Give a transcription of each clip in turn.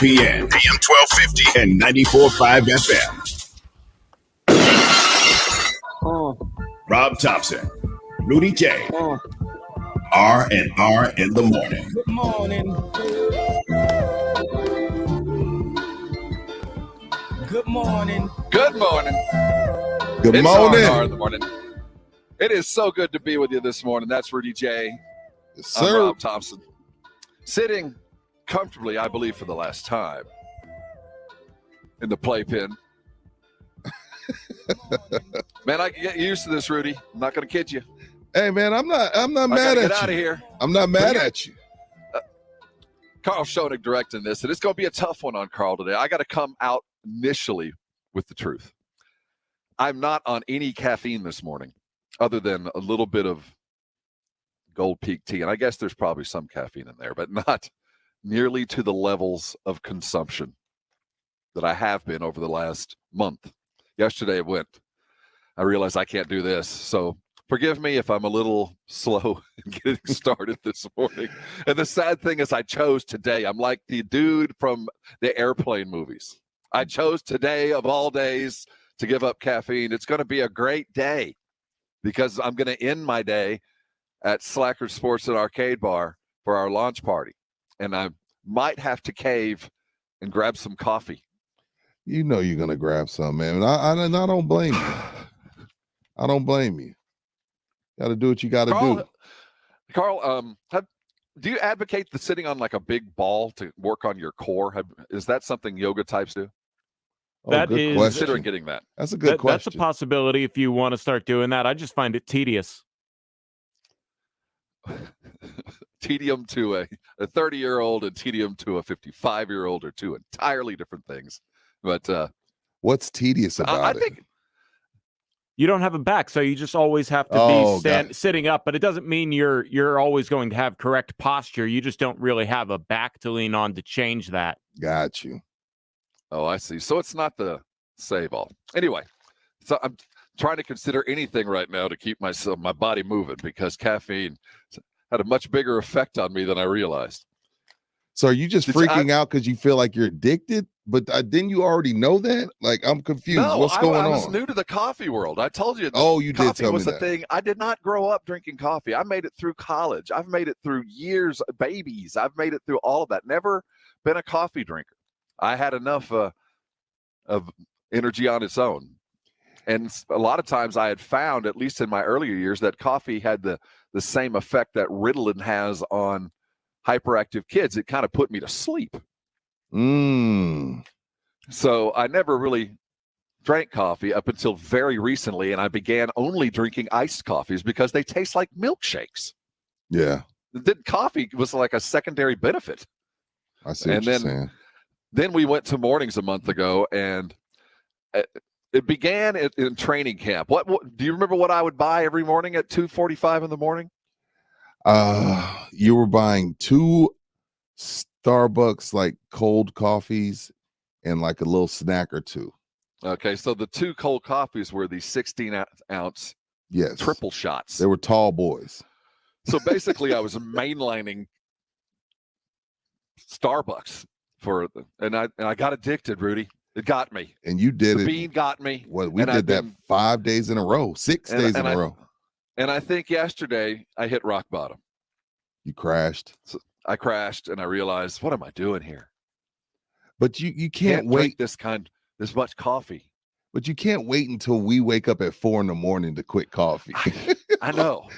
ESPN, AM 1250 and 94.5 FM. Rob Thompson, Rudy J, R&R in the morning. Good morning. Good morning. Good morning. Good It's morning. R&R in the morning. It is so good to be with you this morning. That's Rudy J. Yes, I'm sir. Rob Thompson. Sitting comfortably, I believe, for the last time in the playpen. Man, I can get used to this, Rudy. I'm not going to kid you. Hey, man, I'm not I mad gotta at get out you. of here. I'm not mad at you. Carl Schoenig directing this, and it's going to be a tough one on Carl today. I got to come out initially with the truth. I'm not on any caffeine this morning other than a little bit of Gold Peak tea. And I guess there's probably some caffeine in there, but not nearly to the levels of consumption that I have been over the last month. Yesterday I realized I can't do this. So forgive me if I'm a little slow in getting started this morning. And the sad thing is I chose today. I'm like the dude from the airplane movies. I chose today of all days to give up caffeine. It's going to be a great day because I'm going to end my day at Slacker Sports and Arcade Bar for our launch party. And I might have to cave and grab some coffee. You know you're gonna grab some, man. I don't blame you. I don't blame you. Got to do what you got to do. Carl, do you advocate the sitting on like a big ball to work on your core? Is that something yoga types do? Good question. Considering getting that. That's a good question. That's a possibility if you want to start doing that. I just find it tedious. Tedium to a 30-year-old and tedium to a 55-year-old are two entirely different things. But what's tedious about it? I think You don't have a back, so you just always have to be sitting up. But it doesn't mean you're always going to have correct posture. You just don't really have a back to lean on to change that. Got you. Oh, I see. So it's not the save all. Anyway, so I'm trying to consider anything right now to keep my body moving because caffeine had a much bigger effect on me than I realized. So are you just freaking out because you feel like you're addicted? But didn't you already know that? Like, I'm confused. No, What's going on? I was new to the coffee world. I told you. You did tell me that. Coffee was the thing. I did not grow up drinking coffee. I made it through college. I've made it through years, babies. I've made it through all of that. Never been a coffee drinker. I had enough of energy on its own. And a lot of times I had found, at least in my earlier years, that coffee had the same effect that Ritalin has on hyperactive kids. It kind of put me to sleep. So I never really drank coffee up until very recently, and I began only drinking iced coffees because they taste like milkshakes. Yeah. Coffee was like a secondary benefit. I see what you're saying. Then we went to mornings a month ago, and it began in training camp. What do you remember what I would buy every morning at 2:45 in the morning? You were buying 2 Starbucks like cold coffees and like a little snack or 2. Okay, so the 2 cold coffees were the 16-ounce triple shots. They were tall boys. So basically, I was mainlining Starbucks and I got addicted, Rudy. It got me. And you did the it. Bean got me. Well, we did that 5 days in a row, 6 days in a row. And I think yesterday I hit rock bottom. You crashed. So I crashed, and I realized, what am I doing here? But you can't wait this much coffee. But you can't wait until we wake up at 4 a.m. to quit coffee. I know.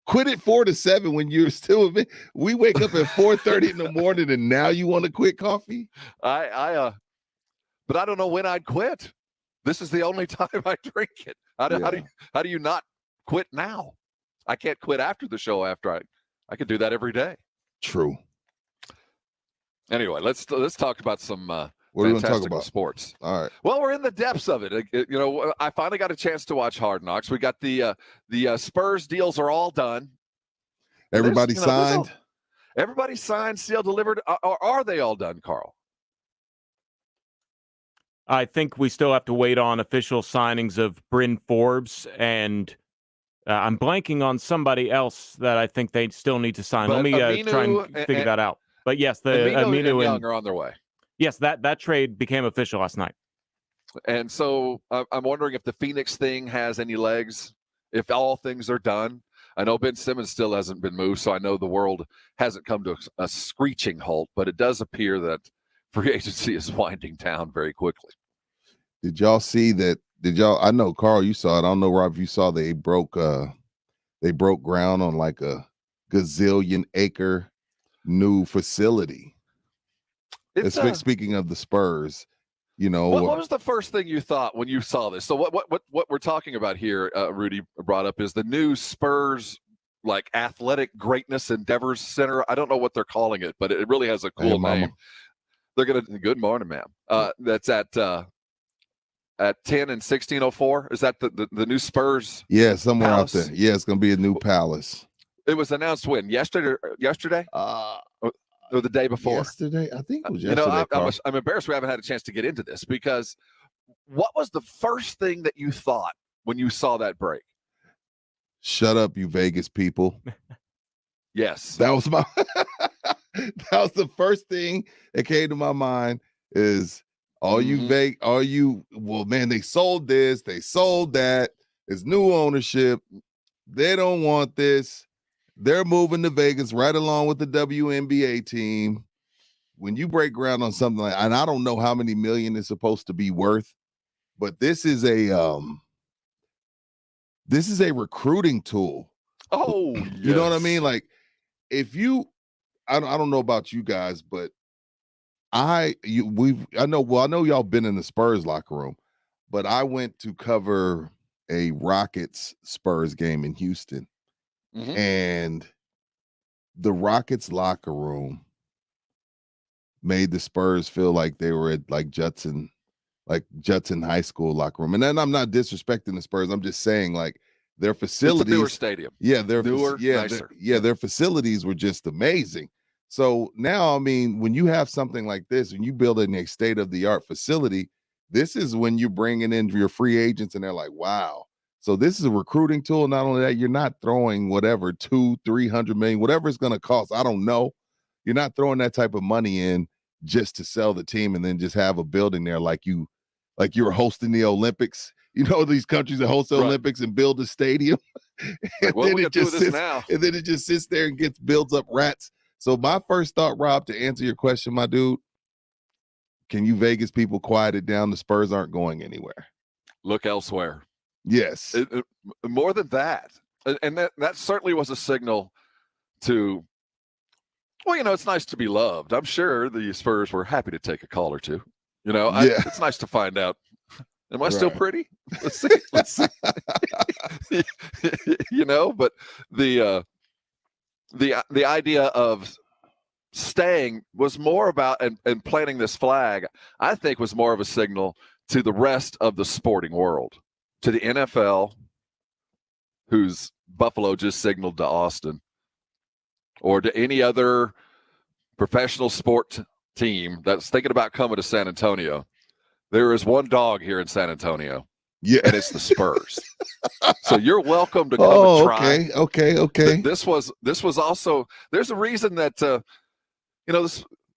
Quit at 4 to 7 when you're still. We wake up at 4:30 in the morning, and now you want to quit coffee? But I don't know when I'd quit. This is the only time I drink it. How do you not quit now? I can't quit after the show. After I could do that every day. True. Anyway, let's talk about some what are we going to talk about? Sports. All right. Well, we're in the depths of it. I finally got a chance to watch Hardknocks. We got the Spurs deals are all done. Everybody signed. Everybody signed, sealed, delivered. Or are they all done, Carl? I think we still have to wait on official signings of Bryn Forbes and I'm blanking on somebody else that I think they still need to sign. But Let me try and figure that out. But yes, the Aminu and Young and are on their way. yes, that trade became official last night. And so I'm wondering if the Phoenix thing has any legs, if all things are done. I know Ben Simmons still hasn't been moved, so I know the world hasn't come to a screeching halt, but it does appear that free agency is winding down very quickly. Did y'all see that? I know, Carl, you saw it. I don't know, Rob, if you saw they broke ground on like a gazillion acre new facility. Speaking of the Spurs, what was the first thing you thought when you saw this? So what we're talking about here, Rudy brought up, is the new Spurs like athletic greatness endeavors center. I don't know what they're calling it, but it really has a cool name. They're gonna. Good morning, ma'am. That's at 10 and 1604. Is that the new Spurs? Yeah, somewhere palace? Out there. Yeah, it's gonna be a new palace. It was announced when? Yesterday? Or the day before? Yesterday, I think it was yesterday. I'm embarrassed we haven't had a chance to get into this, because what was the first thing that you thought when you saw that break? Shut up, you Vegas people. Yes, that was the first thing that came to my mind. Is well, man, they sold this, they sold that. It's new ownership. They don't want this. They're moving to Vegas right along with the WNBA team. When you break ground on something like, and I don't know how many million it's supposed to be worth, but this is a recruiting tool. Oh, you know what I mean? Like, if you, I don't know about you guys, but I know y'all been in the Spurs locker room, but I went to cover a Rockets Spurs game in Houston. Mm-hmm. And the Rockets locker room made the Spurs feel like they were at like Judson High School locker room. And then I'm not disrespecting the Spurs. I'm just saying, like, their facilities. It's a newer stadium. Yeah, nicer. Their facilities were just amazing. So now, I mean, when you have something like this, when you build in a state-of-the-art facility, this is when you're bringing in your free agents, and they're like, wow. So this is a recruiting tool. Not only that, you're not throwing whatever, $200-300 million, whatever it's going to cost. I don't know. You're not throwing that type of money in just to sell the team and then just have a building there like you were hosting the Olympics. You know, these countries that host the Olympics and build a stadium. Like, what are we going to do with this now? And then it just sits there and builds up rats. So my first thought, Rob, to answer your question, my dude, can you Vegas people quiet it down? The Spurs aren't going anywhere. Look elsewhere. Yes. More than that. And that certainly was a signal to, well, you know, it's nice to be loved. I'm sure the Spurs were happy to take a call or two. You know, it's nice to find out. Am I still pretty? Let's see. You know, but the idea of staying was more about, and planting this flag, I think, was more of a signal to the rest of the sporting world, to the NFL, whose Buffalo just signaled to Austin, or to any other professional sport team that's thinking about coming to San Antonio. There is one dog here in San Antonio. Yeah. And it's the Spurs. So you're welcome to come and try. Okay. This was also, there's a reason that, you know,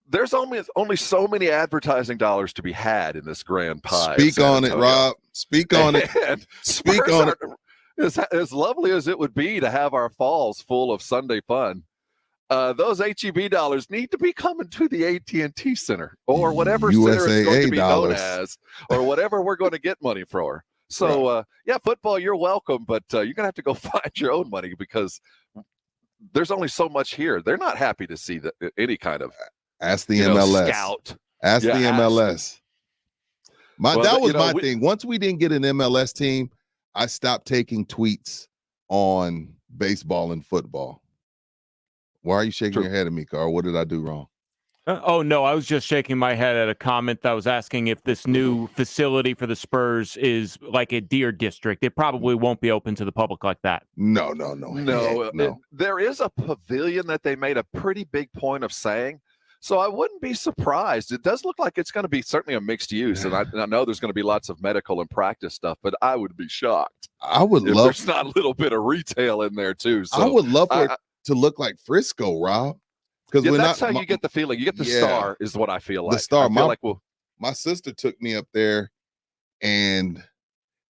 there's only so many advertising dollars to be had in this grand pie. Speak on it, Rob. Speak on it. Speak on it. As lovely as it would be to have our falls full of Sunday fun, those HEB dollars need to be coming to the AT&T Center, or whatever center it's going to be known as, or whatever we're going to get money for. So, football, you're welcome, but you're going to have to go find your own money, because there's only so much here. They're not happy to see any kind of ask the MLS scout. Ask the MLS. That was my thing. Once we didn't get an MLS team, I stopped taking tweets on baseball and football. Why are you shaking your head at me, Carl? What did I do wrong? Oh, no, I was just shaking my head at a comment that was asking if this new facility for the Spurs is like a deer district. It probably won't be open to the public like that. No. There is a pavilion that they made a pretty big point of saying. So I wouldn't be surprised. It does look like it's going to be certainly a mixed use, and I know there's going to be lots of medical and practice stuff, but I would be shocked. I would if love. There's not a little bit of retail in there too. So I would love for it to look like Frisco, Rob. Because that's how you get the feeling. You get the Star, is what I feel like. The Star. My sister took me up there, and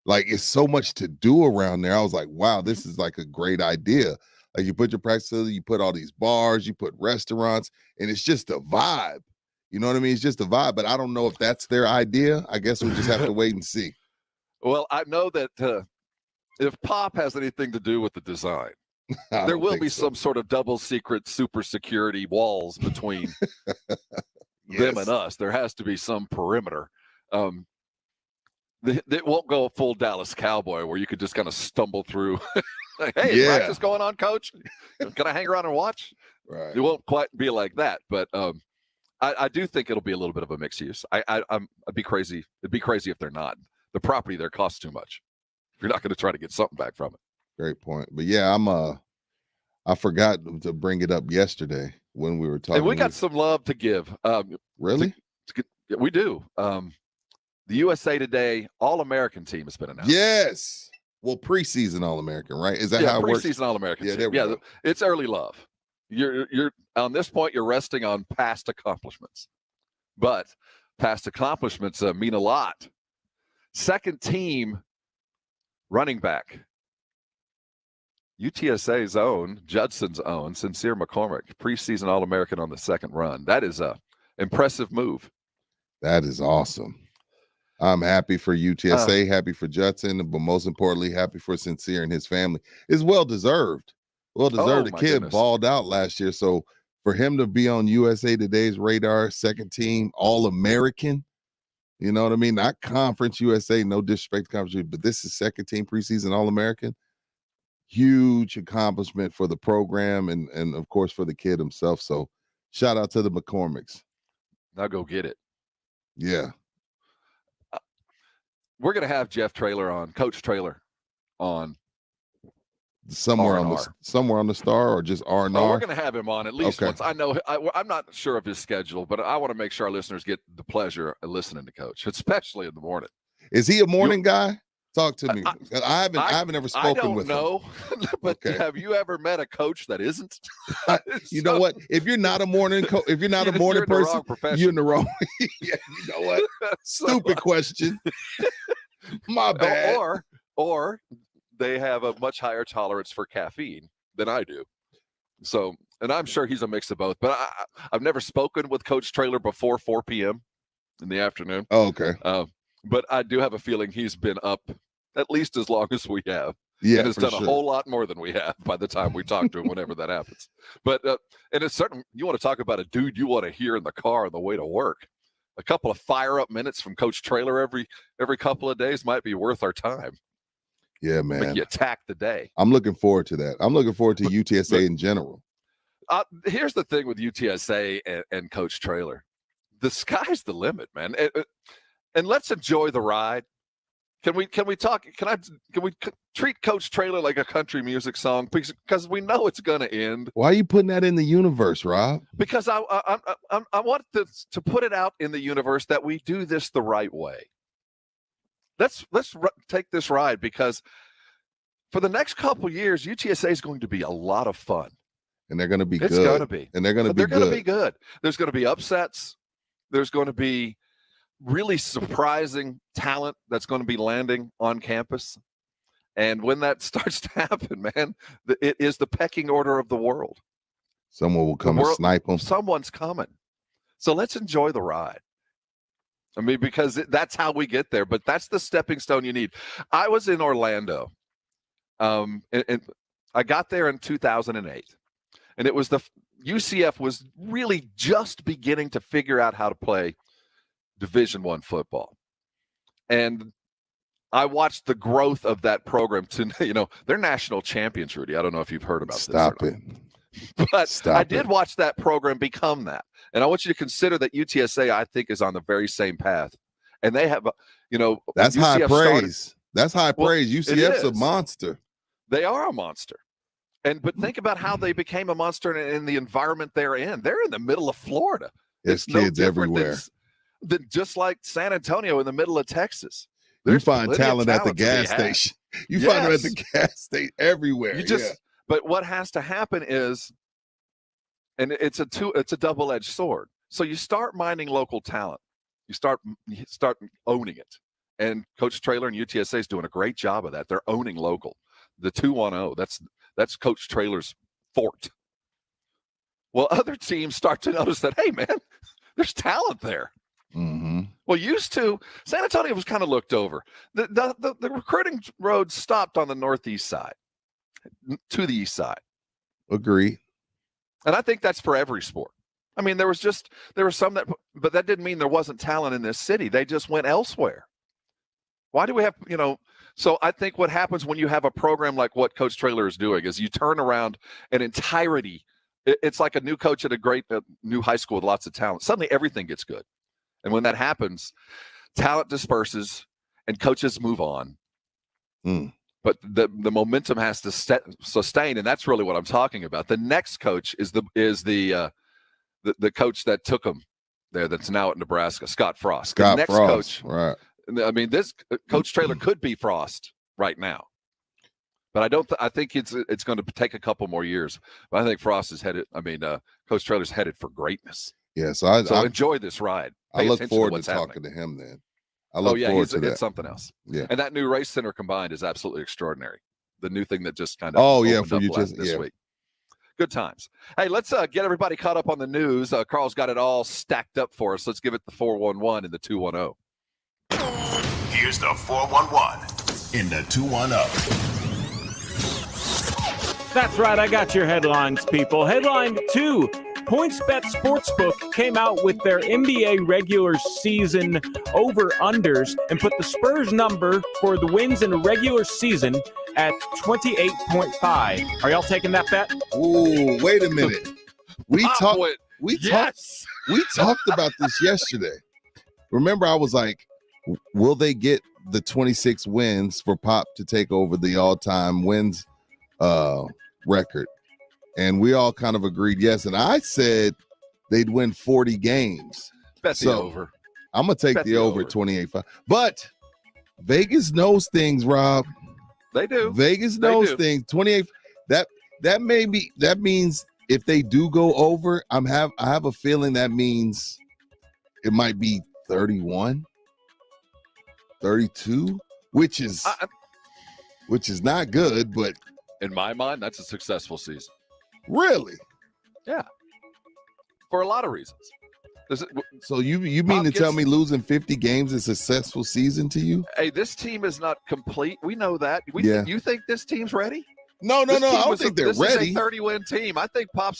like it's so much to do around there. I was like, wow, this is like a great idea. Like you put your practice facility, you put all these bars, you put restaurants, and it's just a vibe. You know what I mean? It's just a vibe, but I don't know if that's their idea. I guess we'll just have to wait and see. Well, I know that if Pop has anything to do with the design, there will be some sort of double secret super security walls between them and us. There has to be some perimeter. It won't go full Dallas Cowboy where you could just kind of stumble through. Like, hey, is practice going on, coach? Can I hang around and watch? Right. It won't quite be like that, but I do think it'll be a little bit of a mixed use. I'd be crazy. It'd be crazy if they're not. The property there costs too much. You're not going to try to get something back from it. Great point. But yeah, I forgot to bring it up yesterday when we were talking. And we got some love to give. Really? We do. The USA Today All-American team has been announced. Yes. Well, preseason All-American, right? Is that how it works? Preseason All-American. Yeah, there we go. It's early love. You're on this point. You're resting on past accomplishments, but past accomplishments mean a lot. Second team running back, UTSA's own, Judson's own, Sincere McCormick, preseason All-American on the second run. That is a impressive move. That is awesome. I'm happy for UTSA, happy for Judson, but most importantly, happy for Sincere and his family. It's well-deserved. Well-deserved. The kid balled out last year, so for him to be on USA Today's radar, second team All-American, you know what I mean? Not Conference USA, no disrespect to Conference, but this is second team preseason All-American. Huge accomplishment for the program and of course for the kid himself. So shout out to the McCormicks. Now go get it. Yeah. We're going to have Coach Traylor on somewhere on the Star or just R&R. Oh, we're going to have him on at least once. I know I'm not sure of his schedule, but I want to make sure our listeners get the pleasure of listening to Coach, especially in the morning. Is he a morning guy? Talk to me. I haven't ever spoken with him. I don't know, but have you ever met a coach that isn't? You know what? If you're not a morning if you're not a morning person, you're in the wrong. Yeah, you know what? Stupid question. My bad. Or they have a much higher tolerance for caffeine than I do. So, and I'm sure he's a mix of both. But I've never spoken with Coach Traylor before 4 p.m. in the afternoon. Oh, okay. But I do have a feeling he's been up at least as long as we have. Yeah, and has done a whole lot more than we have by the time we talk to him, whenever that happens. But and it's certain, you want to talk about a dude you want to hear in the car on the way to work. A couple of fire-up minutes from Coach Traylor every couple of days might be worth our time. Yeah, man. Like you attack the day. I'm looking forward to that. I'm looking forward to UTSA in general. Here's the thing with UTSA and Coach Traylor. The sky's the limit, man. And let's enjoy the ride. Can we talk? Can we treat Coach Traylor like a country music song? Because we know it's going to end. Why are you putting that in the universe, Rob? Because I want to put it out in the universe that we do this the right way. Let's take this ride, because for the next couple years, UTSA is going to be a lot of fun. And they're going to be good. It's going to be. And they're going to be good. They're going to be good. There's going to be upsets. There's going to be really surprising talent that's going to be landing on campus. And when that starts to happen, man, it is the pecking order of the world. Someone will come and snipe them. Someone's coming. So let's enjoy the ride. I mean, because that's how we get there. But that's the stepping stone you need. I was in Orlando. And I got there in 2008. And it was UCF was really just beginning to figure out how to play Division I football. And I watched the growth of that program to, they're national champions, Rudy. I don't know if you've heard about this. Stop it. But I did watch that program become that. And I want you to consider that UTSA, I think, is on the very same path. And they have, that's UCF high praise. That's high praise. UCF's a monster. They are a monster. But think about how they became a monster in the environment they're in. They're in the middle of Florida. There's no kids different everywhere. than just like San Antonio in the middle of Texas. You There's find plenty of talent at the to be gas had. station. You find them at the Yes. gas station everywhere. But what has to happen is, and it's a double-edged sword. So you start mining local talent. You start owning it. And Coach Traylor and UTSA is doing a great job of that. They're owning local. The 210, that's Coach Traylor's fort. Well, other teams start to notice that, hey, man, there's talent there. Mm-hmm. Well, used to, San Antonio was kind of looked over. The recruiting road stopped on the northeast side to the east side. Agree. And I think that's for every sport. I mean, there were some but that didn't mean there wasn't talent in this city. They just went elsewhere. Why do we have, so I think what happens when you have a program like what Coach Traylor is doing is you turn around an entirety. It's like a new coach at a great new high school with lots of talent. Suddenly everything gets good. And when that happens, talent disperses and coaches move on. But the momentum has to sustain, and that's really what I'm talking about. The next coach is the coach that took him there that's now at Nebraska, Scott Frost. The next coach, right. I mean, this Coach Traylor could be Frost right now. But I think it's going to take a couple more years. But I think Frost is headed. Coach Traylor's headed for greatness. Yeah, so enjoy this ride. I look forward to talking to him then. I look forward to that. It's something else. Yeah, and that new race center combined is absolutely extraordinary. The new thing that just kind of this week. Good times. Hey, let's get everybody caught up on the news. Carl's got it all stacked up for us. Let's give it the 411 and the 210. Here's the 411 in the 210. That's right. I got your headlines, people. Headline 2. PointsBet Sportsbook came out with their NBA regular season over-unders and put the Spurs number for the wins in the regular season at 28.5. Are y'all taking that bet? Ooh, wait a minute. We talked about this yesterday. Remember, I was like, will they get the 26 wins for Pop to take over the all-time wins record? And we all kind of agreed yes. And I said they'd win 40 games. Bet the over. I'm going to take the over at 28.5. But Vegas knows things, Rob. They do. Vegas knows things. 28. That means if they do go over, I have a feeling that means it might be 31, 32, which is not good, but in my mind, that's a successful season. Really? Yeah. For a lot of reasons. So you mean to tell me losing 50 games is a successful season to you? Hey, this team is not complete. We know that. You think this team's ready? No. I don't think they're ready. This is a 30-win team. I think Pop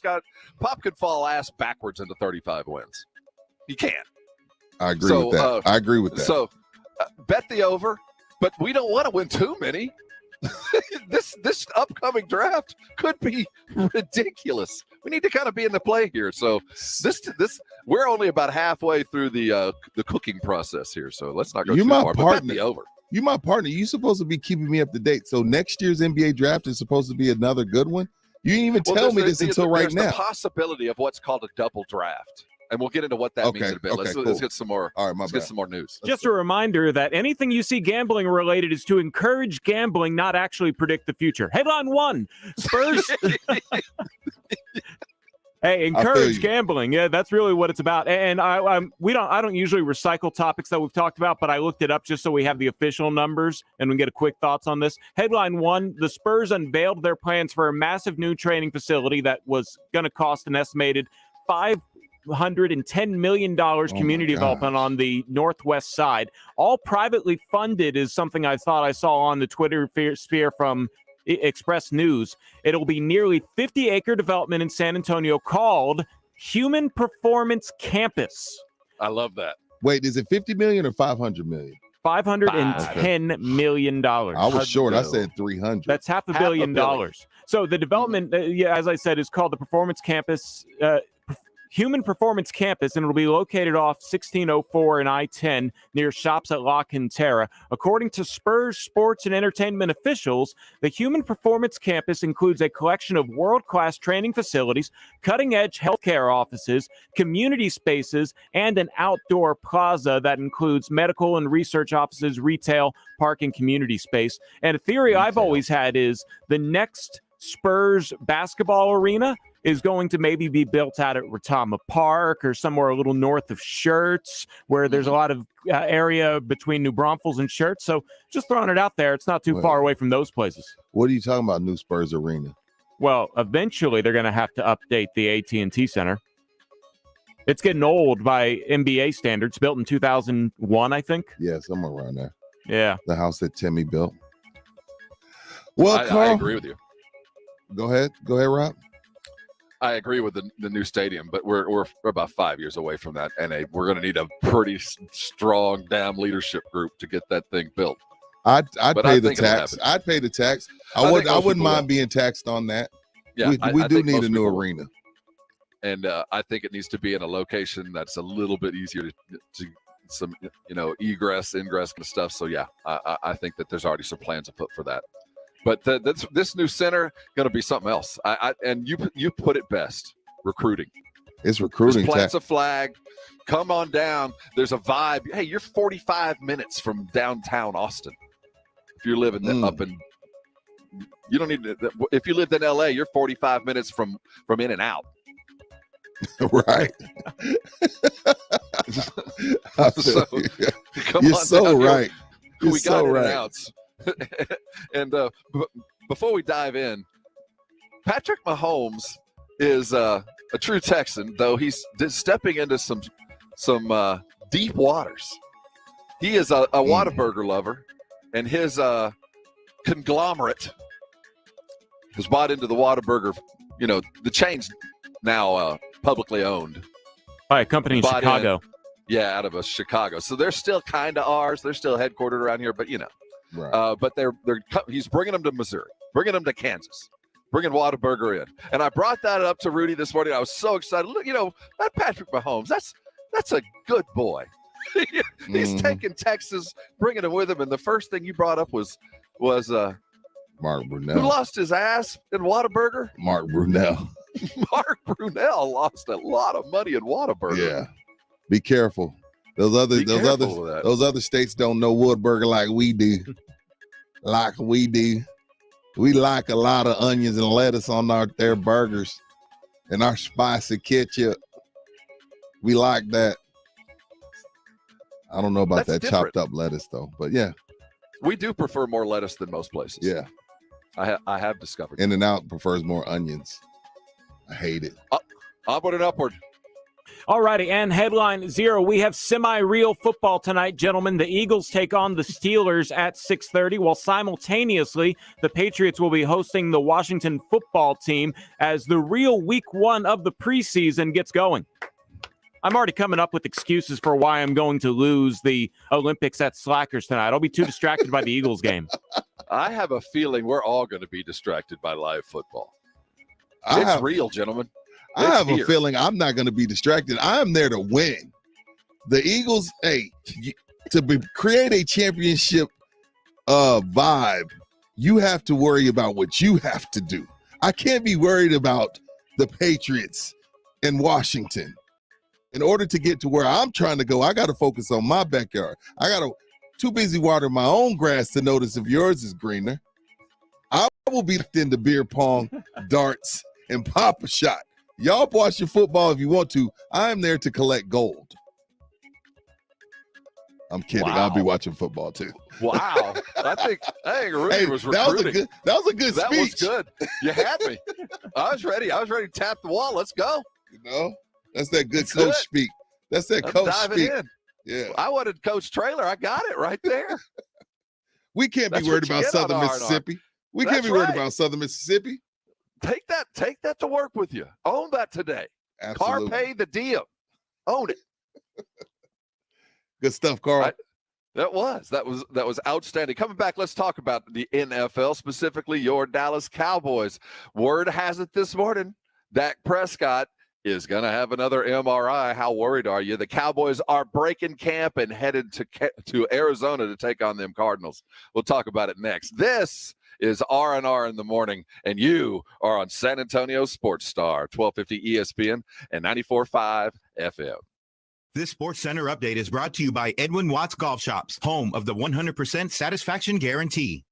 could fall ass backwards into 35 wins. He can't. I agree with that. I agree with that. So bet the over, but we don't want to win too many. This upcoming draft could be ridiculous. We need to kind of be in the play here. So this we're only about halfway through the cooking process here. So let's not go too far. But bet the over. You my partner. You supposed to be keeping me up to date. So next year's NBA draft is supposed to be another good one. You didn't even tell me this until right now. There's the possibility of what's called a double draft. And we'll get into what that means in a bit. Let's get some more. All right, get some more news. Just a reminder that anything you see gambling related is to encourage gambling, not actually predict the future. Headline 1: Spurs. Hey, encourage gambling. Yeah, that's really what it's about. And I don't usually recycle topics that we've talked about, but I looked it up just so we have the official numbers and we can get a quick thoughts on this. Headline 1: the Spurs unveiled their plans for a massive new training facility that was going to cost an estimated $510 million community development on the northwest side. All privately funded is something I thought I saw on the Twitter sphere from Express News. It'll be nearly 50-acre development in San Antonio called Human Performance Campus. I love that. Wait, is it 50 million or 500 million? $510 million. I was short. I said 300. That's $500 million. So the development, as I said, is called the Performance Campus. Human Performance Campus, and it'll be located off 1604 and I-10 near Shops at La Cantera. According to Spurs sports and entertainment officials, the Human Performance Campus includes a collection of world-class training facilities, cutting-edge healthcare offices, community spaces, and an outdoor plaza that includes medical and research offices, retail, park, and community space. And a theory I've always had is the next Spurs basketball arena is going to maybe be built out at Retama Park or somewhere a little north of Schertz, where there's a lot of area between New Braunfels and Schertz. So just throwing it out there, it's not too far away from those places. What are you talking about, new Spurs arena? Well, eventually they're going to have to update the AT&T Center. It's getting old by NBA standards, built in 2001, I think. Yeah, somewhere around there. Yeah. The house that Timmy built. Well, Carl, I agree with you. Go ahead, Rob. I agree with the new stadium, but we're about 5 years away from that, and we're going to need a pretty strong damn leadership group to get that thing built. I'd pay the tax. I'd pay the tax. I wouldn't mind being taxed on that. Yeah, we do need a new arena, and I think it needs to be in a location that's a little bit easier to some egress, ingress kind of stuff. So yeah, I think that there's already some plans afoot for that. But this new center going to be something else. And you put it best. Recruiting. It's recruiting. Just plants a flag. Come on down. There's a vibe. Hey, you're 45 minutes from downtown Austin. If you're living up in, you don't need to. If you lived in LA, you're 45 minutes from In and Out. Right. So, you're so right. We got In and Outs. And before we dive in, Patrick Mahomes is a true Texan, though he's stepping into some deep waters. He is a Whataburger lover, and his conglomerate has bought into the Whataburger. The chain's now publicly owned by a company in Chicago. Out of Chicago. So they're still kind of ours. They're still headquartered around here, but Right. But he's bringing them to Missouri, bringing them to Kansas, bringing Whataburger in. And I brought that up to Rudy this morning. I was so excited. Look, that Patrick Mahomes, that's a good boy. He's taking Texas, bringing him with him. And the first thing you brought up was Mark Brunell. Who lost his ass in Whataburger? Mark Brunell. Mark Brunell lost a lot of money in Whataburger. Yeah. Be careful. Those other states don't know Whataburger like we do. We like a lot of onions and lettuce on their burgers and our spicy ketchup. We like that. I don't know about that chopped up lettuce though, but yeah. We do prefer more lettuce than most places. Yeah. I have discovered. In and Out prefers more onions. I hate it. Upward and upward. All righty, and headline 0, we have semi-real football tonight, gentlemen. The Eagles take on the Steelers at 6:30, while simultaneously the Patriots will be hosting the Washington football team as the real week 1 of the preseason gets going. I'm already coming up with excuses for why I'm going to lose the Olympics at Slackers tonight. I'll be too distracted by the Eagles game. I have a feeling we're all going to be distracted by live football. It's real, gentlemen. I have a feeling I'm not going to be distracted. I'm there to win. The Eagles, create a championship vibe, you have to worry about what you have to do. I can't be worried about the Patriots in Washington. In order to get to where I'm trying to go, I got to focus on my backyard. I got to too busy watering my own grass to notice if yours is greener. I will be into beer pong, darts, and pop a shot. Y'all watch your football if you want to. I'm there to collect gold. I'm kidding. Wow. I'll be watching football too. Wow. I think Rudy was recruiting. That was a good that speech. That was good. You had me. I was ready to tap the wall. Let's go. That's that good coach speak. That's that coach speak. In. Yeah. I wanted Coach Trailer. I got it right there. We can't be worried about Southern Mississippi. We can't be worried about Southern Mississippi. Take that to work with you. Own that today. Absolutely. Carpe the diem. Own it. Good stuff, Carl. That was outstanding. Coming back, let's talk about the NFL, specifically your Dallas Cowboys. Word has it this morning, Dak Prescott is going to have another MRI. How worried are you? The Cowboys are breaking camp and headed to Arizona to take on them Cardinals. We'll talk about it next. This is R&R in the Morning, and you are on San Antonio Sports Star, 1250 ESPN and 94.5 FM. This Sports Center update is brought to you by Edwin Watts Golf Shops, home of the 100% satisfaction guarantee.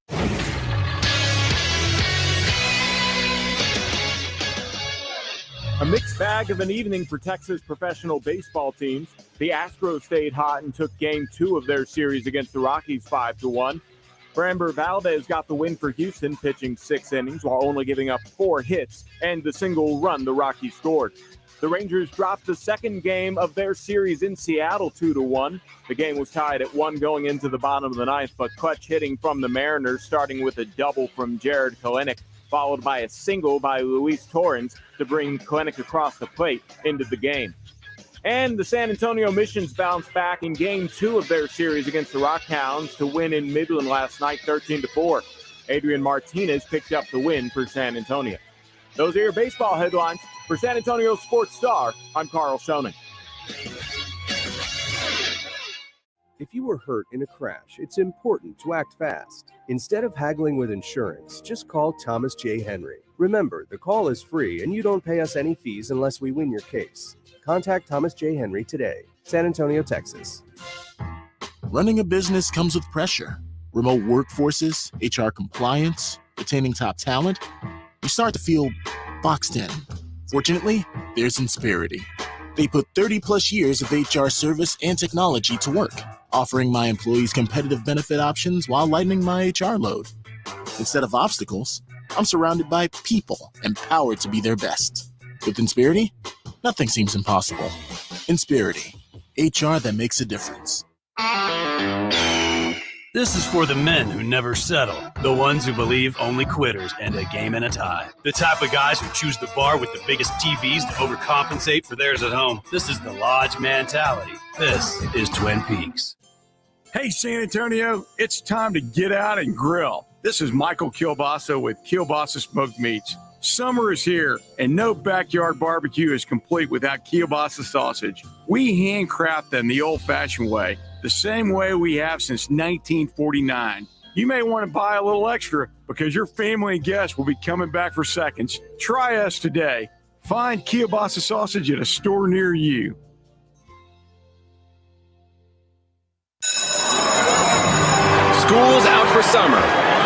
A mixed bag of an evening for Texas professional baseball teams. The Astros stayed hot and took Game 2 of their series against the Rockies 5-1. Framber Valdez got the win for Houston, pitching 6 innings while only giving up 4 hits and the single run the Rockies scored. The Rangers dropped the second game of their series in Seattle 2-1. The game was tied at 1 going into the bottom of the ninth, but clutch hitting from the Mariners, starting with a double from Jared Kelenic, followed by a single by Luis Torrens to bring Kelenic across the plate into the game. And the San Antonio Missions bounced back in Game 2 of their series against the Rockhounds to win in Midland last night 13-4. Adrian Martinez picked up the win for San Antonio. Those are your baseball headlines. For San Antonio Sports Star, I'm Carl Schoening. If you were hurt in a crash, it's important to act fast. Instead of haggling with insurance, just call Thomas J. Henry. Remember, the call is free and you don't pay us any fees unless we win your case. Contact Thomas J. Henry today. San Antonio, Texas. Running a business comes with pressure. Remote workforces, HR compliance, retaining top talent. You start to feel boxed in. Fortunately, there's Insperity. They put 30-plus years of HR service and technology to work, offering my employees competitive benefit options while lightening my HR load. Instead of obstacles, I'm surrounded by people empowered to be their best. With Insperity, nothing seems impossible. Insperity, HR that makes a difference. This is for the men who never settle, the ones who believe only quitters end a game in a tie, the type of guys who choose the bar with the biggest TVs to overcompensate for theirs at home. This is the Lodge mentality. This is Twin Peaks. Hey, San Antonio, it's time to get out and grill. This is Michael Kielbasa with Kielbasa Smoked Meats. Summer is here, and no backyard barbecue is complete without Kielbasa sausage. We handcraft them the old-fashioned way, the same way we have since 1949. You may want to buy a little extra because your family and guests will be coming back for seconds. Try us today. Find Kielbasa sausage at a store near you. School's out for summer,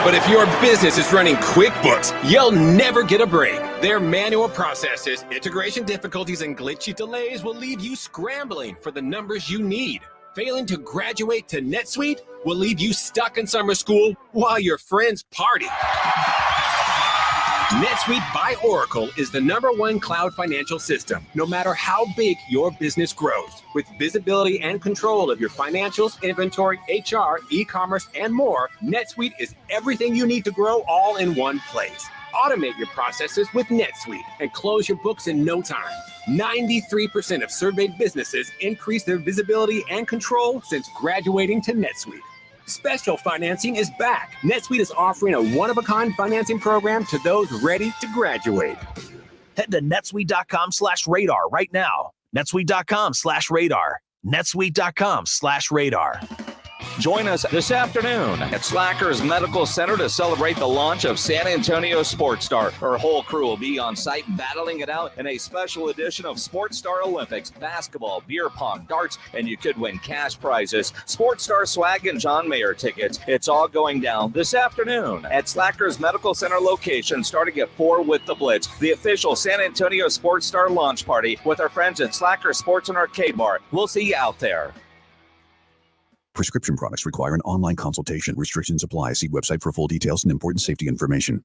but if your business is running QuickBooks, you'll never get a break. Their manual processes, integration difficulties, and glitchy delays will leave you scrambling for the numbers you need. Failing to graduate to NetSuite will leave you stuck in summer school while your friends party. NetSuite by Oracle is the #1 cloud financial system, no matter how big your business grows. With visibility and control of your financials, inventory, HR, e-commerce, and more, NetSuite is everything you need to grow all in one place. Automate your processes with NetSuite and close your books in no time. 93% of surveyed businesses increase their visibility and control since graduating to NetSuite. Special financing is back. NetSuite is offering a one-of-a-kind financing program to those ready to graduate. Head to netsuite.com/radar right now. netsuite.com/radar. netsuite.com/radar. Join us this afternoon at Slackers Medical Center to celebrate the launch of San Antonio Sports Star. Our whole crew will be on site battling it out in a special edition of Sports Star Olympics, basketball, beer pong, darts, and you could win cash prizes, Sports Star swag, and John Mayer tickets. It's all going down this afternoon at Slackers Medical Center location starting at 4 with the Blitz, the official San Antonio Sports Star launch party with our friends at Slacker Sports and Arcade Bar. We'll see you out there. Prescription products require an online consultation. Restrictions apply. See website for full details and important safety information.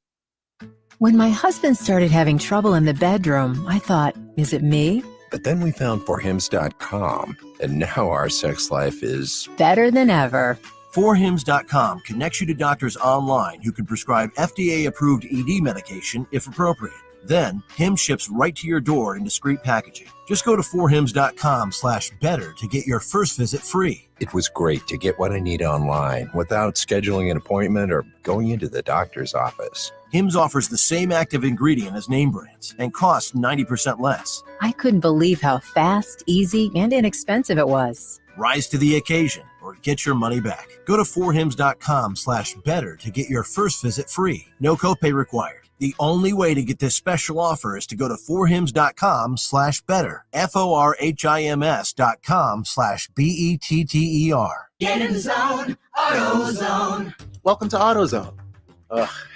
When my husband started having trouble in the bedroom, I thought, is it me? But then we found forhims.com, and now our sex life is better than ever. Forhims.com connects you to doctors online who can prescribe FDA-approved ED medication if appropriate. Then, Hims ships right to your door in discreet packaging. Just go to forhims.com/better to get your first visit free. It was great to get what I need online without scheduling an appointment or going into the doctor's office. Hims offers the same active ingredient as name brands and costs 90% less. I couldn't believe how fast, easy, and inexpensive it was. Rise to the occasion or get your money back. Go to forhims.com/better to get your first visit free. No copay required. The only way to get this special offer is to go to forhims.com/better. FORHIMS.com/BETTER. Get in the zone, AutoZone. Welcome to AutoZone.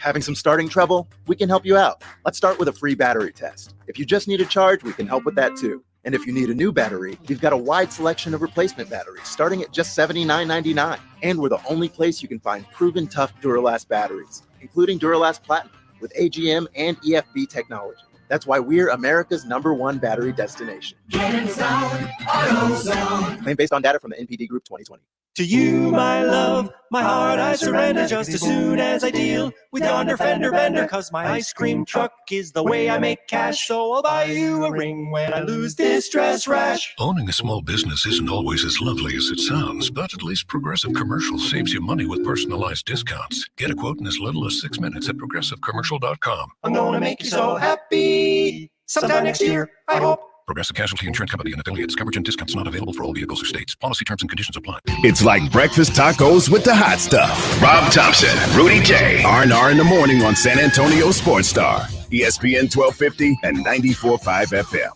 Having some starting trouble? We can help you out. Let's start with a free battery test. If you just need a charge, we can help with that too. And if you need a new battery, we've got a wide selection of replacement batteries starting at just $79.99. And we're the only place you can find proven tough Duralast batteries, including Duralast Platinum with AGM and EFB technology. That's why we're America's #1 battery destination. Get in the zone, AutoZone. Claim based on data from the NPD Group 2020. To you, my love, my heart I surrender just as soon as I deal with yonder fender bender. Cause my ice cream truck is the way I make cash. So I'll buy you a ring when I lose this stress rash. Owning a small business isn't always as lovely as it sounds, but at least Progressive Commercial saves you money with personalized discounts. Get a quote in as little as 6 minutes at progressivecommercial.com. I'm gonna make you so happy. Sometime next year, I hope. Progressive Casualty Insurance Company and affiliates. Coverage and discounts not available for all vehicles or states. Policy terms and conditions apply. It's like breakfast tacos with the hot stuff. Rob Thompson, Rudy J, R&R in the morning on San Antonio Sports Star, ESPN 1250 and 94.5 FM.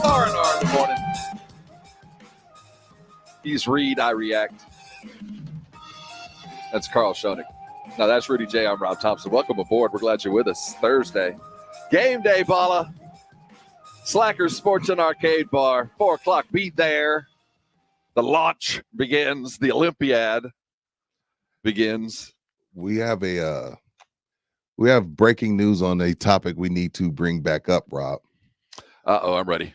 R&R in the morning. He's read, I react. That's Carl Schoenig. Now that's Rudy J. I'm Rob Thompson. Welcome aboard. We're glad you're with us. Thursday. Game day, Bala. Slackers Sports and Arcade Bar. 4 o'clock. Be there. The launch begins. The Olympiad begins. We have breaking news on a topic we need to bring back up, Rob. Uh-oh, I'm ready.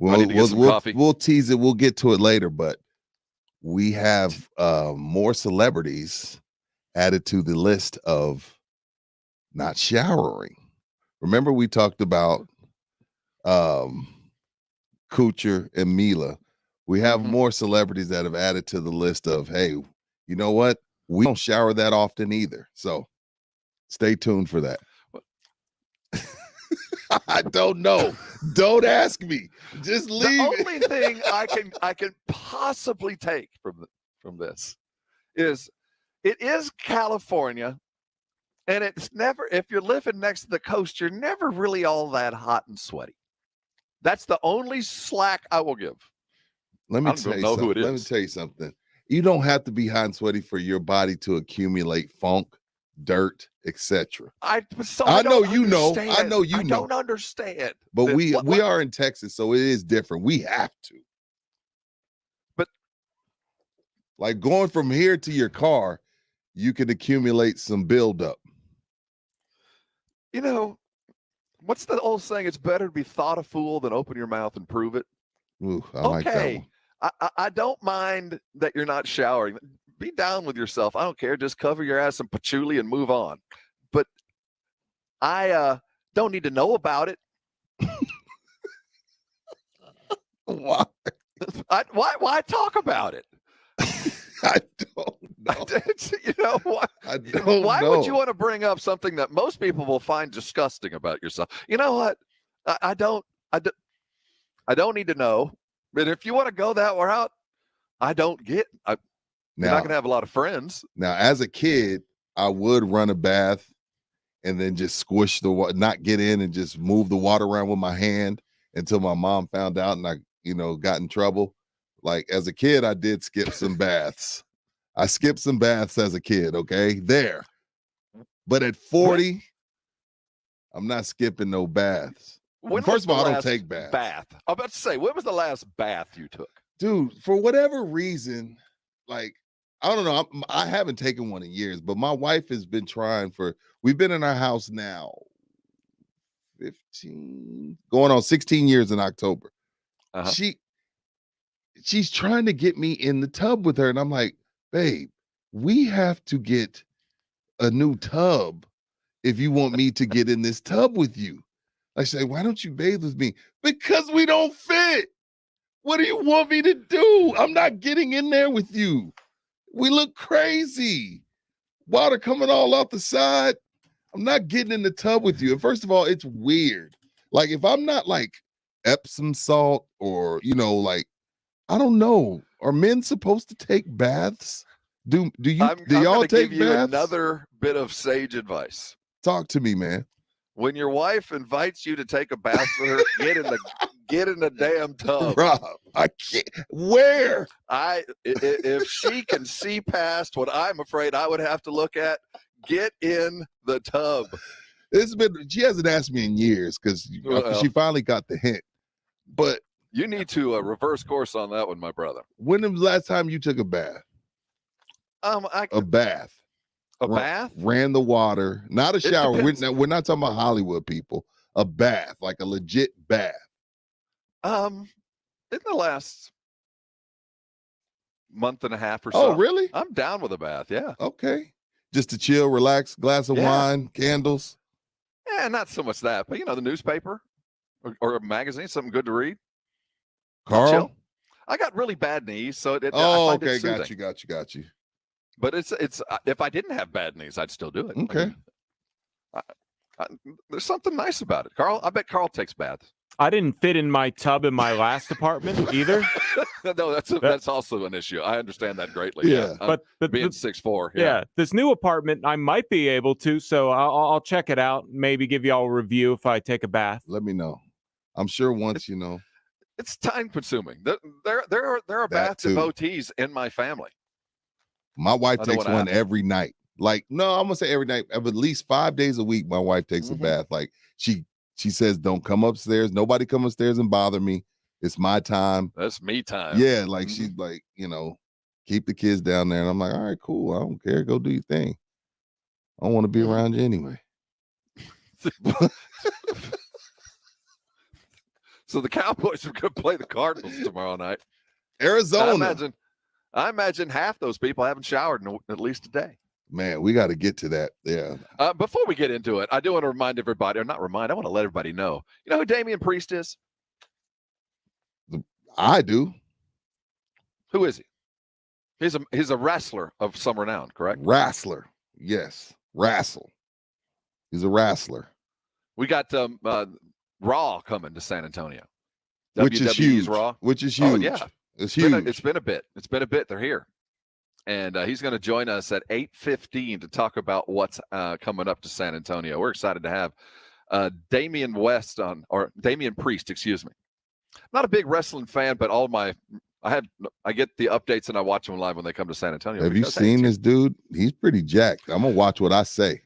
I need to get some coffee. We'll tease it. We'll get to it later, but we have more celebrities added to the list of not showering. Remember we talked about Kuchar and Mila. We have more celebrities that have added to the list of, hey, you know what? We don't shower that often either. So stay tuned for that. I don't know. Don't ask me. Just leave. The only thing I can possibly take from this is it is California, and it's never, if you're living next to the coast, you're never really all that hot and sweaty. That's the only slack I will give. Let me tell you something. You don't have to be hot and sweaty for your body to accumulate funk, dirt, etc. I know you know. I don't understand. But we are in Texas, so it is different. We have to. But like going from here to your car, you can accumulate some buildup. You know, what's the old saying? It's better to be thought a fool than open your mouth and prove it. Ooh, I like that one. I don't mind that you're not showering. Be down with yourself. I don't care. Just cover your ass in patchouli and move on. But I don't need to know about it. Why? Why talk about it? I don't know. You know what? I don't Why know. would you want to bring up something that most people will find disgusting about yourself? You know what? I don't need to know. But if you want to go that route, I don't get. You're not going to have a lot of friends. Now, as a kid, I would run a bath and then just squish the water, not get in and just move the water around with my hand until my mom found out and I, got in trouble. Like as a kid, I did skip some baths. I skipped some baths as a kid. Okay, there. But at 40, I'm not skipping no baths. First of all, I don't take baths. I'm about to say, when was the last bath you took? Dude, for whatever reason, like, I don't know. I haven't taken one in years, but my wife has been trying we've been in our house now 15, going on 16 years in October. Uh-huh. She's trying to get me in the tub with her. And I'm like, babe, we have to get a new tub if you want me to get in this tub with you. I say, why don't you bathe with me? Because we don't fit. What do you want me to do? I'm not getting in there with you. We look crazy. Water coming all off the side. I'm not getting in the tub with you. And first of all, it's weird. Like if I'm not like Epsom salt or, like, I don't know. Are men supposed to take baths? Do y'all take give you baths? Another bit of sage advice. Talk to me, man. When your wife invites you to take a bath with her, get in the damn tub. Rob, I can't. Where? If she can see past what I'm afraid I would have to look at, get in the tub. She hasn't asked me in years because she finally got the hint. But you need to reverse course on that one, my brother. When was the last time you took a bath? A bath. A bath? Ran the water, not a shower. We're not talking about Hollywood people. A bath, like a legit bath. In the last month and a half or so. Oh, really? I'm down with a bath. Yeah. Okay. Just to chill, relax, glass of wine, candles. Yeah, not so much that, but the newspaper or a magazine, something good to read. Carl, chill. I got really bad knees, so I find it soothing. Got you. But it's if I didn't have bad knees, I'd still do it. Okay. There's something nice about it, Carl. I bet Carl takes baths. I didn't fit in my tub in my last apartment either. No, that's also an issue. I understand that greatly. Yeah. But being 6'4". Yeah. This new apartment, I might be able to, so I'll check it out. Maybe give y'all a review if I take a bath. Let me know. I'm sure once it's time consuming. There are bath devotees in my family. My wife takes one every night. Like, no, I'm gonna say every night, at least 5 days a week. My wife takes a bath. Like she says, don't come upstairs. Nobody come upstairs and bother me. It's my time. That's me time. Yeah, like she's like, keep the kids down there. And I'm like, all right, cool. I don't care. Go do your thing. I don't want to be around you anyway. So the Cowboys are going to play the Cardinals tomorrow night. Arizona. I imagine half those people haven't showered in at least a day. Man, we got to get to that. Yeah. Before we get into it, I do want to remind everybody, or not remind, I want to let everybody know. You know who Damien Priest is? I do. Who is he? He's a wrestler of some renown, correct? Wrestler. Yes. Wrestle. He's a wrestler. We got Raw coming to San Antonio. Which is huge. Raw. Which is huge. Oh, yeah. It's huge. It's been a bit. They're here. And he's going to join us at 8:15 to talk about what's coming up to San Antonio. We're excited to have Damien Priest, excuse me. Not a big wrestling fan, but I get the updates and I watch them live when they come to San Antonio. Have you seen this dude? He's pretty jacked. I'm gonna watch what I say.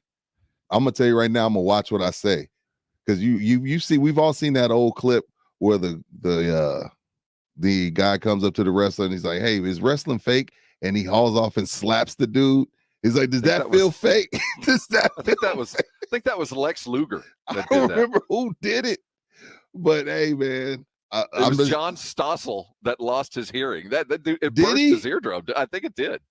I'm gonna tell you right now, I'm gonna watch what I say. Because you see, we've all seen that old clip where the guy comes up to the wrestler and he's like, "Hey, is wrestling fake?" And he hauls off and slaps the dude. He's like, "Does that feel fake?" I think that was Lex Luger. I don't remember who did it, but hey, man, it was John Stossel that lost his hearing. That dude, it burst his eardrum. I think it did.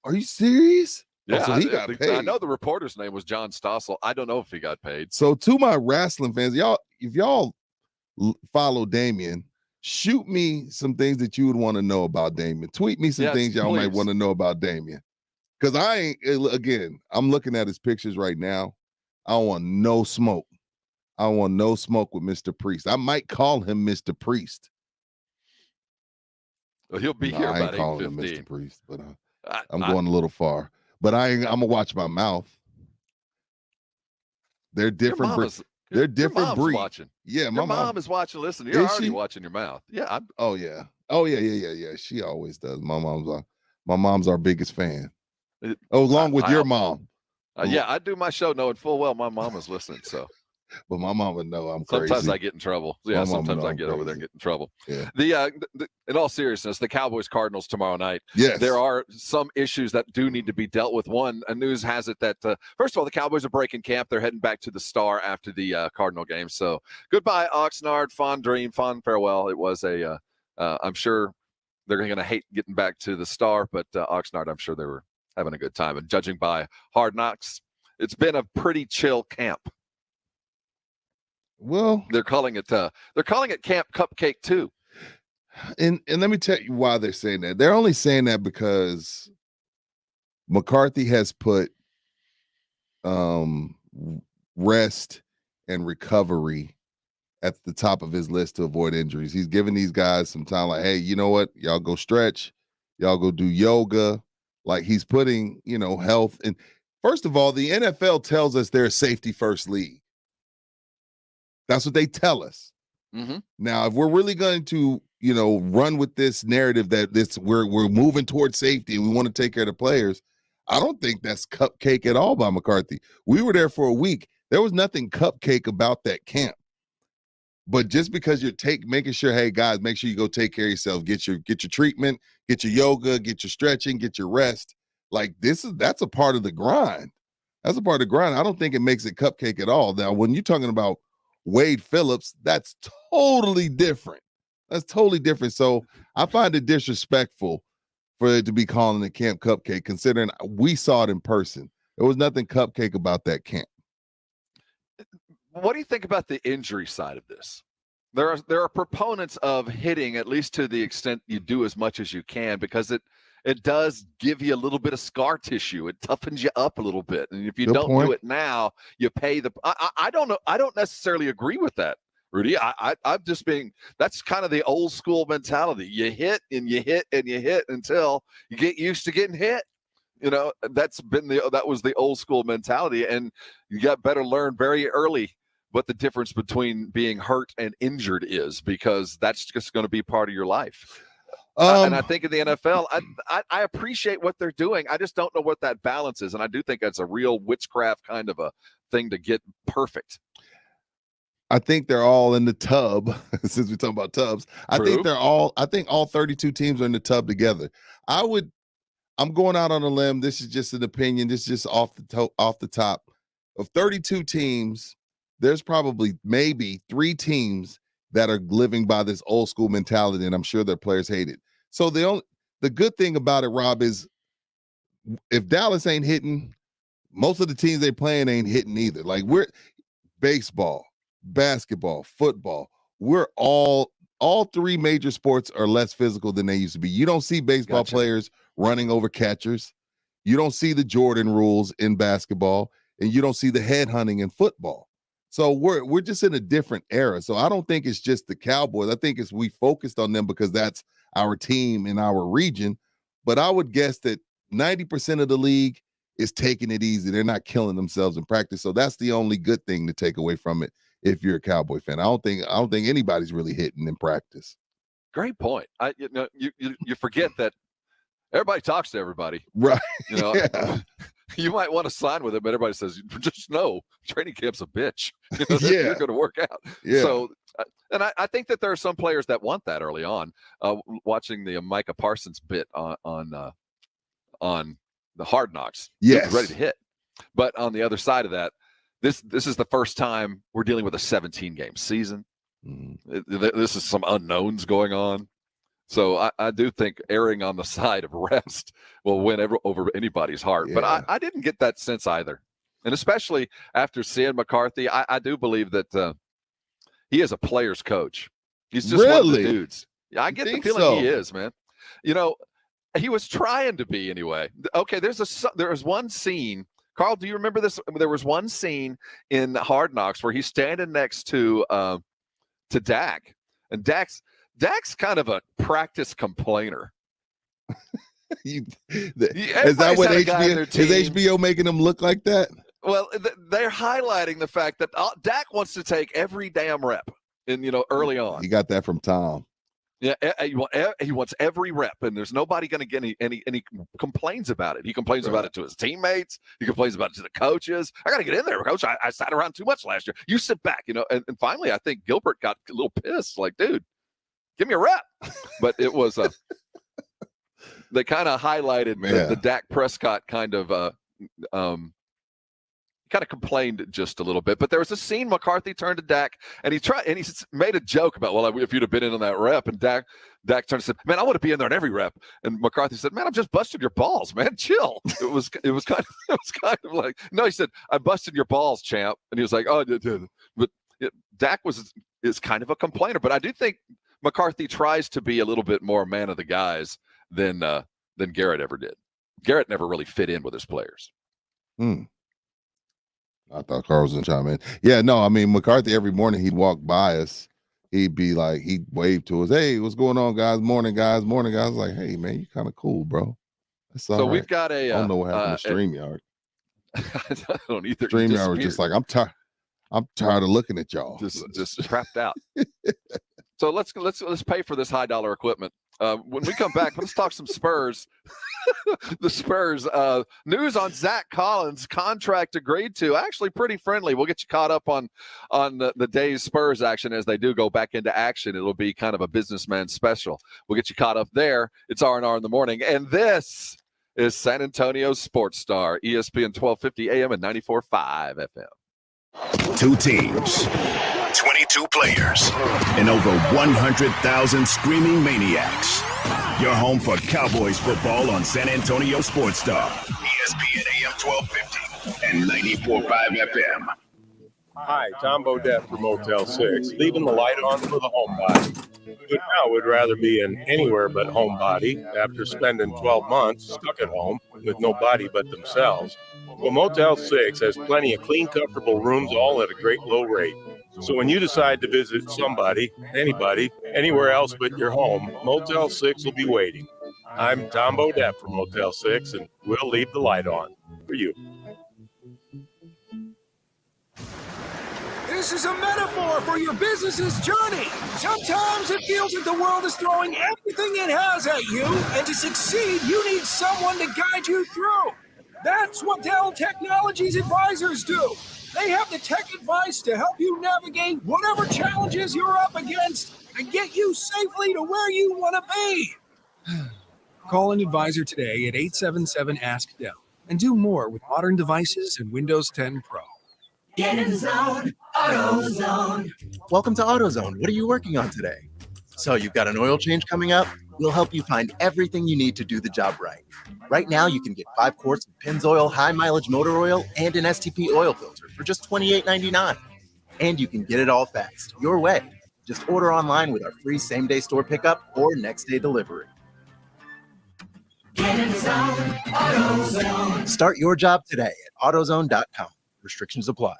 Are you serious? Yeah, so he got paid. I know the reporter's name was John Stossel. I don't know if he got paid. So to my wrestling fans, if y'all follow Damien, shoot me some things that you would want to know about Damien. Tweet me some things y'all might want to know about Damien. Because I'm looking at his pictures right now. I don't want no smoke. I don't want no smoke with Mr. Priest. I might call him Mr. Priest. Well, he'll be here about 8:15. Calling him Mr. Priest, but I'm going a little far. But I'm gonna watch my mouth. They're different. They're different breeds. Watching. Yeah, my mom is watching. Listen, you're already watching your mouth. Yeah. Oh yeah. She always does. My mom's our biggest fan. Along with your mom. Yeah, I do my show knowing full well my mom is listening. So, but my mom would know I'm crazy. Sometimes I get in trouble. Yeah, sometimes I get over there and get in trouble. Yeah. In all seriousness, the Cowboys Cardinals tomorrow night. Yes. There are some issues that do need to be dealt with. One, news has it that first of all, the Cowboys are breaking camp. They're heading back to the Star after the Cardinal game. So goodbye, Oxnard. Fond dream, fond farewell. It was I'm sure they're going to hate getting back to the Star, but Oxnard, I'm sure they were having a good time. And judging by Hardknocks, it's been a pretty chill camp. Well, they're calling it Camp Cupcake 2. And let me tell you why they're saying that. They're only saying that because McCarthy has put rest and recovery at the top of his list to avoid injuries. He's giving these guys some time, like, hey, you know what? Y'all go stretch, y'all go do yoga. Like, he's putting, health. And first of all, the NFL tells us they're a safety first league. That's what they tell us. Mm-hmm. Now, if we're really going to, run with this narrative that we're moving towards safety and we want to take care of the players, I don't think that's cupcake at all by McCarthy. We were there for a week. There was nothing cupcake about that camp. But just because you're making sure, hey guys, make sure you go take care of yourself, get your treatment, get your yoga, get your stretching, get your rest. Like that's a part of the grind. That's a part of the grind. I don't think it makes it cupcake at all. Now, when you're talking about Wade Phillips, that's totally different. That's totally different. So I find it disrespectful for it to be calling the camp cupcake, considering we saw it in person. There was nothing cupcake about that camp. What do you think about the injury side of this? There are proponents of hitting, at least to the extent you do as much as you can, because it does give you a little bit of scar tissue. It toughens you up a little bit. And if you don't do it now, you pay the I don't know. I don't necessarily agree with that, Rudy. I'm just that's kind of the old school mentality. You hit and you hit and you hit until you get used to getting hit. That was the old school mentality. And you got better learn very early what the difference between being hurt and injured is, because that's just going to be part of your life. And I think in the NFL, I appreciate what they're doing. I just don't know what that balance is. And I do think that's a real witchcraft kind of a thing to get perfect. I think they're all in the tub, since we're talking about tubs. I think all 32 teams are in the tub together. I'm going out on a limb. This is just an opinion. This is just off the top. Of 32 teams, there's probably maybe 3 teams that are living by this old school mentality, and I'm sure their players hate it. So the good thing about it, Rob, is if Dallas ain't hitting, most of the teams they playing ain't hitting either. Like, we're baseball, basketball, football. We're all 3 major sports are less physical than they used to be. You don't see baseball players running over catchers. You don't see the Jordan rules in basketball, and you don't see the headhunting in football. So we're just in a different era. So I don't think it's just the Cowboys. I think we focused on them because that's our team in our region. But I would guess that 90% of the league is taking it easy. They're not killing themselves in practice. So that's the only good thing to take away from it if you're a Cowboy fan. I don't think anybody's really hitting in practice. Great point. You forget that everybody talks to everybody. Right. Yeah. You might want to sign with it, but everybody says, just know training camp's a bitch. You're going to work out. Yeah. So, and I think that there are some players that want that early on. Watching the Micah Parsons bit on the Hardknocks. Yes. He was ready to hit. But on the other side of that, this is the first time we're dealing with a 17-game season. This is some unknowns going on. So I do think erring on the side of rest will win over anybody's heart. Yeah. But I didn't get that sense either. And especially after seeing McCarthy, I do believe that he is a player's coach. He's just one of the dudes. I get the feeling he is, man. He was trying to be anyway. Okay, there was one scene. Carl, do you remember this? There was one scene in Hardknocks where he's standing next to Dak. And Dak's kind of a practice complainer. Is that what HBO is HBO making him look like that? Well, they're highlighting the fact that Dak wants to take every damn rep, early on. He got that from Tom. Yeah, he wants every rep, and there's nobody going to get any complains about it. He complains about it to his teammates. He complains about it to the coaches. I got to get in there, coach. I sat around too much last year. You sit back, And finally, I think Gilbert got a little pissed. Like, dude, give me a rep. But it was they kind of highlighted the Dak Prescott kind of complained just a little bit. But there was a scene McCarthy turned to Dak and he made a joke about, well, if you'd have been in on that rep, and Dak turned and said, man, I want to be in there in every rep. And McCarthy said, man, I'm just busting your balls, man. Chill. It was kind of like, no, he said, I'm busting your balls, champ. And he was like, oh, but Dak is kind of a complainer. But I do think McCarthy tries to be a little bit more man of the guys than Garrett ever did. Garrett never really fit in with his players. I thought Carl was going to chime in. Yeah, no, I mean, McCarthy, every morning he'd walk by us. He'd be like, he'd wave to us. Hey, what's going on, guys? Morning, guys. Morning, guys. Like, hey, man, you kind of cool, bro. That's all So right. we've got a. I don't know what happened to StreamYard. I don't either. StreamYard was just like, I'm tired of looking at y'all. Just trapped out. So let's pay for this high dollar equipment. When we come back, let's talk some Spurs. The Spurs news on Zach Collins' contract agreed to. Actually, pretty friendly. We'll get you caught up on the day's Spurs action as they do go back into action. It'll be kind of a businessman special. We'll get you caught up there. It's R&R in the morning, and this is San Antonio Sports Star, ESPN 1250 AM and 94.5 FM. 2 teams, 22 players, and over 100,000 screaming maniacs. Your home for Cowboys football on San Antonio Sports Star, ESPN AM 1250 and 94.5 FM. Hi, Tom Bodette from Motel 6, leaving the light on for the homebody. But now would rather be an anywhere but homebody after spending 12 months stuck at home with nobody but themselves. Well, Motel 6 has plenty of clean, comfortable rooms, all at a great low rate. So when you decide to visit somebody, anybody, anywhere else but your home, Motel 6 will be waiting. I'm Tom Bodette from Motel 6, and we'll leave the light on for you. This is a metaphor for your business's journey. Sometimes it feels like the world is throwing everything it has at you, and to succeed, you need someone to guide you through. That's what Dell Technologies advisors do. They have the tech advice to help you navigate whatever challenges you're up against and get you safely to where you want to be. Call an advisor today at 877-ASK-DELL and do more with modern devices and Windows 10 Pro. Get in the zone, AutoZone. Welcome to AutoZone. What are you working on today? So you've got an oil change coming up? We'll help you find everything you need to do the job right. Right now, you can get 5 quarts of Pennzoil high mileage motor oil and an STP oil filter for just $28.99. And you can get it all fast, your way. Just order online with our free same-day store pickup or next-day delivery. Get in the zone, AutoZone. Start your job today at AutoZone.com. Restrictions apply.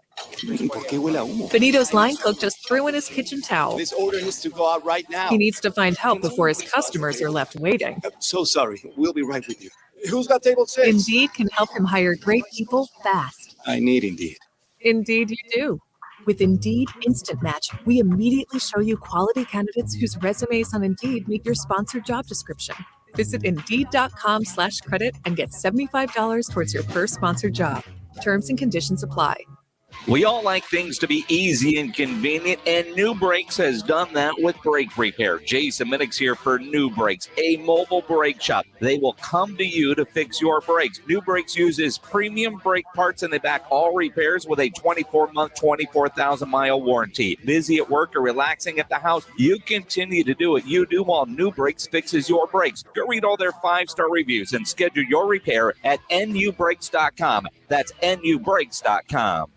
Benito's line cook just threw in his kitchen towel. This order needs to go out right now. He needs to find help before his customers are left waiting. So sorry. We'll be right with you. Who's got table 6? Indeed can help him hire great people fast. I need Indeed. Indeed you do. With Indeed Instant Match, we immediately show you quality candidates whose resumes on Indeed meet your sponsored job description. Visit Indeed.com/credit and get $75 towards your first sponsored job. Terms and conditions apply. We all like things to be easy and convenient, and New Brakes has done that with brake repair. Jason Minnick's here for New Brakes, a mobile brake shop. They will come to you to fix your brakes. New Brakes uses premium brake parts, and they back all repairs with a 24-month, 24,000-mile warranty. Busy at work or relaxing at the house, you continue to do what you do while New Brakes fixes your brakes. Go read all their 5-star reviews and schedule your repair at nubrakes.com. That's nubrakes.com.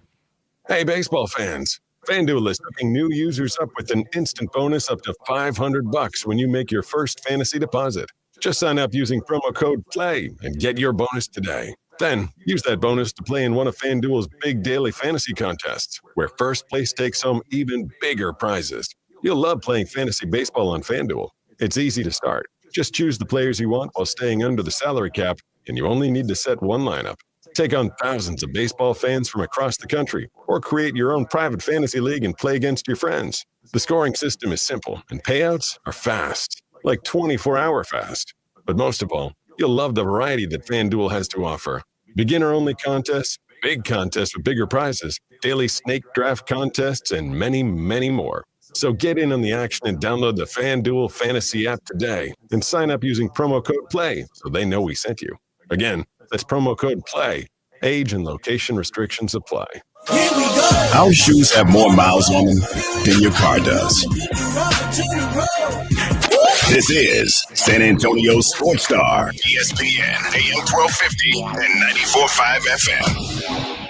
Hey, baseball fans. FanDuel is hooking new users up with an instant bonus up to $500 when you make your first fantasy deposit. Just sign up using promo code PLAY and get your bonus today. Then use that bonus to play in one of FanDuel's big daily fantasy contests, where first place takes home even bigger prizes. You'll love playing fantasy baseball on FanDuel. It's easy to start. Just choose the players you want while staying under the salary cap, and you only need to set one lineup. Take on thousands of baseball fans from across the country, or create your own private fantasy league and play against your friends. The scoring system is simple, and payouts are fast, like 24-hour fast. But most of all, you'll love the variety that FanDuel has to offer. Beginner-only contests, big contests with bigger prizes, daily snake draft contests, and many, many more. So get in on the action and download the FanDuel Fantasy app today and sign up using promo code PLAY so they know we sent you. Again, that's promo code PLAY. Age and location restrictions apply. Our shoes have more miles on them than your car does. This is San Antonio Sports Star, ESPN AM 1250 and 94.5 FM.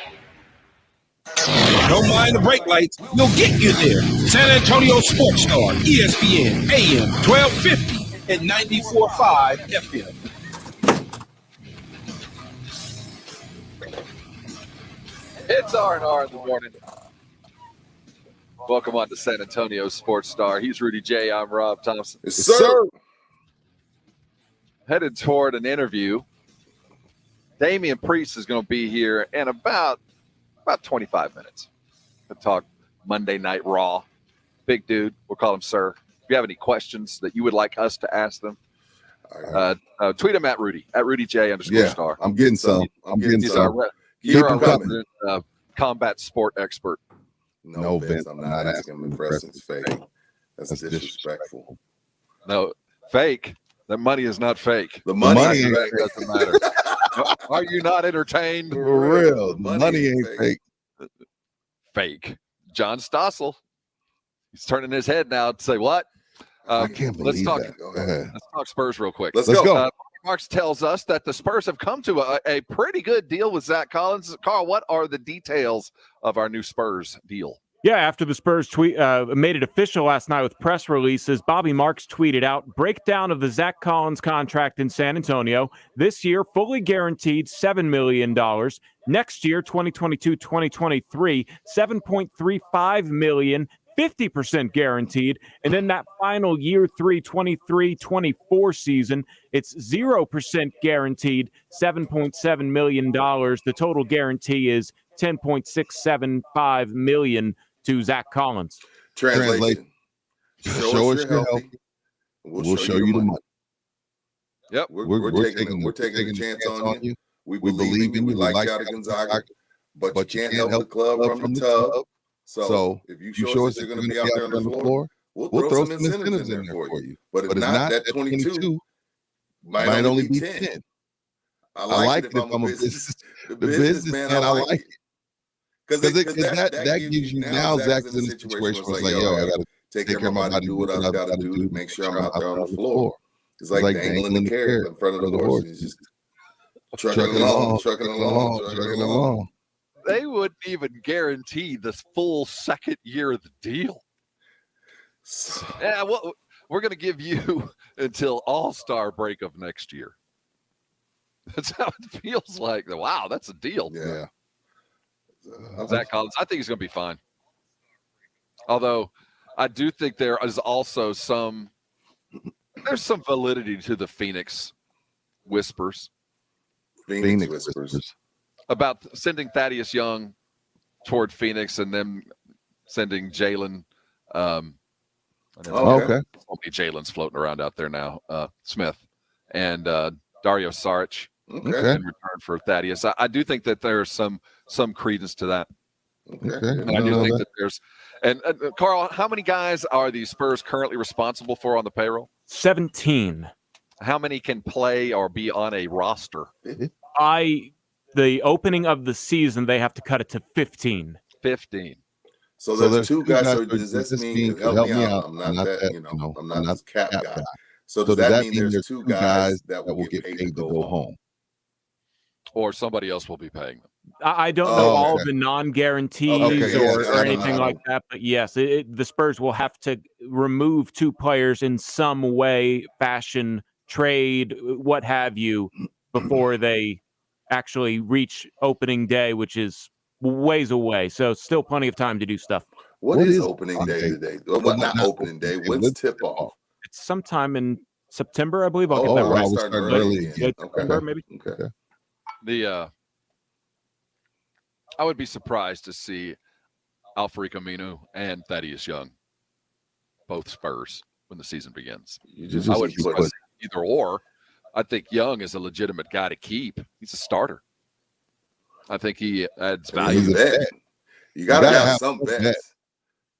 Don't mind the brake lights. We'll get you there. San Antonio Sports Star, ESPN, AM 1250 and 94.5 FM. It's R&R in the morning. Welcome on to San Antonio Sports Star. He's Rudy J. I'm Rob Thompson. Yes, sir. Headed toward an interview. Damien Priest is going to be here in about 25 minutes to talk Monday Night Raw. Big dude. We'll call him sir. If you have any questions that you would like us to ask them, tweet him at Rudy @RudyJ_star. I'm getting some. You're our resident combat sport expert. No, Vince, I'm not asking him if wrestling's fake. That's disrespectful. No, fake. That money is not fake. The money ain't fake. Doesn't matter. Are you not entertained? For real. The money ain't fake. Fake. John Stossel. He's turning his head now to say what? I can't believe that. Go ahead. Let's talk Spurs real quick. Let's go. Marks tells us that the Spurs have come to a pretty good deal with Zach Collins. Carl, what are the details of our new Spurs deal? Yeah, after the Spurs made it official last night with press releases, Bobby Marks tweeted out, breakdown of the Zach Collins contract in San Antonio. This year, fully guaranteed $7 million. Next year, 2022-2023, $7.35 million. 50% guaranteed. And then that final year 3, 23-24 season, it's 0% guaranteed, $7.7 million. The total guarantee is $10.675 million to Zach Collins. Translation. Show us you're healthy. We'll show you the money. Yep. We're taking a chance on you. We believe in you. We like you out of Gonzaga, but you can't help the club from the tub. So if you show us you're going to be out there on the floor, we'll throw some incentives in there for you. But if not, that 22 might only be 10. I like it if I'm a businessman. I like it. Because that gives you now Zach's in a situation where it's like, yo, I got to take care of my body, do what I got to do to make sure I'm out there on the floor. It's like dangling the carrot in front of the horse. And just trucking along. They wouldn't even guarantee the full second year of the deal. Yeah, well, we're going to give you until All-Star break of next year. That's how it feels like. Wow, that's a deal. Yeah. Zach Collins, I think he's going to be fine. Although I do think there is also some validity to the Phoenix whispers. Phoenix whispers. About sending Thaddeus Young toward Phoenix and then sending Jalen. Okay. So many Jalen's floating around out there now. Smith and Dario Saric in return for Thaddeus. I do think that there's some credence to that. Okay. And I do think that there's and Carl, how many guys are the Spurs currently responsible for on the payroll? 17. How many can play or be on a roster? The opening of the season, they have to cut it to 15. 15. So there's two guys. So does this mean, help me out? I'm not that, I'm not this cap guy. So does that mean there's two guys that will get paid to go home? Or somebody else will be paying them? I don't know all the non-guarantees or anything like that, but yes, the Spurs will have to remove two players in some way, fashion, trade, what have you, before they actually reach opening day, which is ways away. So still plenty of time to do stuff. What is opening day today? Well, not opening day. When's tip off? It's sometime in September, I believe. I'll get that right. We're starting early again. September, maybe. Okay. I would be surprised to see Al-Farouq Aminu and Thaddeus Young, both Spurs, when the season begins. I wouldn't be surprised either or. I think Young is a legitimate guy to keep. He's a starter. I think he adds value. He's a vet. You got to have some vets.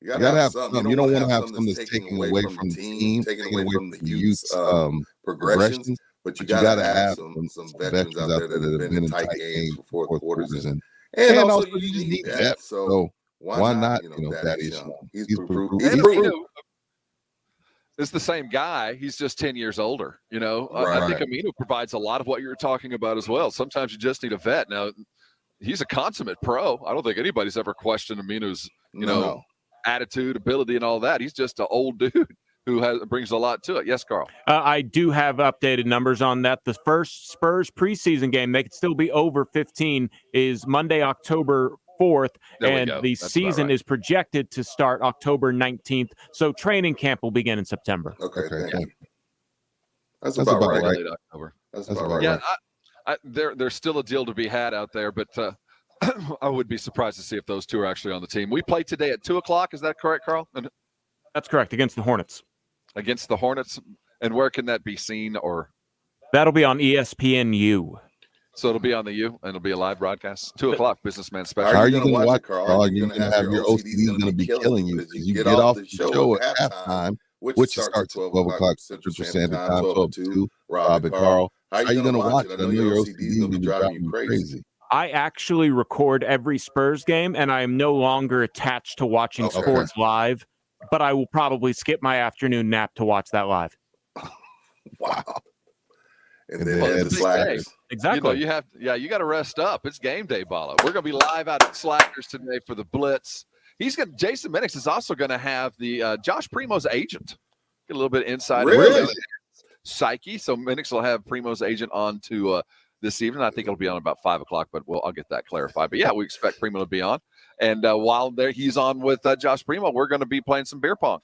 You got to have some. You don't want to have some that's taking away from the team, taking away from the youth progressions. But you got to have some veterans out there that have been in tight games for fourth quarters, and also you just need that. So why not? Thaddeus Young. He's proven. It's the same guy. He's just 10 years older. I think Aminu provides a lot of what you're talking about as well. Sometimes you just need a vet. Now, he's a consummate pro. I don't think anybody's ever questioned Aminu's, attitude, ability, and all that. He's just an old dude who brings a lot to it. Yes, Carl. I do have updated numbers on that. The first Spurs preseason game, they could still be over 15, is Monday, October 4th, and the season is projected to start October 19th. So training camp will begin in September. Okay. That's about right. Late October. That's about right. Yeah, there's still a deal to be had out there, but I would be surprised to see if those two are actually on the team. We play today at 2:00. Is that correct, Carl? That's correct, against the Hornets. Against the Hornets, and where can that be seen? Or that'll be on ESPNU. So it'll be on the U, and it'll be a live broadcast. 2:00, Businessman Special. How are you going to watch, Carl? Are you going to have your OCD going to be killing you because you get off the show at halftime, which starts at 12 o'clock Central Standard Time, 12:02. Rob and Carl. How are you going to watch it? I know your OCD is going to be driving you crazy. I actually record every Spurs game, and I am no longer attached to watching sports live, but I will probably skip my afternoon nap to watch that live. Wow. And then the Slackers. Exactly. You got to rest up. It's game day, Bala. We're going to be live out at Slackers today for the Blitz. Jason Minix is also going to have the Josh Primo's agent. Get a little bit of inside psyche. So Minix will have Primo's agent on to this evening. I think it'll be on about 5:00, but I'll get that clarified. But yeah, we expect Primo to be on. And while he's on with Josh Primo, we're going to be playing some beer pong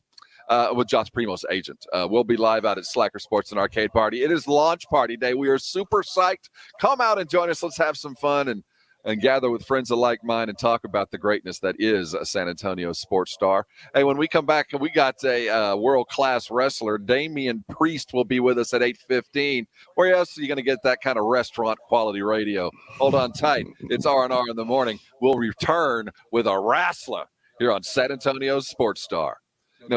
with Josh Primo's agent. We'll be live out at Slacker Sports and Arcade Party. It is launch party day. We are super psyched. Come out and join us. Let's have some fun and gather with friends of like mind and talk about the greatness that is a San Antonio sports star. Hey, when we come back, we got a world-class wrestler. Damien Priest will be with us at 8:15. Where else are you going to get that kind of restaurant-quality radio? Hold on tight. It's R&R in the morning. We'll return with a wrestler here on San Antonio's Sports Star.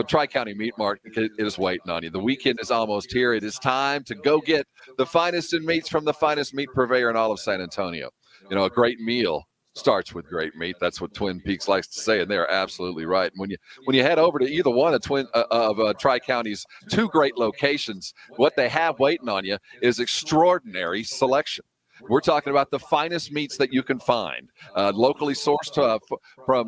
Tri-County Meat Market is waiting on you. The weekend is almost here. It is time to go get the finest in meats from the finest meat purveyor in all of San Antonio. A great meal starts with great meat. That's what Twin Peaks likes to say, and they're absolutely right. And when you head over to either one of Tri-County's two great locations, what they have waiting on you is extraordinary selection. We're talking about the finest meats that you can find, locally sourced from,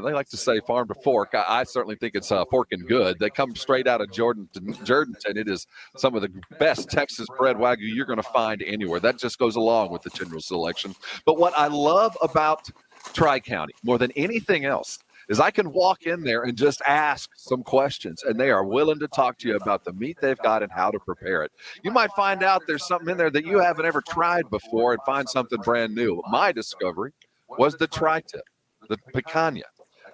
they like to say farm to fork. I certainly think it's forking good. They come straight out of Jordanton. It is some of the best Texas bred Wagyu you're going to find anywhere. That just goes along with the general selection. But what I love about Tri-County more than anything else is I can walk in there and just ask some questions, and they are willing to talk to you about the meat they've got and how to prepare it. You might find out there's something in there that you haven't ever tried before and find something brand new. My discovery was the tri-tip, the picanha,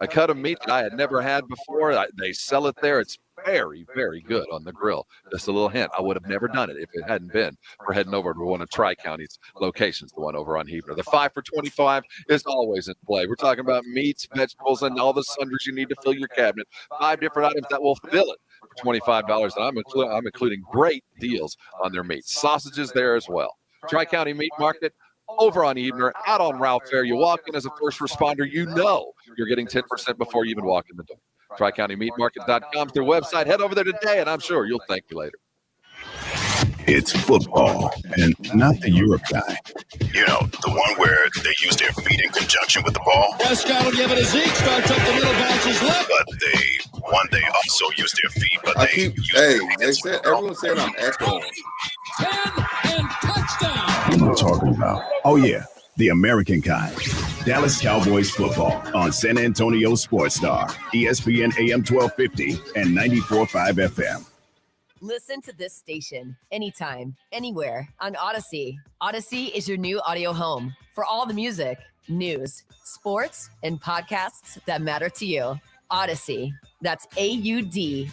a cut of meat that I had never had before. They sell it there. It's very, very good on the grill. Just a little hint. I would have never done it if it hadn't been for heading over to one of Tri-County's locations, the one over on Hebner. The 5 for $25 is always in play. We're talking about meats, vegetables, and all the sundries you need to fill your cabinet. 5 different items that will fill it for $25. And I'm including great deals on their meats. Sausages there as well. Tri-County Meat Market over on Hebner, out on Ralph Fair. You walk in as a first responder, you're getting 10% before you even walk in the door. TriCountyMeatMarket.com is their website. Head over there today, and I'm sure you'll thank me later. It's football, and not the Europe guy. The one where they use their feet in conjunction with the ball. Prescott will give it a Zeke, starts up the middle, bounces left. But they also use their feet, but everyone's saying I'm echoing. 10 and touchdown. What am I talking about? Oh, yeah, the American kind. Dallas Cowboys football on San Antonio Sports Star, ESPN AM 1250 and 94.5 FM. Listen to this station anytime, anywhere on Odyssey. Odyssey is your new audio home for all the music, news, sports, and podcasts that matter to you. Odyssey. That's AUDACY.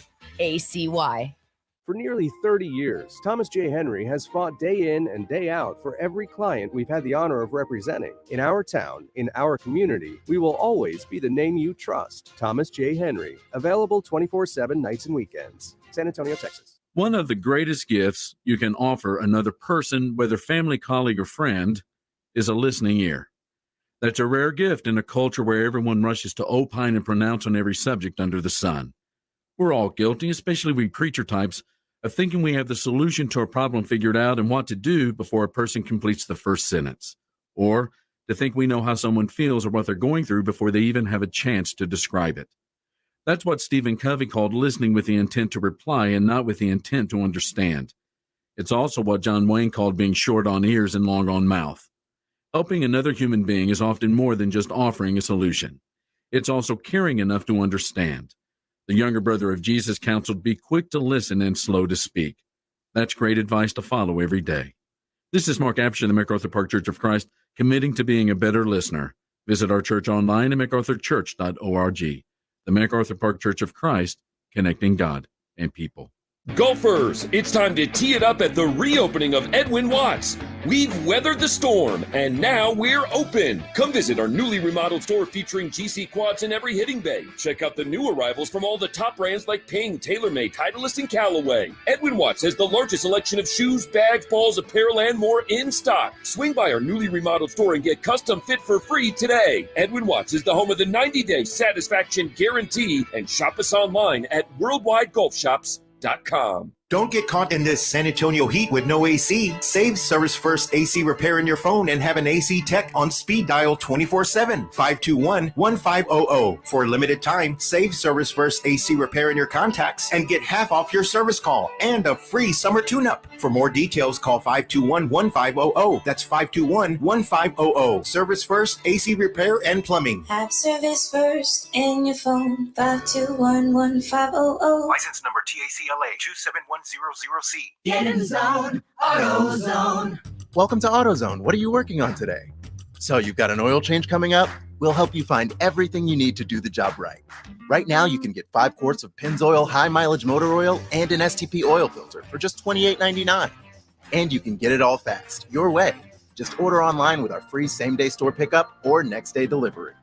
For nearly 30 years, Thomas J. Henry has fought day in and day out for every client we've had the honor of representing. In our town, in our community, we will always be the name you trust. Thomas J. Henry. Available 24/7 nights and weekends. San Antonio, Texas. One of the greatest gifts you can offer another person, whether family, colleague, or friend, is a listening ear. That's a rare gift in a culture where everyone rushes to opine and pronounce on every subject under the sun. We're all guilty, especially we preacher types, of thinking we have the solution to a problem figured out and what to do before a person completes the first sentence. Or to think we know how someone feels or what they're going through before they even have a chance to describe it. That's what Stephen Covey called listening with the intent to reply and not with the intent to understand. It's also what John Wayne called being short on ears and long on mouth. Helping another human being is often more than just offering a solution. It's also caring enough to understand. The younger brother of Jesus counseled, be quick to listen and slow to speak. That's great advice to follow every day. This is Mark Absher, the MacArthur Park Church of Christ, committing to being a better listener. Visit our church online at macarthurchurch.org. The MacArthur Park Church of Christ, connecting God and people. Golfers, it's time to tee it up at the reopening of Edwin Watts. We've weathered the storm, and now we're open. Come visit our newly remodeled store featuring GC quads in every hitting bay. Check out the new arrivals from all the top brands like Ping, TaylorMade, Titleist, and Callaway. Edwin Watts has the largest selection of shoes, bags, balls, apparel, and more in stock. Swing by our newly remodeled store and get custom fit for free today. Edwin Watts is the home of the 90-day satisfaction guarantee, and shop us online at worldwidegolfshops.com. Don't get caught in this San Antonio heat with no AC. Save Service First AC repair in your phone and have an AC tech on speed dial 24/7, 521-1500. For a limited time, save Service First AC repair in your contacts and get half off your service call and a free summer tune-up. For more details, call 521-1500. That's 521-1500. Service First AC repair and plumbing. Have Service First in your phone, 521-1500. License number TACLA 27100C. Get in the zone, AutoZone. Welcome to AutoZone. What are you working on today? So you've got an oil change coming up? We'll help you find everything you need to do the job right. Right now, you can get 5 quarts of Pennzoil high mileage motor oil and an STP oil filter for just $28.99. And you can get it all fast, your way. Just order online with our free same-day store pickup or next-day delivery.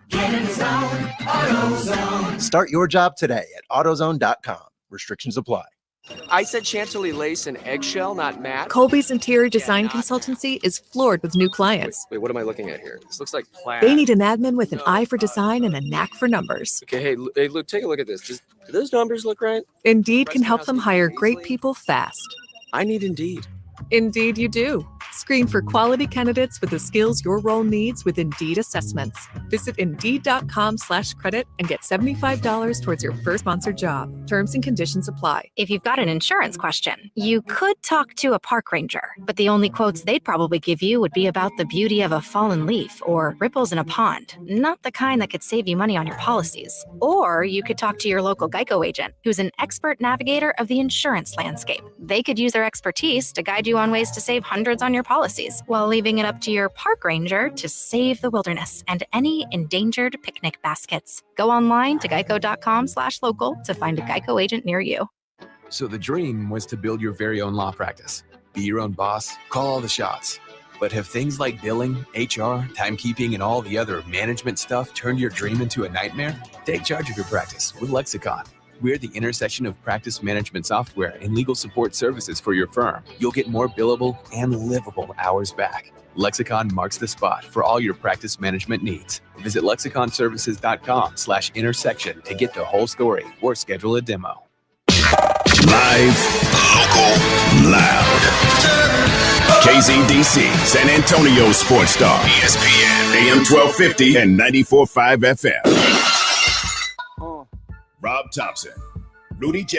Get in the zone, AutoZone. Start your job today at AutoZone.com. Restrictions apply. I said chantilly lace and eggshell, not matte. Colby's interior design consultancy is floored with new clients. Wait, what am I looking at here? This looks like plaid. They need an admin with an eye for design and a knack for numbers. Okay, hey, look, take a look at this. Do those numbers look right? Indeed can help them hire great people fast. I need Indeed. Indeed you do. Screen for quality candidates with the skills your role needs with Indeed assessments. Visit Indeed.com/credit and get $75 towards your first sponsored job. Terms and conditions apply. If you've got an insurance question, you could talk to a park ranger, but the only quotes they'd probably give you would be about the beauty of a fallen leaf or ripples in a pond, not the kind that could save you money on your policies. Or you could talk to your local Geico agent, who's an expert navigator of the insurance landscape. They could use their expertise to guide you on ways to save hundreds on your policies, while leaving it up to your park ranger to save the wilderness and any endangered picnic baskets. Go online to geico.com/local to find a Geico agent near you. So the dream was to build your very own law practice, be your own boss, call all the shots. But have things like billing, HR, timekeeping, and all the other management stuff turned your dream into a nightmare? Take charge of your practice with Lexicon. We're the intersection of practice management software and legal support services for your firm. You'll get more billable and livable hours back. Lexicon marks the spot for all your practice management needs. Visit lexiconservices.com/intersection to get the whole story or schedule a demo. Live, local, loud. KZDC, San Antonio Sports Star, ESPN, AM 1250 and 94.5 FM. Rob Thompson, Rudy J,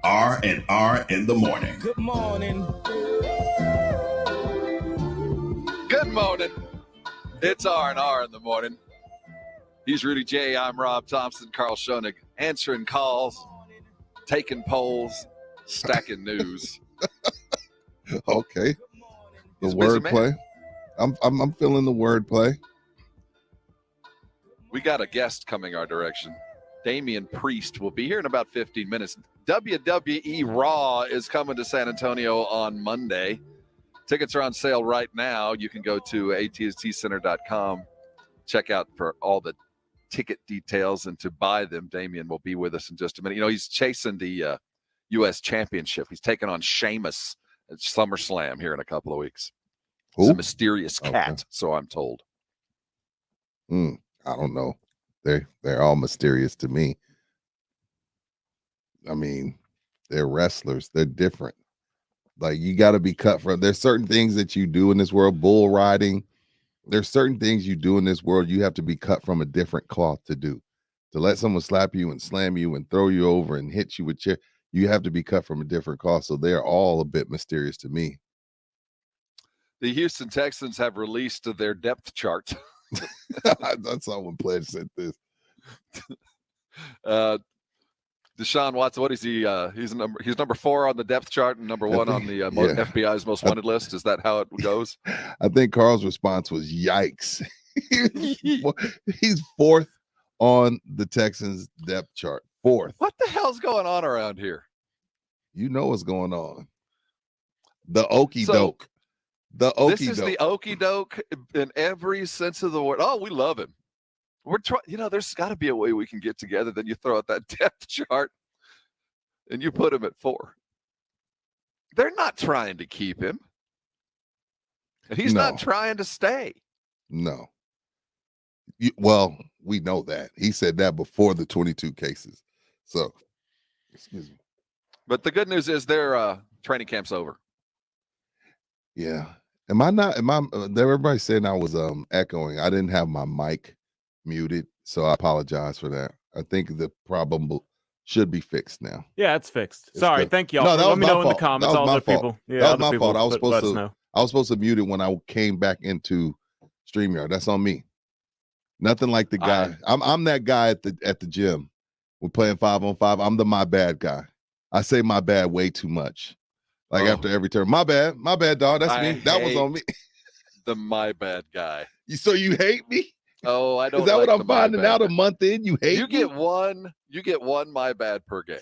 R&R in the morning. Good morning. Good morning. It's R&R in the morning. He's Rudy J. I'm Rob Thompson. Carl Schoenig answering calls, taking polls, stacking news. Okay. The He's a busy wordplay. I'm feeling the wordplay. We got a guest coming our direction. Damien Priest will be here in about 15 minutes. WWE Raw is coming to San Antonio on Monday. Tickets are on sale right now. You can go to AT&Tcenter.com, check out for all the ticket details and to buy them. Damien will be with us in just a minute. You know, he's chasing the U.S. Championship. He's taking on Sheamus at SummerSlam here in a couple of weeks. He's a mysterious cat, so I'm told. I don't know. They're all mysterious to me. I mean, they're wrestlers. They're different. Like, you got to be cut from. There's certain things that you do in this world, bull riding. There's certain things you do in this world you have to be cut from a different cloth to do. To let someone slap you and slam you and throw you over and hit you with chair, you have to be cut from a different cloth. So they're all a bit mysterious to me. The Houston Texans have released their depth chart. I saw when Pledge said this. Deshaun Watson, what is he? He's number 4 on the depth chart and number 1 on the FBI's most wanted list. Is that how it goes? I think Carl's response was, yikes. He's 4th on the Texans depth chart. 4th. What the hell's going on around here? You know what's going on. The okey doke. This is the okey doke in every sense of the word. Oh, we love him. We're trying, there's got to be a way we can get together. Then you throw out that depth chart and you put him at 4. They're not trying to keep him. And he's not trying to stay. No. Well, we know that. He said that before the 22 cases. So, excuse me. But the good news is their training camp's over. Yeah. Everybody's saying I was echoing. I didn't have my mic muted, so I apologize for that. I think the problem should be fixed now. Yeah, it's fixed. Sorry, thank y'all. No, that Let was me my know in the fault. comments. That was All my the fault. people. Yeah, that was my fault. I was supposed to mute it when I came back into StreamYard. That's on me. Nothing like the guy. I'm that guy at the gym. We're playing 5-on-5. I'm the my bad guy. I say my bad way too much. Like after every turn. My bad, dog. That's me. That was on me. The my bad guy. So you hate me? Oh, I don't. Is that like what I'm finding out a month in? You hate me? You get one my bad per game.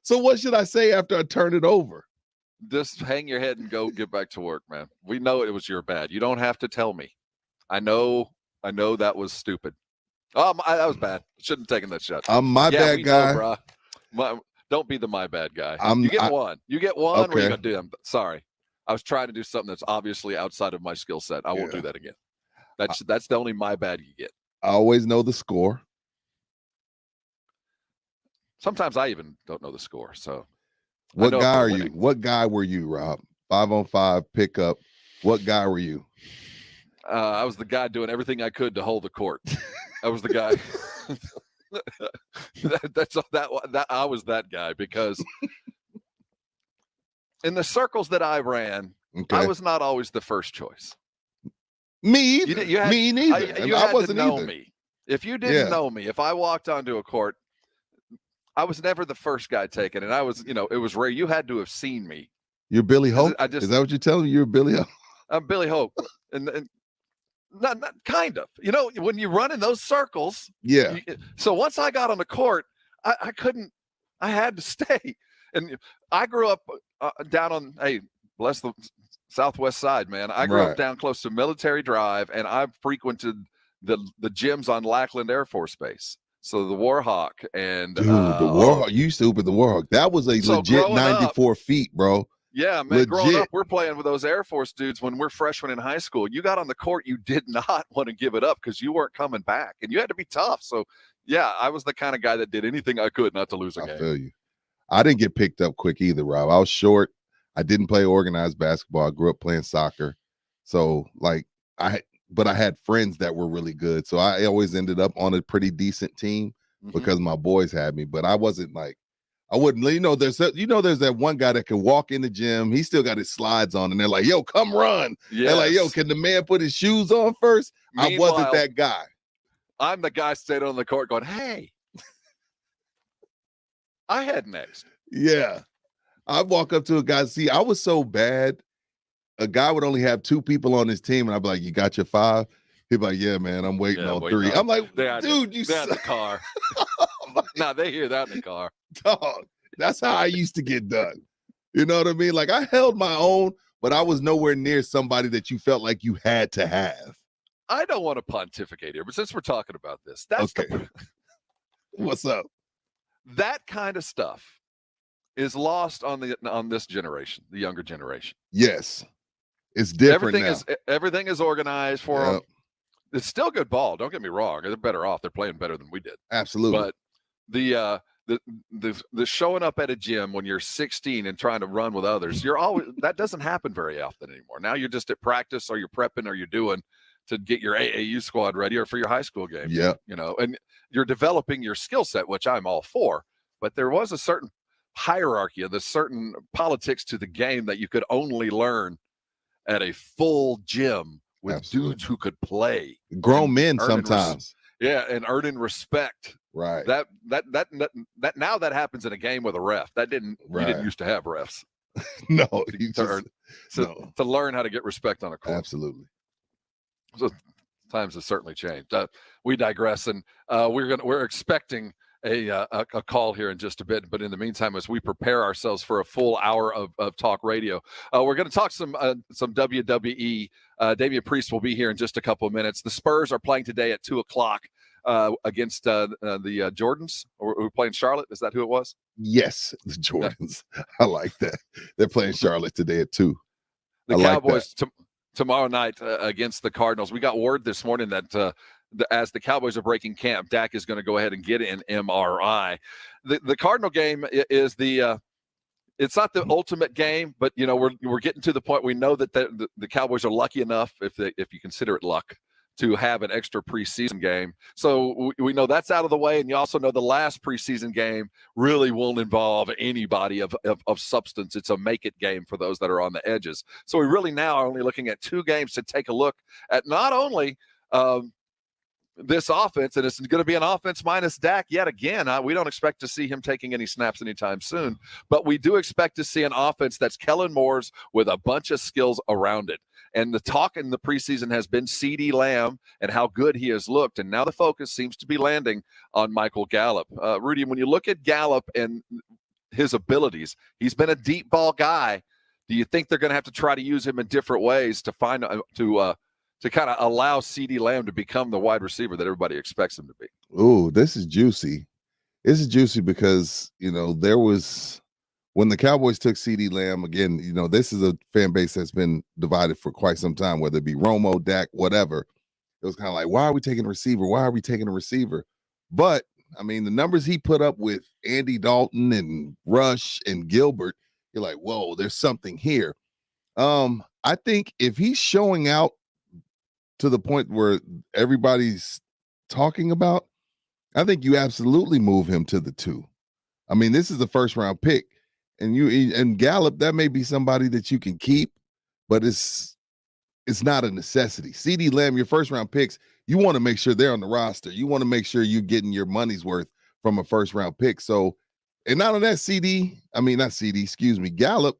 So what should I say after I turn it over? Just hang your head and go get back to work, man. We know it was your bad. You don't have to tell me. I know that was stupid. Oh, that was bad. Shouldn't have taken that shot. I'm my bad guy. Know, bro. Don't be the my bad guy. You get one. You get one. Okay. Where you gonna do them? Sorry, I was trying to do something that's obviously outside of my skill set. I won't do that again. That's the only my bad you get. I always know the score. Sometimes I even don't know the score. So, what guy are you? What guy were you, Rob? 5-on-5 pickup. What guy were you? I was the guy doing everything I could to hold the court. I was the guy. I was that guy because in the circles that I ran, I was not always the first choice. Me either. Me neither. You I had wasn't to know either. me. If you didn't know me, if I walked onto a court, I was never the first guy taken, and I was, it was rare. You had to have seen me. You're Billy Hope. Is that what you're telling me? You're Billy Hope. I'm Billy Hope, and not kind of. When you run in those circles. Yeah. So once I got on the court, I couldn't. I had to stay, and I grew up down on. Hey, bless the Southwest side, man. I grew up down close to Military Drive, and I frequented the gyms on Lackland Air Force Base. So the Warhawk and dude, the Warhawk. You stupid, the Warhawk. That was a legit 94 feet, bro. Yeah, man. Growing up, we're playing with those Air Force dudes when we're freshmen in high school. You got on the court, you did not want to give it up because you weren't coming back, and you had to be tough. So, yeah, I was the kind of guy that did anything I could not to lose a game. I feel you. I didn't get picked up quick either, Rob. I was short. I didn't play organized basketball. I grew up playing soccer. So, but I had friends that were really good. So I always ended up on a pretty decent team because my boys had me. But I wasn't I wouldn't, there's that one guy that can walk in the gym. He still got his slides on, and they're like, yo, come run. Yes. They're like, yo, can the man put his shoes on first? I wasn't that guy. I'm the guy staying on the court going, hey, I had next. Yeah. I'd walk up to a guy. See, I was so bad. A guy would only have 2 people on his team, and I'd be like, you got your 5? He'd be like, yeah, man, I'm waiting on 3. I'm like, dude, you suck. In the car. No, they hear that in the car. Dog, that's how I used to get done. You know what I mean? Like, I held my own, but I was nowhere near somebody that you felt like you had to have. I don't want to pontificate here, but since we're talking about this, that's okay. What's up? That kind of stuff is lost on this generation, the younger generation. Yes. It's different everything is organized for them. It's still good ball. Don't get me wrong. They're better off. They're playing better than we did. Absolutely. But the the showing up at a gym when you're 16 and trying to run with others, that doesn't happen very often anymore. Now you're just at practice, or you're prepping, or you're doing to get your AAU squad ready, or for your high school game. Yeah. And you're developing your skill set, which I'm all for. But there was a certain hierarchy of the certain politics to the game that you could only learn at a full gym with dudes who could play. Grown men sometimes. And earning respect. Right. That now that happens in a game with a ref. That didn't you didn't used to have refs. No, to learn how to get respect on a court. Absolutely. So times have certainly changed. We digress, and we're expecting a call here in just a bit. But in the meantime, as we prepare ourselves for a full hour of talk radio, we're going to talk some WWE. Damien Priest will be here in just a couple of minutes. The Spurs are playing today at 2:00 against the Jordans. We're playing Charlotte. Is that who it was? Yes, the Jordans. I like that. They're playing Charlotte today at 2:00. The Cowboys tomorrow night against the Cardinals. We got word this morning that as the Cowboys are breaking camp, Dak is going to go ahead and get an MRI. The Cardinal game is it's not the ultimate game, but we're getting to the point. We know that the Cowboys are lucky enough, if you consider it luck, to have an extra preseason game. So we know that's out of the way, and you also know the last preseason game really won't involve anybody of substance. It's a make-it game for those that are on the edges. So we really now are only looking at 2 games to take a look at not only this offense, and it's going to be an offense minus Dak yet again. We don't expect to see him taking any snaps anytime soon, but we do expect to see an offense that's Kellen Moore's with a bunch of skills around it. And the talk in the preseason has been CeeDee Lamb and how good he has looked. And now the focus seems to be landing on Michael Gallup. Rudy, when you look at Gallup and his abilities, he's been a deep ball guy. Do you think they're going to have to try to use him in different ways to find to kind of allow CeeDee Lamb to become the wide receiver that everybody expects him to be? Ooh, this is juicy. This is juicy because, there was when the Cowboys took CeeDee Lamb, again, this is a fan base that's been divided for quite some time, whether it be Romo, Dak, whatever. It was kind of like, why are we taking a receiver? Why are we taking a receiver? But, the numbers he put up with Andy Dalton and Rush and Gilbert, you're like, whoa, there's something here. I think if he's showing out to the point where everybody's talking about, I think you absolutely move him to the 2. This is a first-round pick. And Gallup, that may be somebody that you can keep, but it's not a necessity. CeeDee Lamb, your first round picks, you want to make sure they're on the roster. You want to make sure you're getting your money's worth from a first round pick. So, and not only that, Gallup,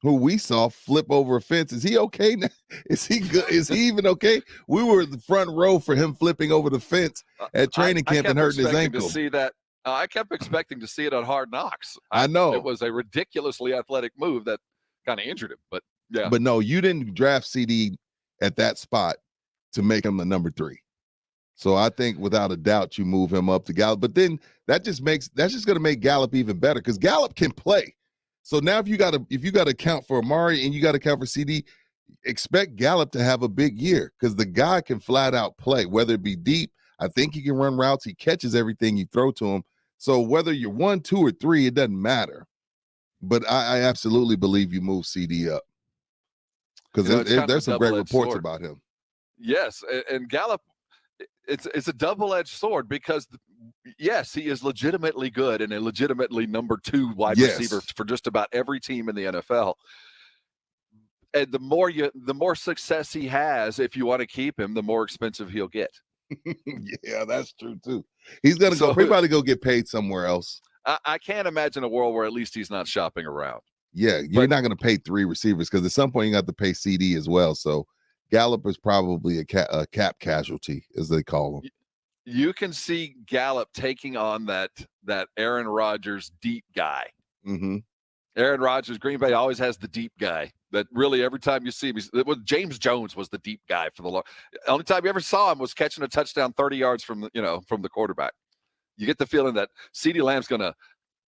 who we saw flip over a fence. Is he okay now? Is he good? Is he even okay? We were in the front row for him flipping over the fence at training camp and hurting his ankle. To see that. I kept expecting to see it on Hard Knocks. I know. It was a ridiculously athletic move that kind of injured him, but yeah. But no, you didn't draft CeeDee at that spot to make him the number 3. So I think without a doubt you move him up to Gallup. But then that's just going to make Gallup even better because Gallup can play. So now if you got to count for Amari and you got to count for CeeDee, expect Gallup to have a big year because the guy can flat out play, whether it be deep. I think he can run routes. He catches everything you throw to him. So whether you're 1, 2, or 3, it doesn't matter. But I absolutely believe you move CeeDee up because there's some great reports about him. Yes, and Gallup, it's a double-edged sword because yes, he is legitimately good and a legitimately number 2 wide receiver for just about every team in the NFL. And the more success he has, if you want to keep him, the more expensive he'll get. Yeah, that's true too. He's gonna probably go get paid somewhere else. I can't imagine a world where at least he's not shopping around. Yeah, you're not going to pay 3 receivers because at some point you got to pay CeeDee as well. So Gallup is probably a cap casualty, as they call him. You can see Gallup taking on that Aaron Rodgers deep guy. Mm-hmm. Aaron Rodgers, Green Bay always has the deep guy that really every time you see him, James Jones was the deep guy for the long. The only time you ever saw him was catching a touchdown 30 yards from the quarterback. You get the feeling that CeeDee Lamb's going to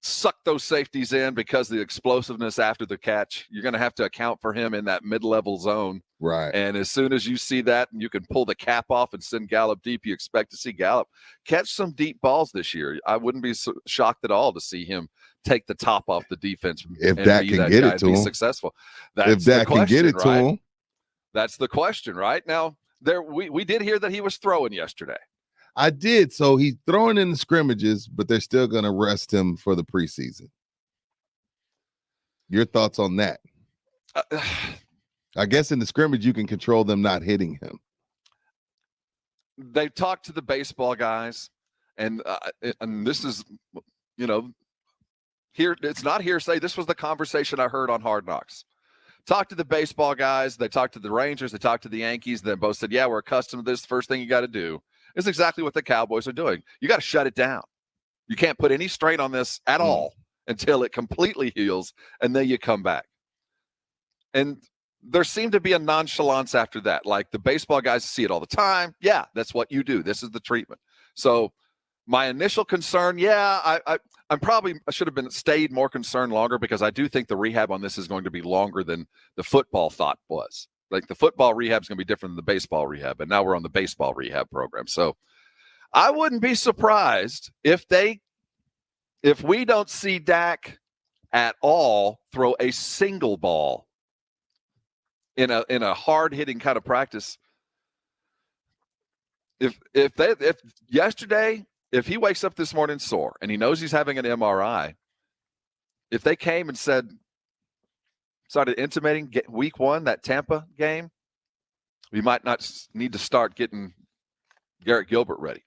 suck those safeties in because of the explosiveness after the catch. You're going to have to account for him in that mid-level zone. Right. And as soon as you see that and you can pull the cap off and send Gallup deep, you expect to see Gallup catch some deep balls this year. I wouldn't be shocked at all to see him take the top off the defense if and Dak be can that get guy it and to be him. successful. If That's the Dak can question, get it to right? him. That's the question, right? Now, we did hear that he was throwing yesterday. I did. So he's throwing in the scrimmages, but they're still going to rest him for the preseason. Your thoughts on that? I guess in the scrimmage, you can control them not hitting him. They talked to the baseball guys, and this is, here it's not hearsay. This was the conversation I heard on Hard Knocks. Talked to the baseball guys. They talked to the Rangers. They talked to the Yankees. They both said, yeah, we're accustomed to this. First thing you got to do is exactly what the Cowboys are doing. You got to shut it down. You can't put any strain on this at all until it completely heals, and then you come back. And there seemed to be a nonchalance after that. Like the baseball guys see it all the time. Yeah, that's what you do. This is the treatment. So my initial concern, I should have stayed more concerned longer, because I do think the rehab on this is going to be longer than the football thought was. Like the football rehab is going to be different than the baseball rehab, and now we're on the baseball rehab program. So I wouldn't be surprised if we don't see Dak at all throw a single ball in a hard hitting kind of practice. If he wakes up this morning sore and he knows he's having an MRI, if they came and started intimating week 1, that Tampa game, we might not need to start getting Garrett Gilbert ready.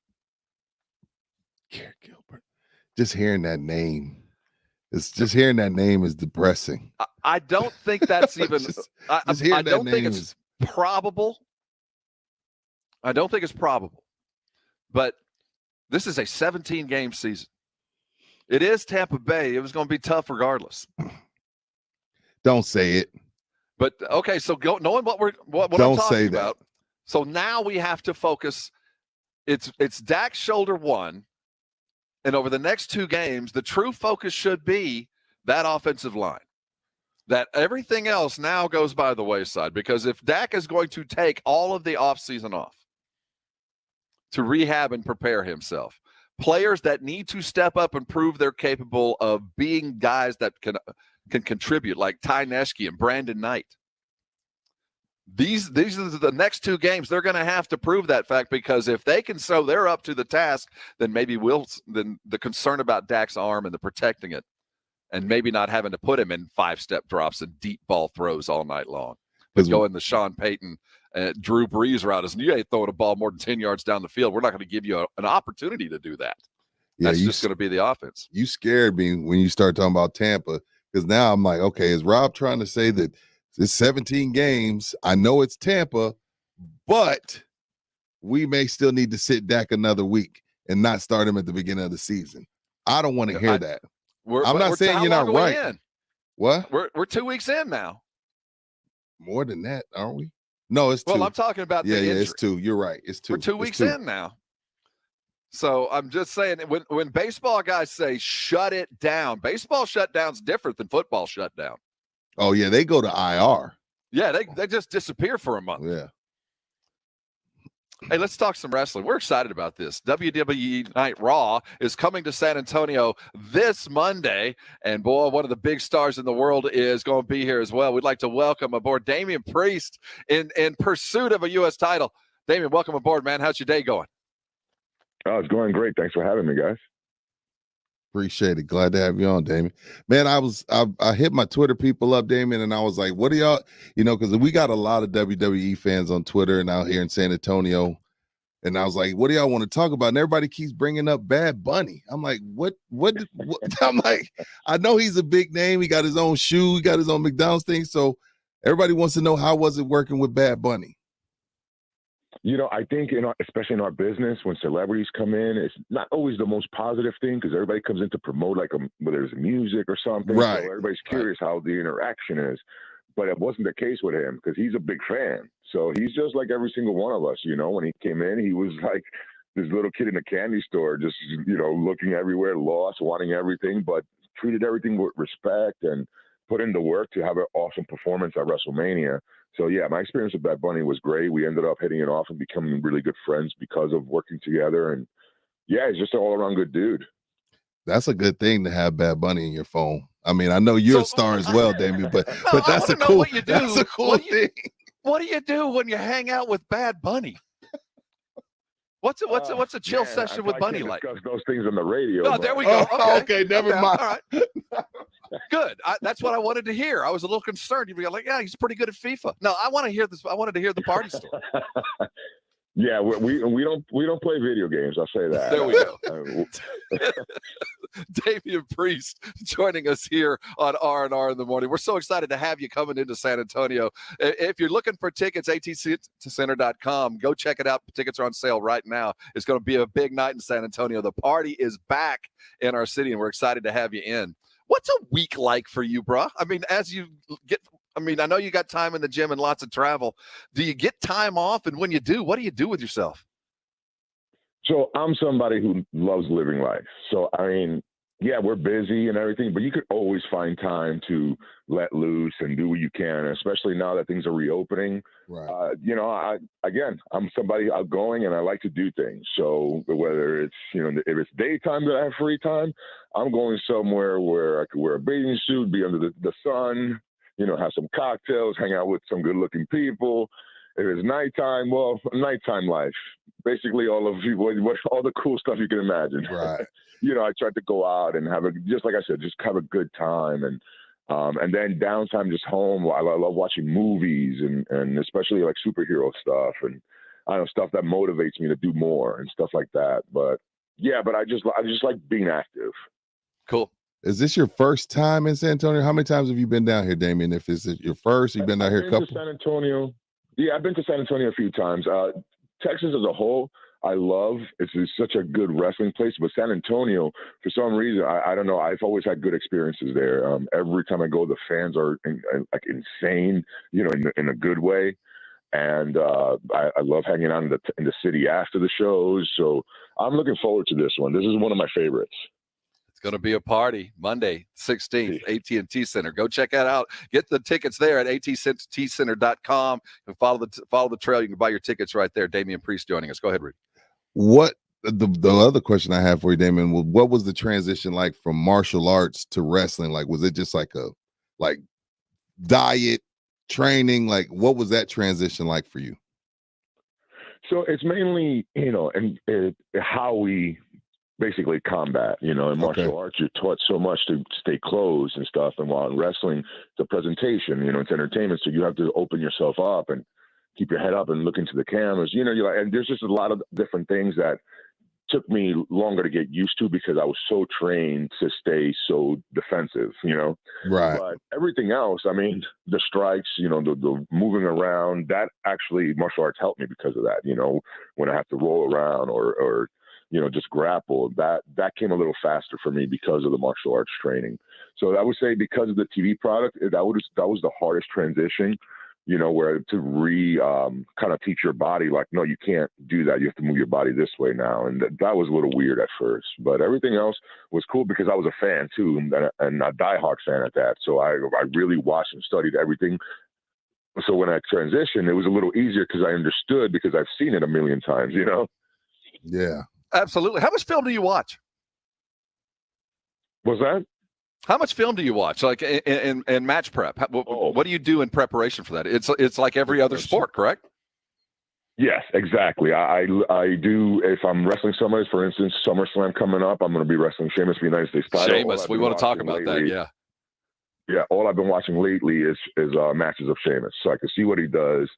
Garrett Gilbert. Just hearing that name. Hearing that name is depressing. I don't think that's even I don't think it's probable. I don't think it's probable. But this is a 17-game season. It is Tampa Bay. It was going to be tough regardless. Don't say it. But okay, so knowing what I'm talking about. So now we have to focus. It's Dak's shoulder 1, and over the next 2 games, the true focus should be that offensive line. That everything else now goes by the wayside, because if Dak is going to take all of the offseason off to rehab and prepare himself, players that need to step up and prove they're capable of being guys that can contribute, like Ty Neshke and Brandon Knight. These are the next 2 games. They're going to have to prove that fact, because if they can show they're up to the task, then maybe then the concern about Dak's arm and the protecting it, and maybe not having to put him in 5-step drops and deep ball throws all night long. But going the Sean Payton, Drew Brees route is, you ain't throwing a ball more than 10 yards down the field. We're not going to give you an opportunity to do that. That's just going to be the offense. You scared me when you start talking about Tampa, because now I'm like, okay, is Rob trying to say that it's 17 games? I know it's Tampa, but we may still need to sit Dak another week and not start him at the beginning of the season. I don't want to hear that. I'm not saying you're not right. What? We're 2 weeks in now. More than that, aren't we? No, it's 2. Well, I'm talking about the injury. It's 2. You're right. It's 2. We're 2 weeks in now. So I'm just saying, when baseball guys say shut it down, baseball shutdown's different than football shutdown. Oh, yeah, they go to IR. Yeah, they just disappear for a month. Yeah. Hey, let's talk some wrestling. We're excited about this. WWE Night Raw is coming to San Antonio this Monday. And, boy, one of the big stars in the world is going to be here as well. We'd like to welcome aboard Damien Priest in pursuit of a U.S. title. Damien, welcome aboard, man. How's your day going? Oh, it's going great. Thanks for having me, guys. Appreciate it. Glad to have you on, Damien. Man, I hit my Twitter people up, Damien, and I was like, what do y'all, because we got a lot of WWE fans on Twitter and out here in San Antonio. And I was like, what do y'all want to talk about? And everybody keeps bringing up Bad Bunny. I'm like, what? I'm like, I know he's a big name. He got his own shoe. He got his own McDonald's thing. So everybody wants to know, how was it working with Bad Bunny? I think, especially in our business, when celebrities come in, it's not always the most positive thing, because everybody comes in to promote, whether it's music or something. Right. So everybody's curious how the interaction is. But it wasn't the case with him, because he's a big fan. So he's just like every single one of us. When he came in, he was like this little kid in a candy store, just, looking everywhere, lost, wanting everything, but treated everything with respect and put in the work to have an awesome performance at WrestleMania. So yeah, my experience with Bad Bunny was great. We ended up hitting it off and becoming really good friends because of working together. And yeah, he's just an all around good dude. That's a good thing to have Bad Bunny in your phone. I mean, I know you're a star as well, Damien, but that's a cool thing. What do you do when you hang out with Bad Bunny? What's a chill session with Bunny like? Discuss those things on the radio. Oh, there we go. Okay, never mind. All right. Good. That's what I wanted to hear. I was a little concerned. You'd be like, yeah, he's pretty good at FIFA. No, I want to hear this. I wanted to hear the party story. Yeah, we don't play video games. I'll say that. There we go. Damien Priest joining us here on R&R in the Morning. We're so excited to have you coming into San Antonio. If you're looking for tickets, atcenter.com. Go check it out. Tickets are on sale right now. It's going to be a big night in San Antonio. The party is back in our city, and we're excited to have you in. What's a week like for you, bro? I mean, I know you got time in the gym and lots of travel. Do you get time off? And when you do, what do you do with yourself? So I'm somebody who loves living life. So, I mean, yeah, we're busy and everything, but you could always find time to let loose and do what you can, especially now that things are reopening. Right. I'm somebody outgoing and I like to do things. So whether it's, if it's daytime that I have free time, I'm going somewhere where I could wear a bathing suit, be under the sun, have some cocktails, hang out with some good looking people. If it's nighttime, well, nighttime life, basically all the cool stuff you can imagine. Right. I tried to go out and just like I said, just have a good time. And then downtime, just home. I love watching movies and especially like superhero stuff and I know stuff that motivates me to do more and stuff like that. But yeah, I just like being active. Cool. Is this your first time in San Antonio? How many times have you been down here, Damien? If it's your first, you've been down here a couple. To San Antonio. Yeah, I've been to San Antonio a few times. Texas as a whole, I love. It's such a good wrestling place. But San Antonio, for some reason, I don't know. I've always had good experiences there. Every time I go, the fans are like insane, in a good way. And I love hanging out in the city after the shows. So I'm looking forward to this one. This is one of my favorites. Going to be a party Monday, 16th, AT&T Center. Go check that out. Get the tickets there at atcenter.com and follow the trail. You can buy your tickets right there. Damien Priest joining us. Go ahead, Rudy. What the other question I have for you, Damien, what was the transition like from martial arts to wrestling? Like, was it just like diet training? Like, what was that transition like for you? So it's mainly, how we basically combat, in martial arts, you're taught so much to stay close and stuff. And while in wrestling, it's a presentation, it's entertainment. So you have to open yourself up and keep your head up and look into the cameras, and there's just a lot of different things that took me longer to get used to because I was so trained to stay so defensive, Right. But everything else, I mean, the strikes, the moving around, that actually martial arts helped me because of that, when I have to roll around or just grapple, that came a little faster for me because of the martial arts training. So I would say because of the TV product, that was the hardest transition, where to kind of teach your body, like, no, you can't do that. You have to move your body this way now. And that was a little weird at first, but everything else was cool because I was a fan too, and a diehard fan at that. So I really watched and studied everything. So when I transitioned, it was a little easier because I understood because I've seen it a million times, Yeah. Absolutely. How much film do you watch? What's that? How much film do you watch, like in match prep? What do you do in preparation for that? It's like every other sport, correct? Yes, exactly. I do. If I'm wrestling somebody, for instance, SummerSlam coming up, I'm going to be wrestling Sheamus for the United States title. Sheamus, we want to talk about that. Yeah. Yeah. All I've been watching lately is matches of Sheamus, so I can see what he does,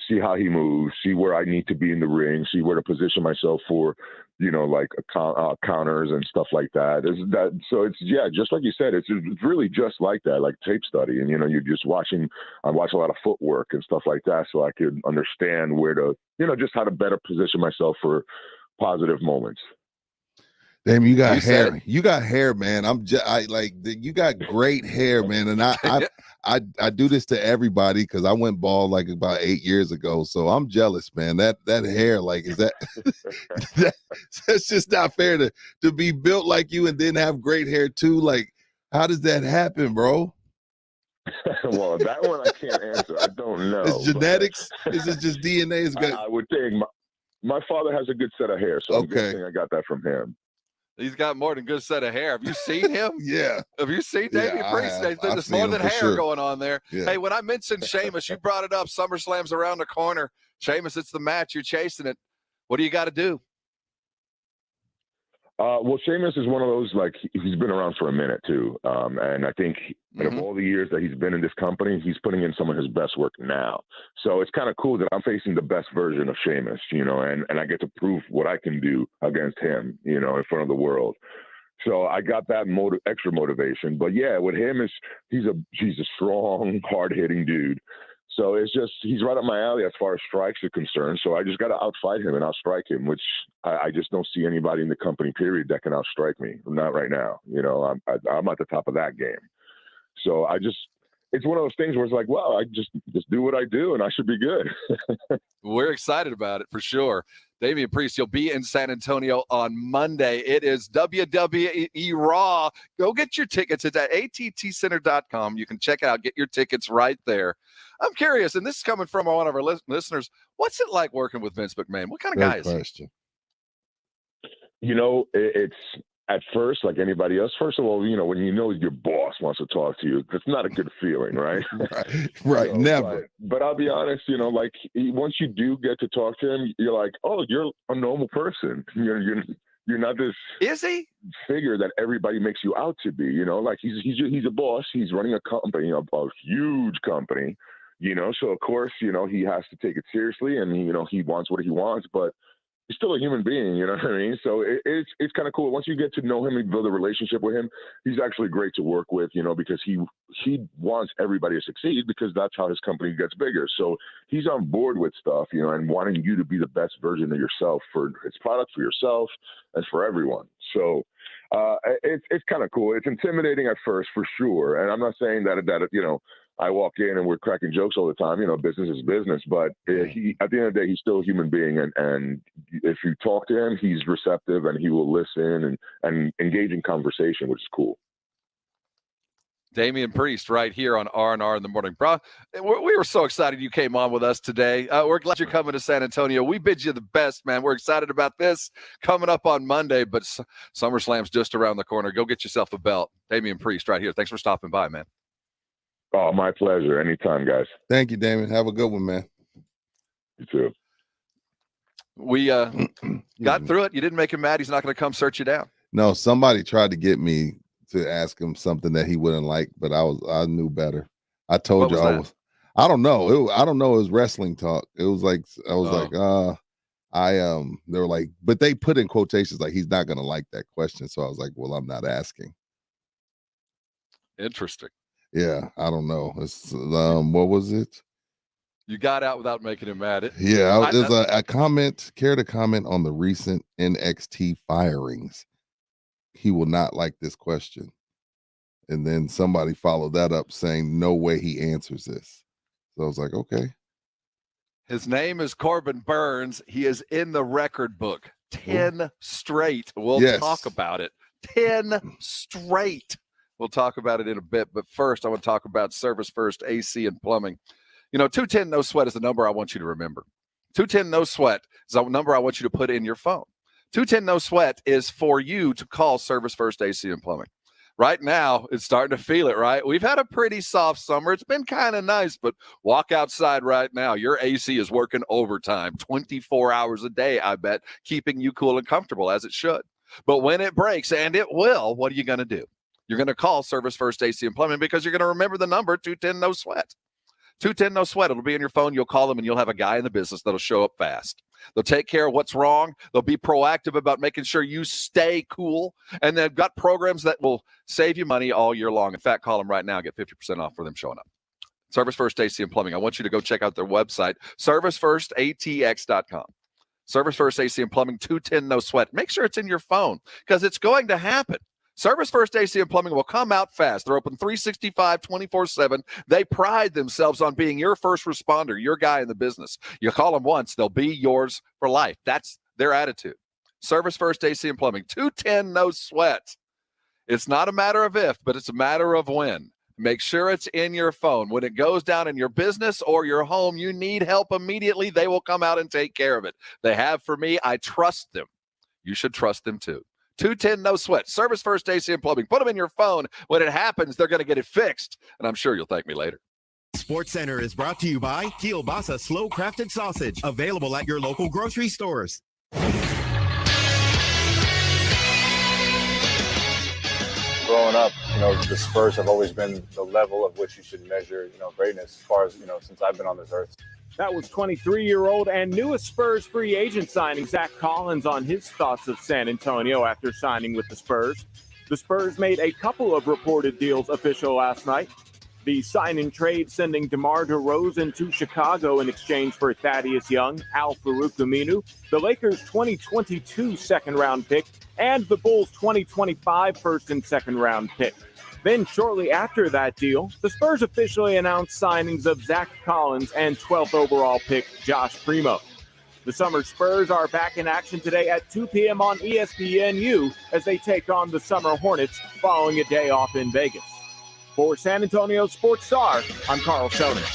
see how he moves, see where I need to be in the ring, see where to position myself for, like counters and stuff like that. So it's, just like you said, it's really just like that, like tape study. And, you're just watching, I watch a lot of footwork and stuff like that. So I could understand where to, just how to better position myself for positive moments. Damn, you got hair. You got hair, man. You got great hair, man. And I do this to everybody because I went bald like about 8 years ago. So I'm jealous, man. That hair, like, is that's just not fair to be built like you and then have great hair too. Like, how does that happen, bro? Well, that one I can't answer. I don't know. It's genetics. Is it just DNA? Is good. I would think my father has a good set of hair, so I'm guessing I got that from him. He's got more than a good set of hair. Have you seen him? Yeah. Have you seen Damien Priest? There's more than hair going on there. Yeah. Hey, when I mentioned Sheamus, you brought it up. SummerSlam's around the corner. Sheamus, it's the match. You're chasing it. What do you got to do? Well, Sheamus is one of those, like, he's been around for a minute, too. And I think out of all the years that he's been in this company, he's putting in some of his best work now. So it's kind of cool that I'm facing the best version of Sheamus, and I get to prove what I can do against him, in front of the world. So I got that extra motivation. But, yeah, with him, he's a strong, hard-hitting dude. So it's just, he's right up my alley as far as strikes are concerned. So I just got to outfight him and outstrike him, which I just don't see anybody in the company, period, that can outstrike me. Not right now. I'm at the top of that game. So it's one of those things where it's like, well, I just do what I do and I should be good. We're excited about it for sure. Damien Priest, you'll be in San Antonio on Monday. It is WWE Raw. Go get your tickets. It's at attcenter.com. You can check it out. Get your tickets right there. I'm curious, and this is coming from one of our listeners. What's it like working with Vince McMahon? What kind of guy is he? It's at first, like anybody else. First of all, when your boss wants to talk to you, it's not a good feeling, right? Right. Never. But I'll be honest, once you do get to talk to him, you're like, oh, you're a normal person. You're not this figure that everybody makes you out to be. Like he's a boss. He's running a company, a huge company. So of course, he has to take it seriously, and he wants what he wants, but he's still a human being, you know what I mean? So it's kind of cool. Once you get to know him and build a relationship with him, he's actually great to work with, because he wants everybody to succeed, because that's how his company gets bigger. So he's on board with stuff, and wanting you to be the best version of yourself for his product, for yourself, and for everyone. So it's kind of cool. It's intimidating at first, for sure. And I'm not saying that I walk in and we're cracking jokes all the time. Business is business. But he, at the end of the day, he's still a human being. And if you talk to him, he's receptive and he will listen and engage in conversation, which is cool. Damien Priest right here on R&R in the Morning. Bro, we were so excited you came on with us today. We're glad you're coming to San Antonio. We bid you the best, man. We're excited about this coming up on Monday, but SummerSlam's just around the corner. Go get yourself a belt. Damien Priest right here. Thanks for stopping by, man. Oh, my pleasure. Anytime, guys. Thank you, Damien. Have a good one, man. You too. We got through it. You didn't make him mad. He's not going to come search you down. No, somebody tried to get me to ask him something that he wouldn't like, but I knew better. I told you I don't know. I don't know. It was wrestling talk. It was like, I was they were like, but they put in quotations like, he's not going to like that question. So I was like, well, I'm not asking. Interesting. Yeah, I don't know. It's what was it? You got out without making him mad. Yeah, there's a comment. Care to comment on the recent NXT firings? He will not like this question. And then somebody followed that up saying, no way he answers this. So I was like, okay. His name is Corbin Burns. He is in the record book. 10 straight. We'll talk about it. 10 straight. We'll talk about it in a bit. But first, I want to talk about Service First AC and Plumbing. 210 No Sweat is the number I want you to remember. 210 No Sweat is the number I want you to put in your phone. 210 No Sweat is for you to call Service First AC and Plumbing. Right now, it's starting to feel it, right? We've had a pretty soft summer. It's been kind of nice, but walk outside right now. Your AC is working overtime, 24 hours a day, I bet, keeping you cool and comfortable, as it should. But when it breaks, and it will, what are you going to do? You're going to call Service First AC and Plumbing because you're going to remember the number 210 No Sweat. 210 No Sweat. It'll be in your phone. You'll call them, and you'll have a guy in the business that'll show up fast. They'll take care of what's wrong. They'll be proactive about making sure you stay cool. And they've got programs that will save you money all year long. In fact, call them right now. Get 50% off for them showing up. Service First AC and Plumbing. I want you to go check out their website, servicefirstatx.com. Service First AC and Plumbing, 210 No Sweat. Make sure it's in your phone because it's going to happen. Service First AC and Plumbing will come out fast. They're open 365, 24/7. They pride themselves on being your first responder, your guy in the business. You call them once, they'll be yours for life. That's their attitude. Service First AC and Plumbing, 210 No Sweat. It's not a matter of if, but it's a matter of when. Make sure it's in your phone. When it goes down in your business or your home, you need help immediately. They will come out and take care of it. They have for me. I trust them. You should trust them too. 210 No Sweat. Service First AC and Plumbing. Put them in your phone. When it happens, they're going to get it fixed. And I'm sure you'll thank me later. Sports Center is brought to you by Kielbasa Slow Crafted Sausage. Available at your local grocery stores. Growing up, the Spurs have always been the level of which you should measure, greatness as far as, since I've been on this earth. That was 23-year-old and newest Spurs free agent signing Zach Collins on his thoughts of San Antonio after signing with the Spurs. The Spurs made a couple of reported deals official last night. The sign-and-trade sending DeMar DeRozan to Chicago in exchange for Thaddeus Young, Al-Farouq Aminu, the Lakers' 2022 second-round pick, and the Bulls' 2025 first and second-round pick. Then shortly after that deal, the Spurs officially announced signings of Zach Collins and 12th overall pick Josh Primo. The Summer Spurs are back in action today at 2 p.m. on ESPNU as they take on the Summer Hornets following a day off in Vegas. For San Antonio Sports Star, I'm Carl Schoening.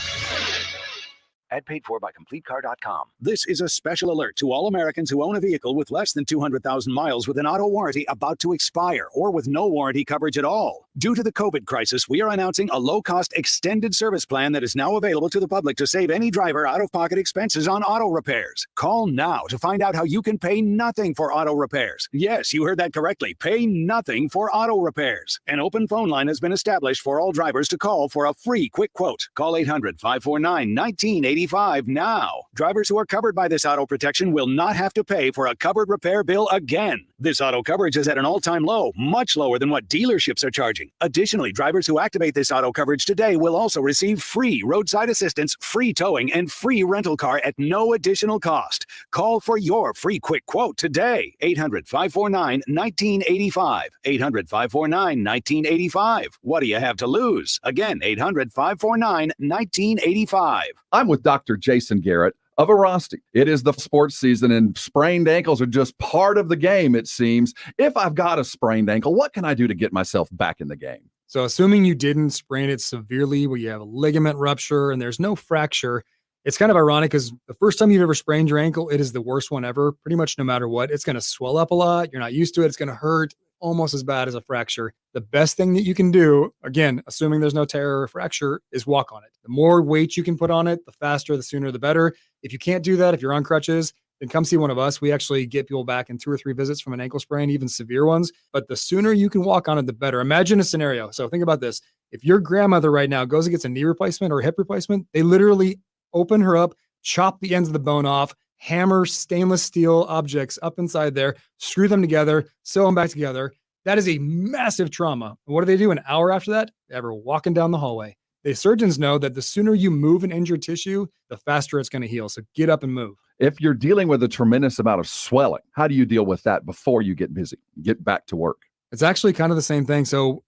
Ad paid for by CompleteCar.com. This is a special alert to all Americans who own a vehicle with less than 200,000 miles with an auto warranty about to expire or with no warranty coverage at all. Due to the COVID crisis, we are announcing a low-cost extended service plan that is now available to the public to save any driver out-of-pocket expenses on auto repairs. Call now to find out how you can pay nothing for auto repairs. Yes, you heard that correctly. Pay nothing for auto repairs. An open phone line has been established for all drivers to call for a free quick quote. Call 800-549-1980. Now. Drivers who are covered by this auto protection will not have to pay for a covered repair bill again. This auto coverage is at an all-time low, much lower than what dealerships are charging. Additionally, drivers who activate this auto coverage today will also receive free roadside assistance, free towing, and free rental car at no additional cost. Call for your free quick quote today. 800-549-1985. 800-549-1985. What do you have to lose? Again, 800-549-1985. I'm with Dr. Jason Garrett of Arasti. It is the sports season, and sprained ankles are just part of the game, it seems. If I've got a sprained ankle, what can I do to get myself back in the game? So assuming you didn't sprain it severely, where you have a ligament rupture and there's no fracture, it's kind of ironic because the first time you've ever sprained your ankle, it is the worst one ever. Pretty much no matter what, it's going to swell up a lot. You're not used to it. It's going to hurt almost as bad as a fracture. The best thing that you can do, again, assuming there's no tear or fracture, is walk on it. The more weight you can put on it, the faster, the sooner, the better. If you can't do that, if you're on crutches, then come see one of us. We actually get people back in 2 or 3 visits from an ankle sprain, even severe ones. But the sooner you can walk on it, the better. Imagine a scenario. So think about this. If your grandmother right now goes and gets a knee replacement or a hip replacement, they literally open her up, chop the ends of the bone off, hammer stainless steel objects up inside there, screw them together, sew them back together. That is a massive trauma. And what do they do an hour after that? They have her walking down the hallway. The surgeons know that the sooner you move an injured tissue, the faster it's going to heal. So get up and move. If you're dealing with a tremendous amount of swelling, how do you deal with that before you get busy, get back to work? It's actually kind of the same thing. So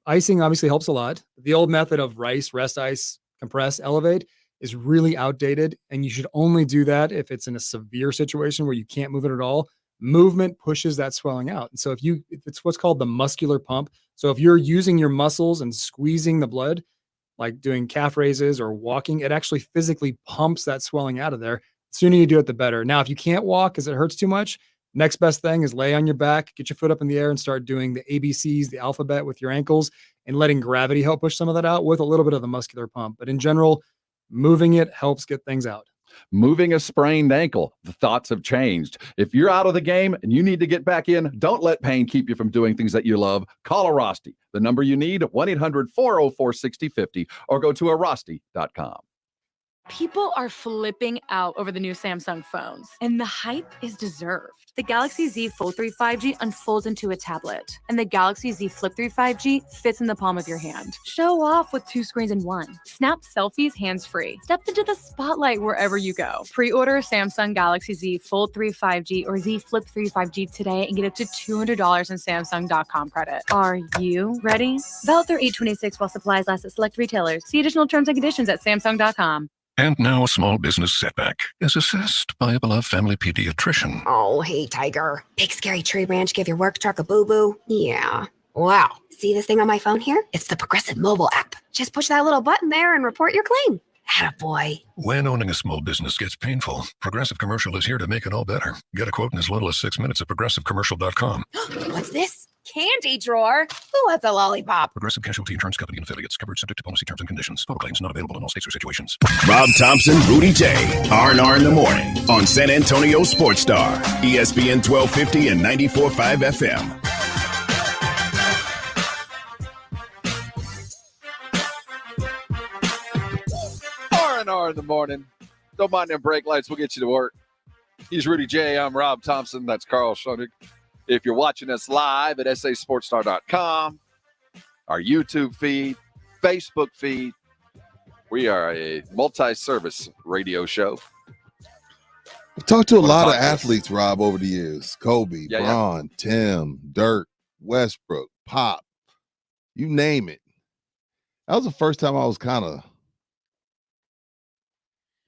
icing obviously helps a lot. The old method of rice, rest ice, compress, elevate is really outdated. And you should only do that if it's in a severe situation where you can't move it at all. Movement pushes that swelling out. And so if it's what's called the muscular pump. So if you're using your muscles and squeezing the blood, like doing calf raises or walking, it actually physically pumps that swelling out of there. The sooner you do it, the better. Now, if you can't walk because it hurts too much, next best thing is lay on your back, get your foot up in the air and start doing the ABCs, the alphabet with your ankles and letting gravity help push some of that out with a little bit of the muscular pump. But in general, moving it helps get things out. Moving a sprained ankle, the thoughts have changed. If you're out of the game and you need to get back in, don't let pain keep you from doing things that you love. Call Arasti. The number you need, 1-800-404-6050, or go to arasti.com. People are flipping out over the new Samsung phones, and the hype is deserved. The Galaxy Z Fold 3 5G unfolds into a tablet, and the Galaxy Z Flip 3 5G fits in the palm of your hand. Show off with 2 screens in one. Snap selfies hands-free. Step into the spotlight wherever you go. Pre-order Samsung Galaxy Z Fold 3 5G or Z Flip 3 5G today and get up to $200 in Samsung.com credit. Are you ready? Valid through 8/26 while supplies last at select retailers. See additional terms and conditions at Samsung.com. And now a small business setback is assessed by a beloved family pediatrician. Oh, hey, Tiger. Big scary tree branch give your work truck a boo-boo? Yeah. Wow. See this thing on my phone here? It's the Progressive mobile app. Just push that little button there and report your claim. Attaboy. When owning a small business gets painful, Progressive Commercial is here to make it all better. Get a quote in as little as 6 minutes at progressivecommercial.com. What's this? Candy drawer? Who wants a lollipop? Progressive Casualty Insurance Company and affiliates. Coverage subject to policy terms and conditions. Total claims not available in all states or situations. Rob Thompson, Rudy J. R&R in the Morning on San Antonio Sports Star, ESPN 1250 and 94.5 FM. R&R in the Morning. Don't mind them brake lights. We'll get you to work. He's Rudy J. I'm Rob Thompson. That's Carl Schoenig. If you're watching us live at sasportstar.com, our YouTube feed, Facebook feed, we are a multi-service radio show. I've talked to a lot of athletes, Rob, over the years. Kobe, Yeah, Bron, Tim, Dirk, Westbrook, Pop, you name it. That was the first time I was kind of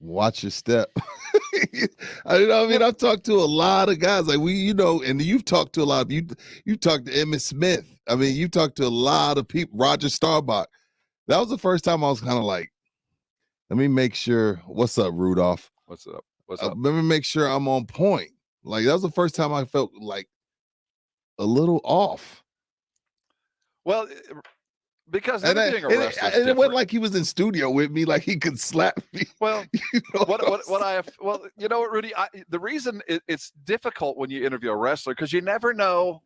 watch your step. I've talked to a lot of guys like and you've talked to a lot of you talked to Emmitt Smith. I mean, you talked to a lot of people, Roger Staubach. That was the first time I was kind of like, let me make sure. What's up, Rudolph? What's up? What's up? Let me make sure I'm on point. Like, that was the first time I felt like a little off. Well, because being a wrestler, and it wasn't like he was in studio with me, like he could slap me. Well, you know what, Rudy? The reason it's difficult when you interview a wrestler because you never know,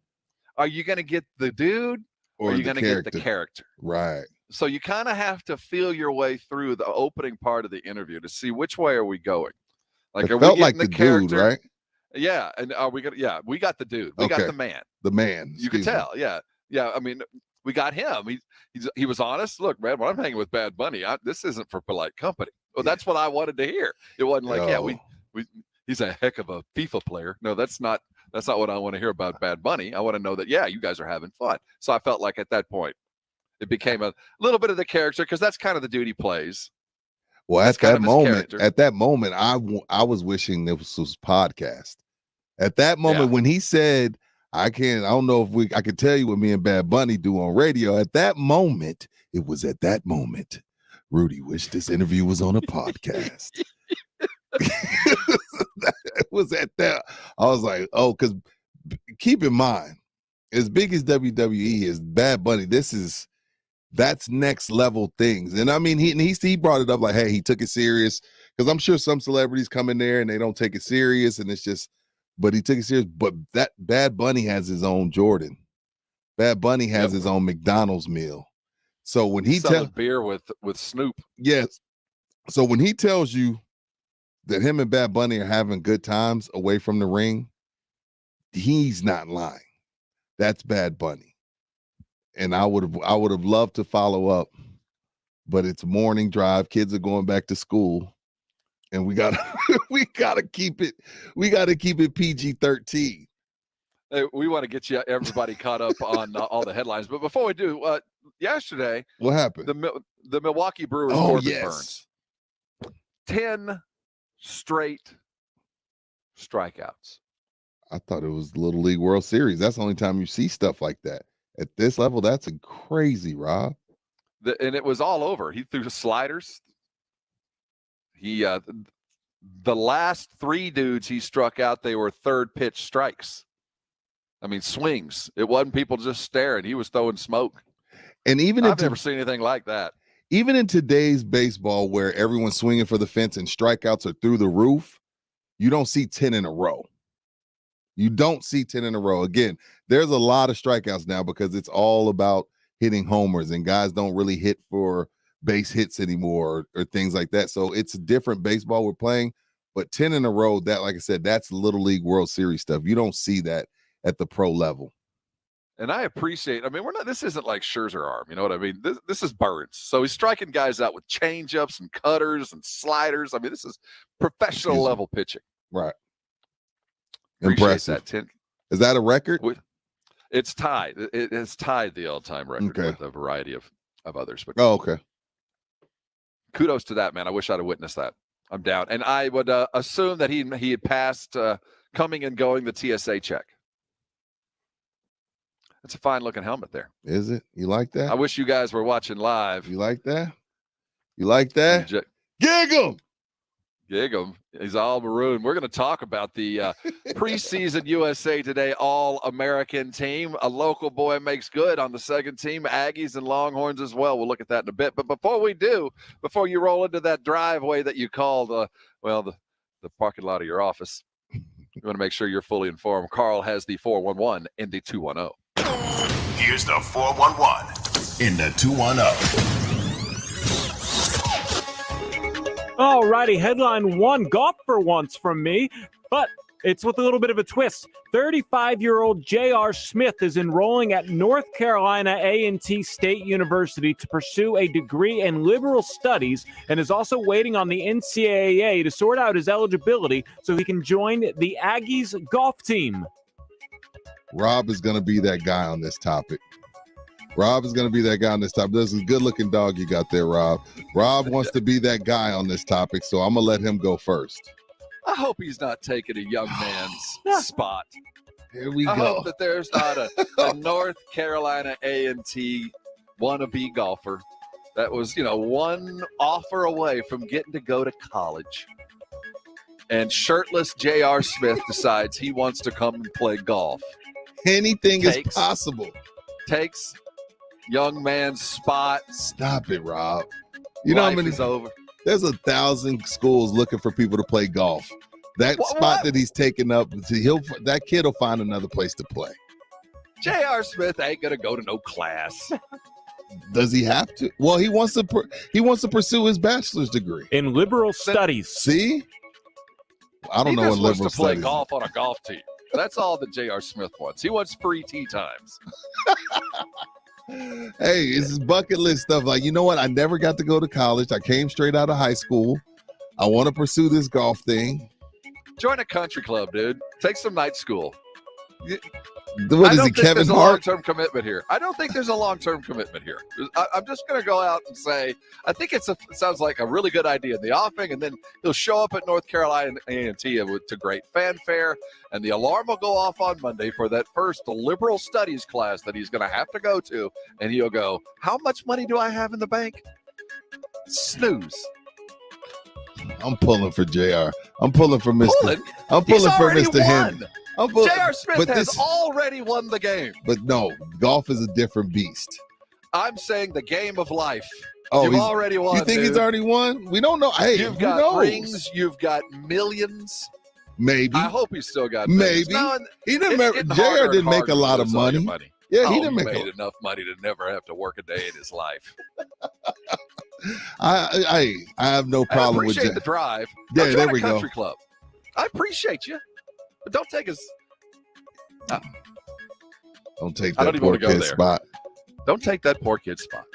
are you going to get the dude or are you going to get the character? Right. So you kind of have to feel your way through the opening part of the interview to see which way are we going. Like, it felt like the dude, right? Yeah, and are we gonna? Yeah, we got the dude. We got the man. The man. You can tell. Yeah. I mean, we got him. He was honest. Look, man, when I'm hanging with Bad Bunny, this isn't for polite company. Well, that's what I wanted to hear. It wasn't like, he's a heck of a FIFA player. No, that's not what I want to hear about Bad Bunny. I want to know that, you guys are having fun. So I felt like at that point, it became a little bit of the character because that's kind of the dude he plays. Well, at that moment, I was wishing this was podcast. At that moment, when he said, I don't know if I could tell you what me and Bad Bunny do on radio. At that moment, Rudy wished this interview was on a podcast. It was at that. I was like, oh, because keep in mind, as big as WWE is, Bad Bunny, that's next level things. And I mean, he brought it up like, hey, he took it serious. Because I'm sure some celebrities come in there and they don't take it serious, and it's just. But he took it serious. But that Bad Bunny has his own Jordan. Bad Bunny has his own McDonald's meal. So when he tells beer with Snoop, yes. So when he tells you that him and Bad Bunny are having good times away from the ring, he's not lying. That's Bad Bunny. And I would have loved to follow up, but it's morning drive. Kids are going back to school. And we gotta keep it PG-13. We want to get everybody caught up on all the headlines. But before we do, yesterday, what happened? The Milwaukee Brewers. Burns. 10 straight strikeouts. I thought it was the Little League World Series. That's the only time you see stuff like that. At this level, that's crazy, Rob. And it was all over. He threw sliders. He the last 3 dudes he struck out, they were third pitch strikes. I mean, swings. It wasn't people just staring. He was throwing smoke. And even I've never seen anything like that. Even in today's baseball, where everyone's swinging for the fence and strikeouts are through the roof, you don't see 10 in a row. You don't see 10 in a row. Again, there's a lot of strikeouts now because it's all about hitting homers, and guys don't really hit for base hits anymore or things like that. So it's a different baseball we're playing, but 10 in a row, that, like I said, that's Little League World Series stuff. You don't see that at the pro level. And I appreciate, this isn't like Scherzer arm, you know what I mean? This is Burns. So he's striking guys out with changeups and cutters and sliders. I mean, this is professional level pitching. Right. Appreciate Impressive. that, Tim. Is that a record? It's tied. It has tied the all-time record with a variety of others. But okay. Kudos to that, man. I wish I'd have witnessed that. I'm down. And I would assume that he had passed coming and going the TSA check. That's a fine-looking helmet there. Is it? You like that? I wish you guys were watching live. You like that? You like that? Gig him! Gig him. He's all maroon. We're going to talk about the preseason USA Today All-American team. A local boy makes good on the second team, Aggies and Longhorns as well. We'll look at that in a bit. But before we do, before you roll into that driveway that you called, the parking lot of your office, you want to make sure you're fully informed. Carl has the 411 and the 210. Here's the 411 in the 210. All righty, headline one, golf for once from me, but it's with a little bit of a twist. 35-year-old J.R. Smith is enrolling at North Carolina A&T State University to pursue a degree in liberal studies and is also waiting on the NCAA to sort out his eligibility so he can join the Aggies golf team. Rob is going to be that guy on this topic. Rob is going to be that guy on this topic. This is a good-looking dog you got there, Rob. Rob wants to be that guy on this topic, so I'm going to let him go first. I hope he's not taking a young man's spot. Here we I go. hope that there's not a North Carolina A&T wannabe golfer that was, one offer away from getting to go to college. And shirtless J.R. Smith decides he wants to come and play golf. Anything is possible. Takes young man's spot. Stop it, Rob. You know how many? Is over. There's 1,000 schools looking for people to play golf. That spot that he's taking up, that kid will find another place to play. J.R. Smith ain't gonna go to no class. Does he have to? Well, he wants to pursue his bachelor's degree in liberal studies. See, I don't know what liberal wants to play studies. golf on a golf team. That's all that J.R. Smith wants. He wants free tee times. Hey, it's his bucket list stuff. Like, you know what? I never got to go to college. I came straight out of high school. I want to pursue this golf thing. Join a country club, dude. Take some night school. What is he, Kevin Hart? Long-term commitment here. I don't think there's a long-term commitment here. I'm just going to go out and say I think it sounds like a really good idea in the offing, and then he'll show up at North Carolina A&T to great fanfare, and the alarm will go off on Monday for that first liberal studies class that he's going to have to go to, and he'll go, how much money do I have in the bank? Snooze. I'm pulling for JR. I'm pulling for Mr. I'm pulling for Mr. Henry. J.R. Smith has already won the game. But no, golf is a different beast. I'm saying the game of life. Oh, you've already won. You think he's already won? We don't know. Hey, you've got rings. You've got millions. Maybe. I hope he's still got maybe. No, he didn't. JR didn't make a lot of money. Yeah, he didn't make enough money to never have to work a day in his life. I have no problem with that. I appreciate the drive. Yeah, there we go. Country club. I appreciate you, but don't take us. Don't take that poor kid's spot. Don't take that poor kid's spot.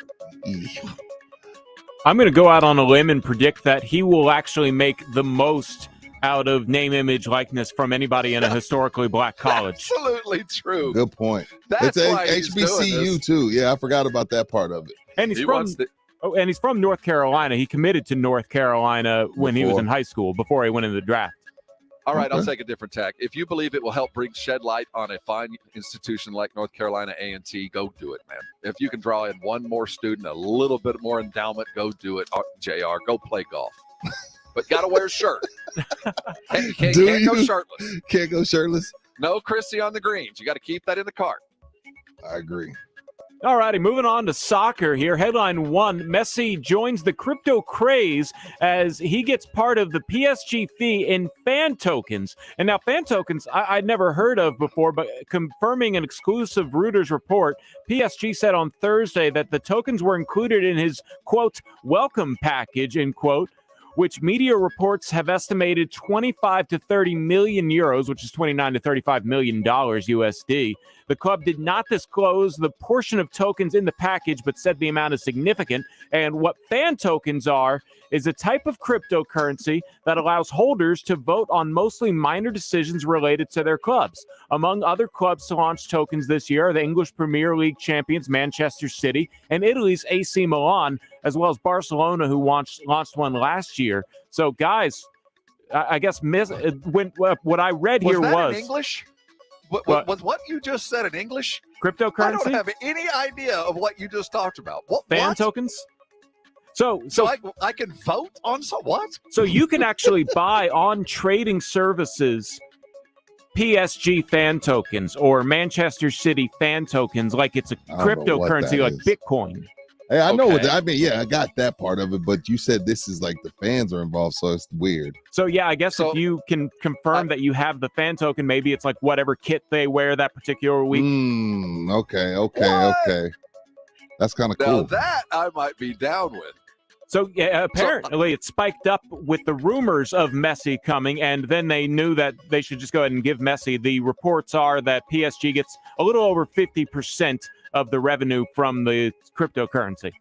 I'm going to go out on a limb and predict that he will actually make the most out of name, image, likeness from anybody in a historically black college. Absolutely true. Good point. That's it's why he's HBCU too. Yeah, I forgot about that part of it. And he's from North Carolina. He committed to North Carolina when he was in high school before he went into the draft. All right, I'll take a different tack. If you believe it will help shed light on a fine institution like North Carolina A&T, go do it, man. If you can draw in one more student, a little bit more endowment, go do it. JR, go play golf. But got to wear a shirt. Can't go shirtless. Can't go shirtless? No Chrissy on the greens. You got to keep that in the cart. I agree. All righty, moving on to soccer here. Headline one, Messi joins the crypto craze as he gets part of the PSG fee in fan tokens. And now fan tokens, I'd never heard of before, but confirming an exclusive Reuters report, PSG said on Thursday that the tokens were included in his, quote, welcome package, end quote, which media reports have estimated 25 to 30 million euros, which is 29 to 35 million dollars USD. The club did not disclose the portion of tokens in the package, but said the amount is significant. And what fan tokens are is a type of cryptocurrency that allows holders to vote on mostly minor decisions related to their clubs. Among other clubs to launch tokens this year are the English Premier League champions Manchester City and Italy's AC Milan, as well as Barcelona, who launched one last year. So, guys, I guess what I read here was in English? Was what you just said in English? Cryptocurrency? I don't have any idea of what you just talked about. Fan what? tokens? So I can vote on what? So you can actually buy on trading services PSG fan tokens or Manchester City fan tokens like it's a cryptocurrency like Bitcoin. Hey, I know what I mean. Yeah, I got that part of it, but you said this is like the fans are involved, so it's weird. So yeah, I guess if you can confirm that you have the fan token, maybe it's like whatever kit they wear that particular week. Okay. That's kind of cool. Now that I might be down with. So yeah, apparently it spiked up with the rumors of Messi coming, and then they knew that they should just go ahead and give Messi. The reports are that PSG gets a little over 50% of the revenue from the cryptocurrency.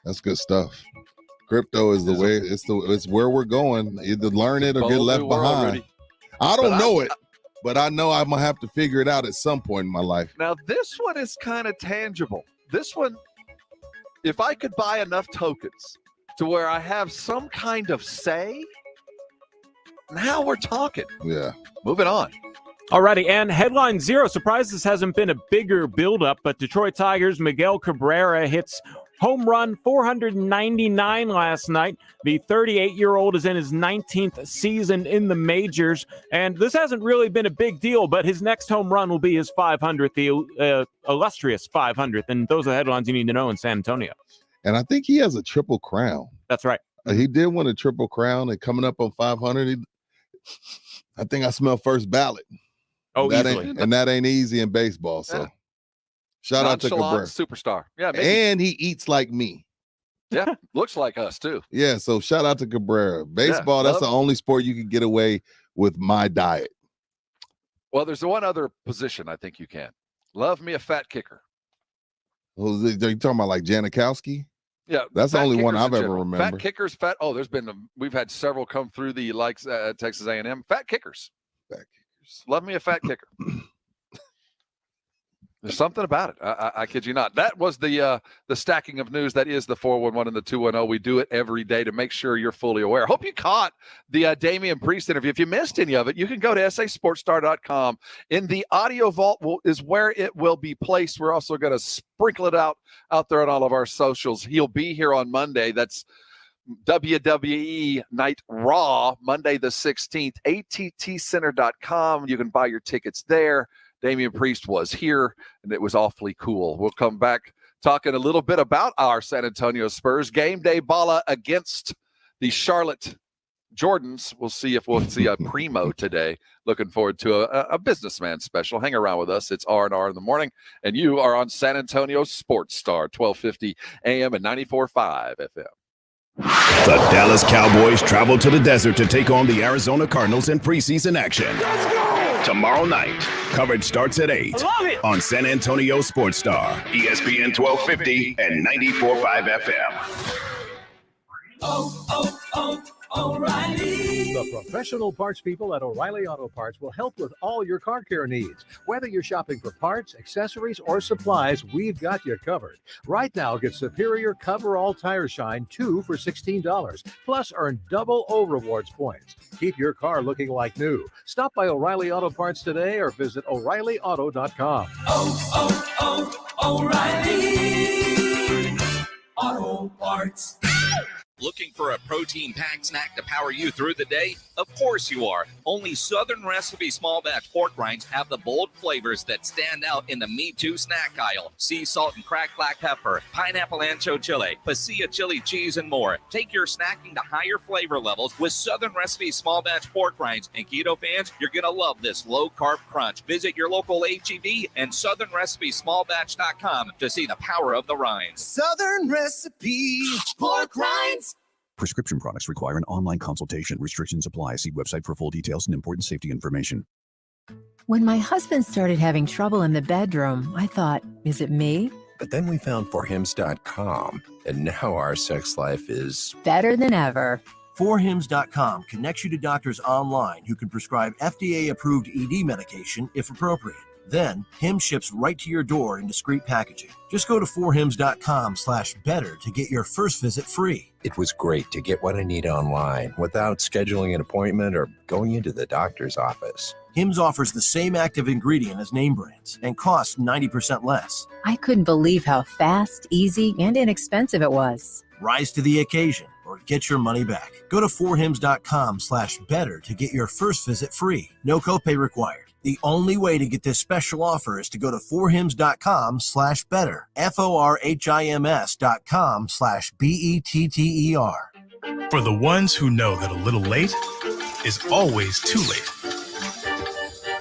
That's good stuff. Crypto is the way. It's where we're going. Either learn it or get left behind. I don't know it, but I know I'm gonna have to figure it out at some point in my life. Now this one is kind of tangible. This one, if I could buy enough tokens to where I have some kind of say, now we're talking. Yeah. Moving on. Alrighty, and headline 0. Surprised this hasn't been a bigger buildup, but Detroit Tigers' Miguel Cabrera hits home run 499 last night. The 38-year-old is in his 19th season in the majors, and this hasn't really been a big deal, but his next home run will be his 500th, the illustrious 500th, and those are the headlines you need to know in San Antonio. And I think he has a triple crown. That's right. He did win a triple crown, and coming up on 500, I think I smell first ballot. Oh, easily. And that ain't easy in baseball, so. Yeah. Shout out to Cabrera. Superstar. Yeah, maybe. And he eats like me. Yeah, looks like us too. Yeah, so shout out to Cabrera. Baseball, that's the only sport you can get away with my diet. Well, there's one other position I think you can. Love me a fat kicker. Are you talking about like Janikowski? Yeah. That's the only one kickers I've in ever general. remembered. Fat kickers, we've had several come through the likes Texas A&M. Fat kickers. Love me a fat kicker. There's something about it. I kid you not. That was the stacking of news. That is the 411 and the 210. We do it every day to make sure you're fully aware. Hope you caught the Damien Priest interview. If you missed any of it, you can go to sasportstar.com. In the audio vault is where it will be placed. We're also going to sprinkle it out there on all of our socials. He'll be here on Monday. That's WWE Night Raw, Monday the 16th, attcenter.com. You can buy your tickets there. Damien Priest was here, and it was awfully cool. We'll come back talking a little bit about our San Antonio Spurs. Game day balla against the Charlotte Jordans. We'll see if we'll see a primo today. Looking forward to a businessman special. Hang around with us. It's R&R in the morning, and you are on San Antonio Sports Star, 1250 AM and 94.5 FM. The Dallas Cowboys travel to the desert to take on the Arizona Cardinals in preseason action. Tomorrow night, coverage starts at 8 on San Antonio Sports Star, ESPN 1250 and 94.5 FM. O'Reilly. The professional parts people at O'Reilly Auto Parts will help with all your car care needs. Whether you're shopping for parts, accessories, or supplies, we've got you covered. Right now, get Superior Cover-All Tire Shine 2 for $16. Plus, earn double O Rewards points. Keep your car looking like new. Stop by O'Reilly Auto Parts today or visit O'ReillyAuto.com. O'Reilly Auto Parts. Looking for a protein-packed snack to power you through the day? Of course you are. Only Southern Recipe small batch pork rinds have the bold flavors that stand out in the Me Too snack aisle. Sea salt and cracked black pepper, pineapple ancho chili, pasilla chili cheese, and more. Take your snacking to higher flavor levels with Southern Recipe small batch pork rinds. And keto fans, you're going to love this low-carb crunch. Visit your local H-E-B and southernrecipesmallbatch.com to see the power of the rinds. Southern Recipe pork rinds. Prescription products require an online consultation. Restrictions apply. See website for full details and important safety information. When my husband started having trouble in the bedroom, I thought, is it me? But then we found forhims.com, and now our sex life is better than ever. Forhims.com connects you to doctors online who can prescribe FDA-approved ED medication if appropriate. Then, Hims ships right to your door in discreet packaging. Just go to forhims.com/better to get your first visit free. It was great to get what I need online without scheduling an appointment or going into the doctor's office. Hims offers the same active ingredient as name brands and costs 90% less. I couldn't believe how fast, easy, and inexpensive it was. Rise to the occasion or get your money back. Go to forhims.com/better to get your first visit free. No copay required. The only way to get this special offer is to go to forhims.com/better. forhims.com/better. For the ones who know that a little late is always too late.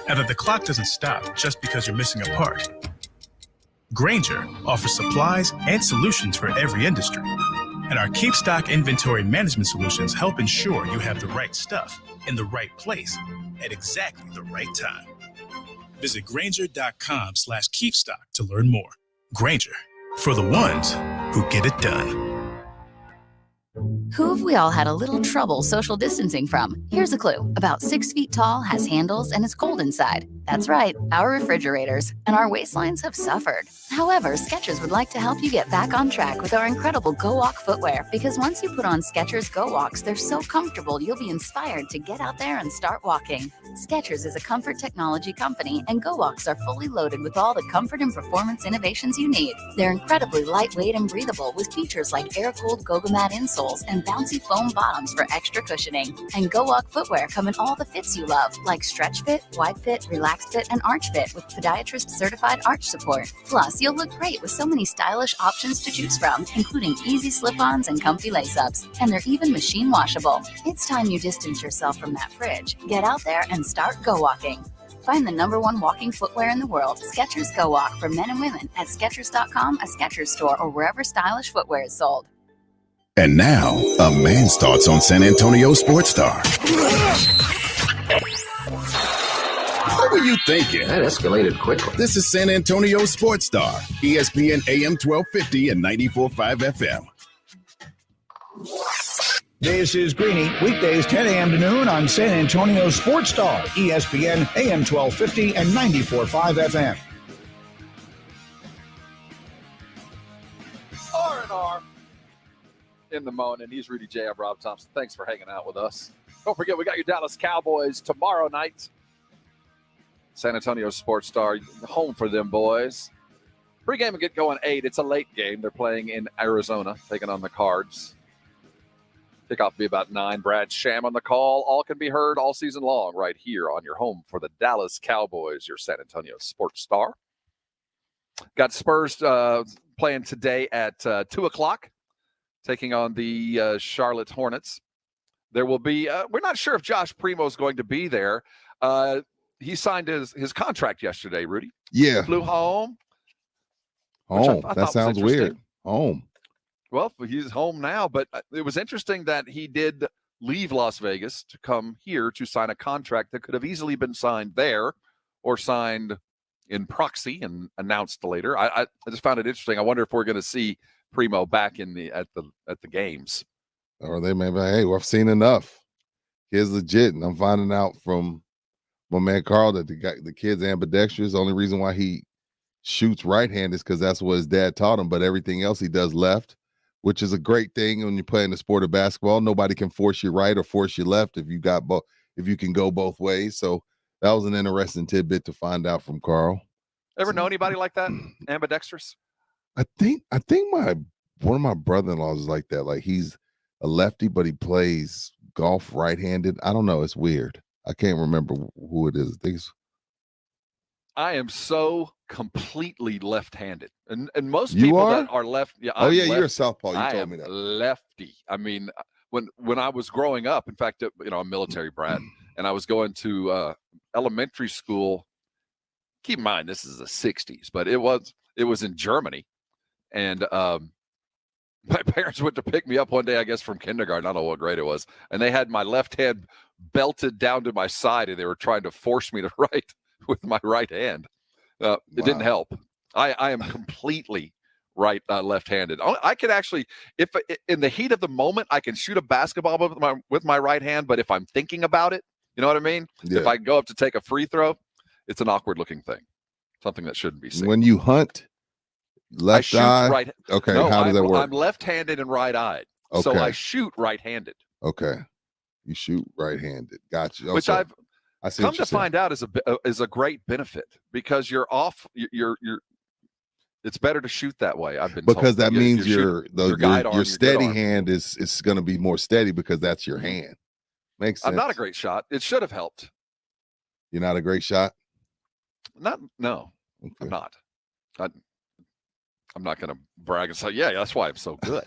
And that the clock doesn't stop just because you're missing a part. Grainger offers supplies and solutions for every industry. And our Keep Stock inventory management solutions help ensure you have the right stuff in the right place at exactly the right time. Visit Grainger.com/keepstock to learn more. Grainger, for the ones who get it done. Who have we all had a little trouble social distancing from? Here's a clue. About 6 feet tall, has handles, and is cold inside. That's right, our refrigerators. And our waistlines have suffered. However, Skechers would like to help you get back on track with our incredible Go Walk footwear. Because once you put on Skechers Go Walks, they're so comfortable you'll be inspired to get out there and start walking. Skechers is a comfort technology company, and Go Walks are fully loaded with all the comfort and performance innovations you need. They're incredibly lightweight and breathable with features like air-cooled Gogomat insoles and bouncy foam bottoms for extra cushioning. And Go Walk footwear come in all the fits you love, like stretch fit, wide fit, relaxed fit, and arch fit with podiatrist-certified arch support. Plus, you'll look great with so many stylish options to choose from, including easy slip-ons and comfy lace-ups. And they're even machine washable. It's time you distance yourself from that fridge. Get out there and start Go Walking. Find the #1 walking footwear in the world, Skechers Go Walk, for men and women at Skechers.com, a Skechers store, or wherever stylish footwear is sold. And now, a man's thoughts on San Antonio Sports Star. What were you thinking? That escalated quickly. This is San Antonio Sports Star, ESPN AM 1250 and 94.5 FM. This is Greeny, weekdays 10 a.m. to noon on San Antonio Sports Star, ESPN AM 1250 and 94.5 FM. R&R in the morning. He's Rudy J. I'm Rob Thompson. Thanks for hanging out with us. Don't forget, we got your Dallas Cowboys tomorrow night. San Antonio Sports Star, home for them boys. Pre-game will get going 8. It's a late game. They're playing in Arizona, taking on the Cards. Kickoff will be about 9. Brad Sham on the call. All can be heard all season long right here on your home for the Dallas Cowboys, your San Antonio Sports Star. Got Spurs playing today at 2 o'clock, taking on the Charlotte Hornets. There will be, we're not sure if Josh Primo is going to be there. He signed his contract yesterday, Rudy. Yeah. Flew home. Home. That sounds weird. Home. Well, he's home now, but it was interesting that he did leave Las Vegas to come here to sign a contract that could have easily been signed there or signed in proxy and announced later. I just found it interesting. I wonder if we're going to see Primo back in at the games. Or they may be like, hey, well, I've seen enough. Kid's legit. And I'm finding out from my man Carl that the kid's ambidextrous. The only reason why he shoots right-handed is because that's what his dad taught him, but everything else he does left, which is a great thing when you're playing the sport of basketball. Nobody can force you right or force you left if you can go both ways. So that was an interesting tidbit to find out from Carl. Ever know anybody like that? Ambidextrous? I think one of my brother-in-laws is like that. Like he's a lefty, but he plays golf right-handed. I don't know. It's weird. I can't remember who it is. I am so completely left-handed, and most people that are left. Yeah. Oh, yeah, you're a southpaw. You told me that. Lefty. I mean, when I was growing up, in fact, I'm a military brat, and I was going to elementary school. Keep in mind, this is the '60s, but it was in Germany, and my parents went to pick me up one day, I guess from kindergarten. I don't know what grade it was, and they had my left hand belted down to my side, and they were trying to force me to write with my right hand. It didn't help. I am completely left-handed. I can actually, if in the heat of the moment, I can shoot a basketball with my right hand, but if I'm thinking about it, you know what I mean? Yeah. If I go up to take a free throw, it's an awkward-looking thing, something that shouldn't be seen. When you hunt, left eye? Right. Okay, no, how does that work? I'm left-handed and right-eyed, so I shoot right-handed. Okay. You shoot right-handed. Gotcha. Okay. Which I see. Come to find out is a great benefit because you're off. You're it's better to shoot that way. I've been because told. that means your your steady hand is going to be more steady because that's your hand. Makes sense. I'm not a great shot. It should have helped. You're not a great shot? No, okay. I'm not. I'm not going to brag and say, yeah, that's why I'm so good.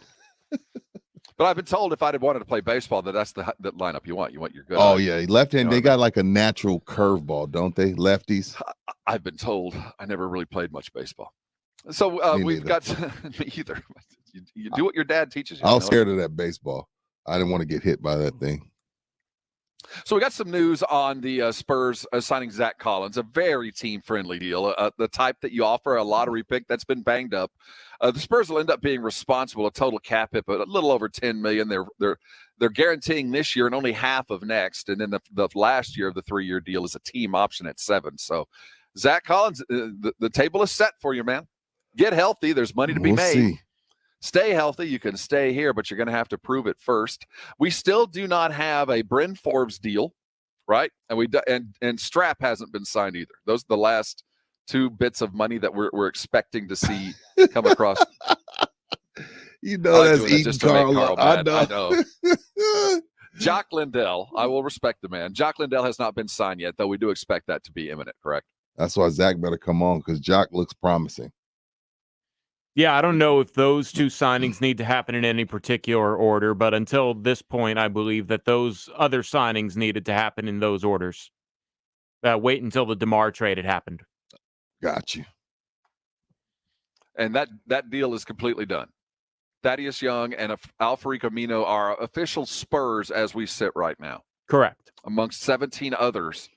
But I've been told if I'd wanted to play baseball, that's the lineup you want. You want your good. Oh, yeah. Left hand, they got like a natural curveball, don't they? Lefties? I've been told. I never really played much baseball. So we've got me either. You do what your dad teaches you. I was scared of that baseball. I didn't want to get hit by that thing. So we got some news on the Spurs signing Zach Collins, a very team-friendly deal, the type that you offer a lottery pick that's been banged up. The Spurs will end up being responsible, a total cap hit, but a little over $10 million. They're guaranteeing this year and only half of next, and then the last year of the 3-year deal is a team option at 7. So Zach Collins, the table is set for you, man. Get healthy. There's money to be made. See. Stay healthy. You can stay here, but you're going to have to prove it first. We still do not have a Bryn Forbes deal, right? And Strap hasn't been signed either. Those are the last 2 bits of money that we're expecting to see come across. That's eating Carl. I know. Jock Lindell, I will respect the man. Jock Lindell has not been signed yet, though we do expect that to be imminent, correct? That's why Zach better come on because Jock looks promising. Yeah, I don't know if those 2 signings need to happen in any particular order, but until this point, I believe that those other signings needed to happen in those orders. Wait until the DeMar trade had happened. Got you. And that deal is completely done. Thaddeus Young and Alfred Camino are official Spurs as we sit right now. Correct. Amongst 17 others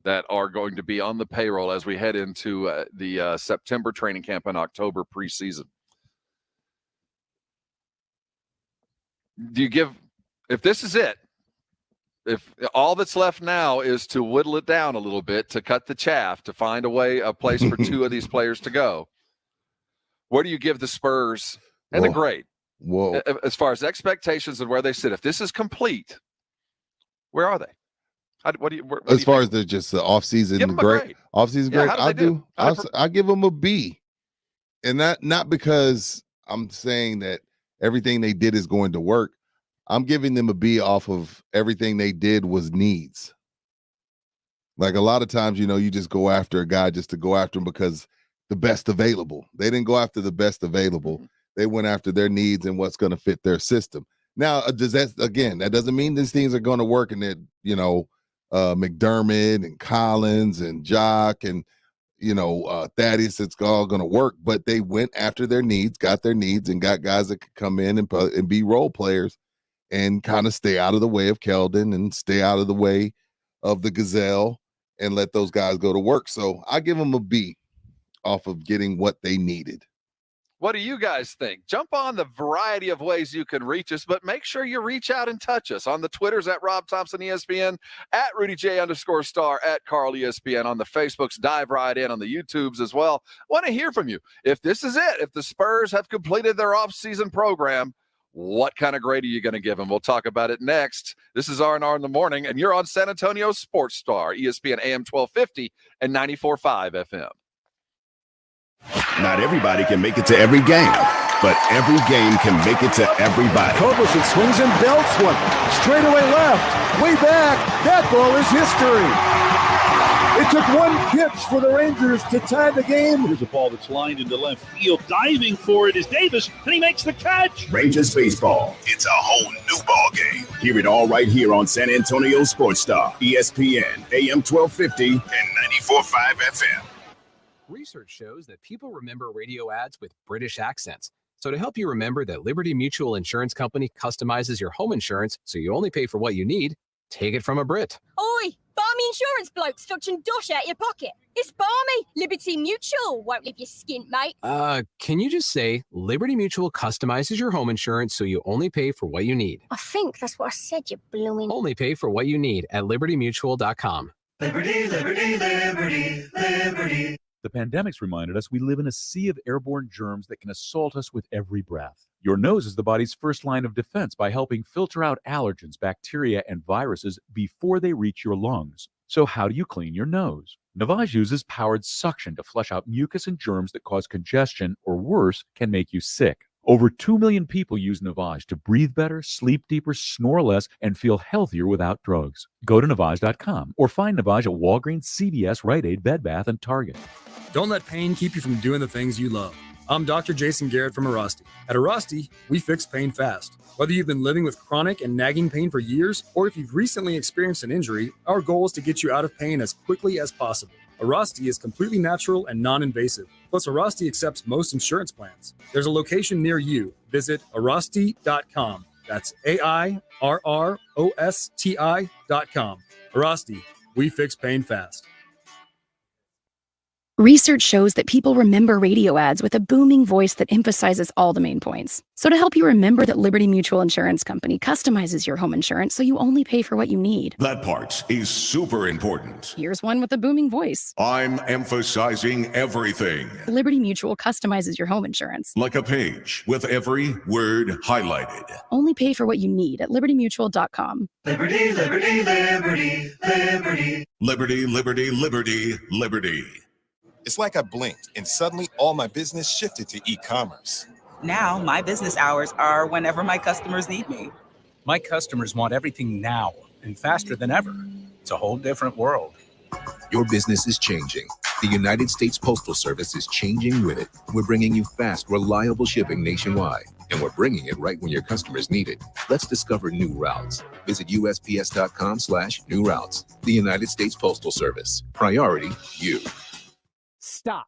that are going to be on the payroll as we head into the September training camp and October preseason. If this is it, if all that's left now is to whittle it down a little bit, to cut the chaff, to find a place for 2 of these players to go, where do you give the Spurs and the grade? Whoa. As far as expectations and where they sit, if this is complete, where are they? As far as they're just the offseason grade, offseason grade, I give them a B, and that not because I'm saying that everything they did is going to work. I'm giving them a B off of everything they did was needs. Like a lot of times, you just go after a guy just to go after him because the best available. They didn't go after the best available. They went after their needs and what's going to fit their system. Now, that doesn't mean these things are going to work and that McDermott and Collins and Jock and Thaddeus, it's all going to work, but they went after their needs, got their needs, and got guys that could come in and be role players and kind of stay out of the way of Keldon and stay out of the way of the Gazelle and let those guys go to work. So I give them a B off of getting what they needed. What do you guys think? Jump on the variety of ways you can reach us, but make sure you reach out and touch us on the Twitters at Rob Thompson ESPN, at RudyJ_Star, at Carl ESPN, on the Facebooks. Dive right in on the YouTubes as well. Want to hear from you. If this is it, if the Spurs have completed their offseason program, what kind of grade are you going to give them? We'll talk about it next. This is R&R in the Morning, and you're on San Antonio Sports Star, ESPN AM 1250 and 94.5 FM. Not everybody can make it to every game, but every game can make it to everybody. Culberson swings and belts one. Straight away left. Way back. That ball is history. It took 1 pitch for the Rangers to tie the game. Here's a ball that's lined into left field. Diving for it is Davis, and he makes the catch. Rangers baseball. It's a whole new ball game. Hear it all right here on San Antonio Sports Star, ESPN, AM 1250 and 94.5 FM. Research shows that people remember radio ads with British accents. So to help you remember that Liberty Mutual Insurance Company customizes your home insurance so you only pay for what you need, take it from a Brit. Oi, barmy insurance blokes fetching dosh out your pocket. It's barmy. Liberty Mutual won't leave you skint, mate. Can you just say Liberty Mutual customizes your home insurance so you only pay for what you need? I think that's what I said, you blooming. Only pay for what you need at libertymutual.com. Liberty, liberty, liberty, liberty. The pandemic's reminded us we live in a sea of airborne germs that can assault us with every breath. Your nose is the body's first line of defense by helping filter out allergens, bacteria, and viruses before they reach your lungs. So how do you clean your nose? Navage uses powered suction to flush out mucus and germs that cause congestion or worse, can make you sick. Over 2 million people use Navage to breathe better, sleep deeper, snore less, and feel healthier without drugs. Go to Navage.com or find Navage at Walgreens, CVS, Rite Aid, Bed Bath, and Target. Don't let pain keep you from doing the things you love. I'm Dr. Jason Garrett from Arasti. At Arasti, we fix pain fast. Whether you've been living with chronic and nagging pain for years, or if you've recently experienced an injury, our goal is to get you out of pain as quickly as possible. Arasti is completely natural and non-invasive. Plus, Arasti accepts most insurance plans. There's a location near you. Visit Arasti.com. That's AIRROSTI.com. Arasti, we fix pain fast. Research shows that people remember radio ads with a booming voice that emphasizes all the main points. So to help you remember that Liberty Mutual Insurance Company customizes your home insurance so you only pay for what you need. That part is super important. Here's one with a booming voice. I'm emphasizing everything. Liberty Mutual customizes your home insurance. Like a page with every word highlighted. Only pay for what you need at libertymutual.com. Liberty, liberty, liberty, liberty. Liberty, liberty, liberty, liberty. It's like I blinked and suddenly all my business shifted to e-commerce. Now my business hours are whenever my customers need me. My customers want everything now and faster than ever. It's a whole different world. Your business is changing. The United States Postal Service is changing with it. We're bringing you fast, reliable shipping nationwide, and we're bringing it right when your customers need it. Let's discover new routes. Visit USPS.com/new routes. The United States Postal Service. Priority you. Stop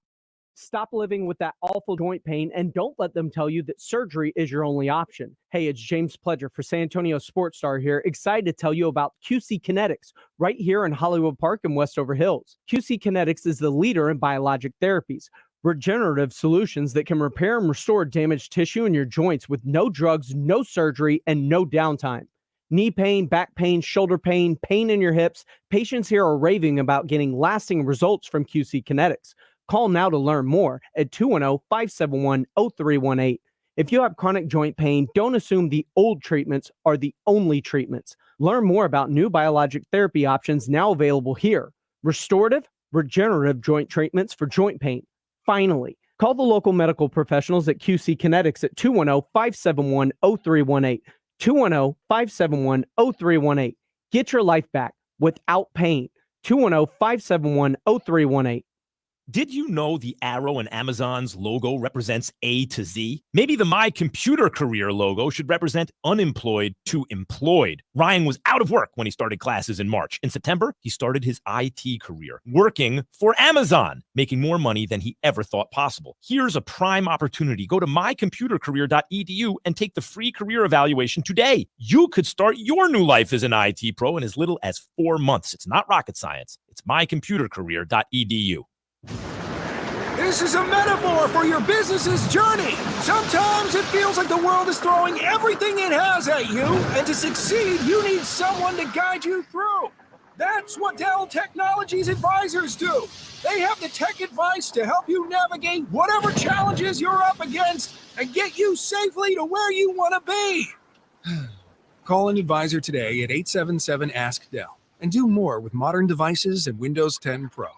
living with that awful joint pain, and don't let them tell you that surgery is your only option. Hey, it's James Pledger for San Antonio Sports Star here, excited to tell you about QC Kinetics right here in Hollywood Park and Westover Hills. QC Kinetics is the leader in biologic therapies, regenerative solutions that can repair and restore damaged tissue in your joints with no drugs, no surgery, and no downtime. Knee pain, back pain, shoulder pain, pain in your hips. Patients here are raving about getting lasting results from QC Kinetics. Call now to learn more at 210-571-0318. If you have chronic joint pain, don't assume the old treatments are the only treatments. Learn more about new biologic therapy options now available here. Restorative, regenerative joint treatments for joint pain. Finally, call the local medical professionals at QC Kinetics at 210-571-0318. 210-571-0318. Get your life back without pain. 210-571-0318. Did you know the arrow in Amazon's logo represents A to Z? Maybe the My Computer Career logo should represent unemployed to employed. Ryan was out of work when he started classes in March. In September, he started his IT career, working for Amazon, making more money than he ever thought possible. Here's a prime opportunity. Go to mycomputercareer.edu and take the free career evaluation today. You could start your new life as an IT pro in as little as 4 months. It's not rocket science. It's mycomputercareer.edu. This is a metaphor for your business's journey. Sometimes it feels like the world is throwing everything it has at you, and to succeed, you need someone to guide you through. That's what Dell Technologies advisors do. They have the tech advice to help you navigate whatever challenges you're up against and get you safely to where you want to be. Call an advisor today at 877-ASK-DELL and do more with modern devices and Windows 10 Pro.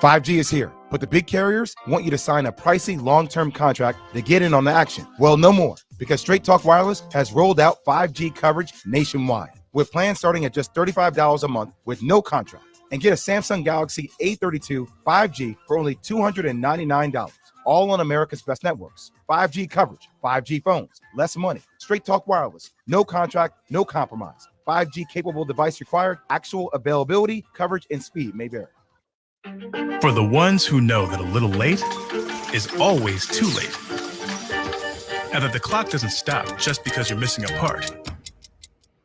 5G is here, but the big carriers want you to sign a pricey long-term contract to get in on the action. Well, no more, because Straight Talk Wireless has rolled out 5G coverage nationwide, with plans starting at just $35 a month with no contract. And get a Samsung Galaxy A32 5G for only $299, all on America's best networks. 5G coverage, 5G phones, less money. Straight Talk Wireless, no contract, no compromise. 5G capable device required, actual availability, coverage, and speed may vary. For the ones who know that a little late is always too late, and that the clock doesn't stop just because you're missing a part,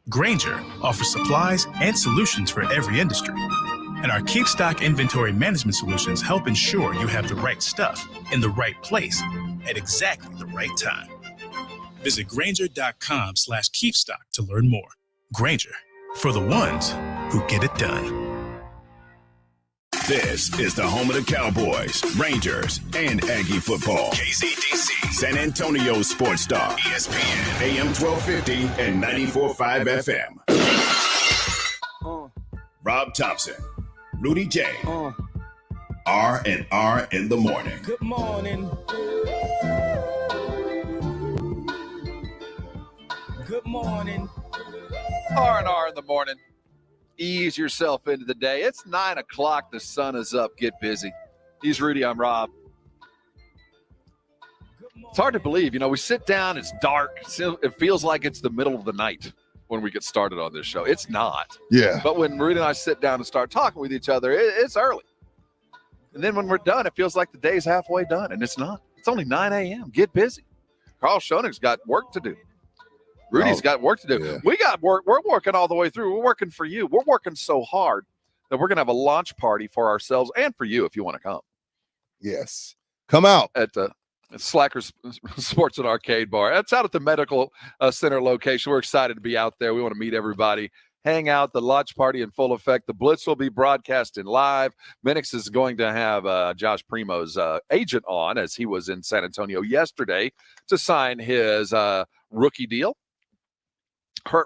Grainger offers supplies and solutions for every industry. And our Keep Stock inventory management solutions help ensure you have the right stuff in the right place at exactly the right time. Visit Grainger.com/keepstock to learn more. Grainger, for the ones who get it done. This is the home of the Cowboys, Rangers, and Aggie football. KCDC, San Antonio Sports Star, ESPN, AM 1250 and 94.5 FM. Rob Thompson, Rudy J. R&R in the morning. Good morning. Good morning. R&R in the morning. Ease yourself into the day. It's 9 o'clock. The sun is up. Get busy. He's Rudy. I'm Rob. It's hard to believe. You know, we sit down. It's dark. It feels like it's the middle of the night when we get started on this show. It's not. Yeah. But when Rudy and I sit down and start talking with each other, it's early. And then when we're done, it feels like the day's halfway done, and it's not. It's only 9 a.m. Get busy. Carl Schoenig's got work to do. Rudy's got work to do. Yeah. We got work. We're working all the way through. We're working for you. We're working so hard that we're going to have a launch party for ourselves and for you if you want to come. Yes. Come out. At Slackers Sports and Arcade Bar. That's out at the Medical Center location. We're excited to be out there. We want to meet everybody. Hang out, the launch party in full effect. The Blitz will be broadcasting live. Minix is going to have Josh Primo's agent on, as he was in San Antonio yesterday to sign his rookie deal.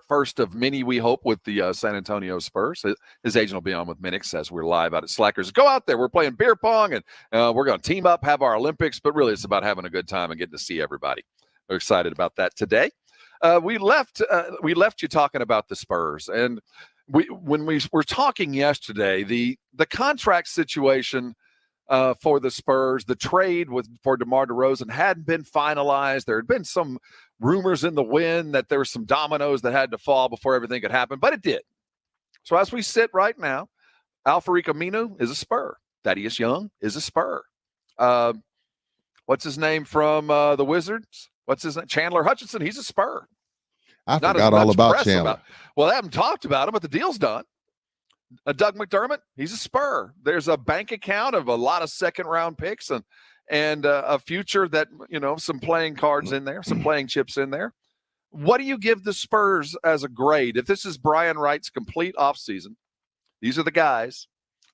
First of many, we hope, with the San Antonio Spurs. His agent will be on with Minix as we're live out at Slackers. Go out there. We're playing beer pong, and we're going to team up, have our Olympics, but really it's about having a good time and getting to see everybody. We're excited about that today. We left you talking about the Spurs, and when we were talking yesterday, the contract situation for the Spurs, the trade for DeMar DeRozan hadn't been finalized. There had been some rumors in the wind that there were some dominoes that had to fall before everything could happen, but it did. So as we sit right now, Al-Farouq Aminu is a Spur. Thaddeus Young is a Spur. What's his name from the Wizards? What's his name? Chandler Hutchinson. He's a Spur. I forgot all about Chandler. Well, they haven't talked about him, but the deal's done. Doug McDermott, he's a Spur. There's a bank account of a lot of second-round picks and a future that, some playing cards in there, some playing chips in there. What do you give the Spurs as a grade? If this is Brian Wright's complete offseason, these are the guys.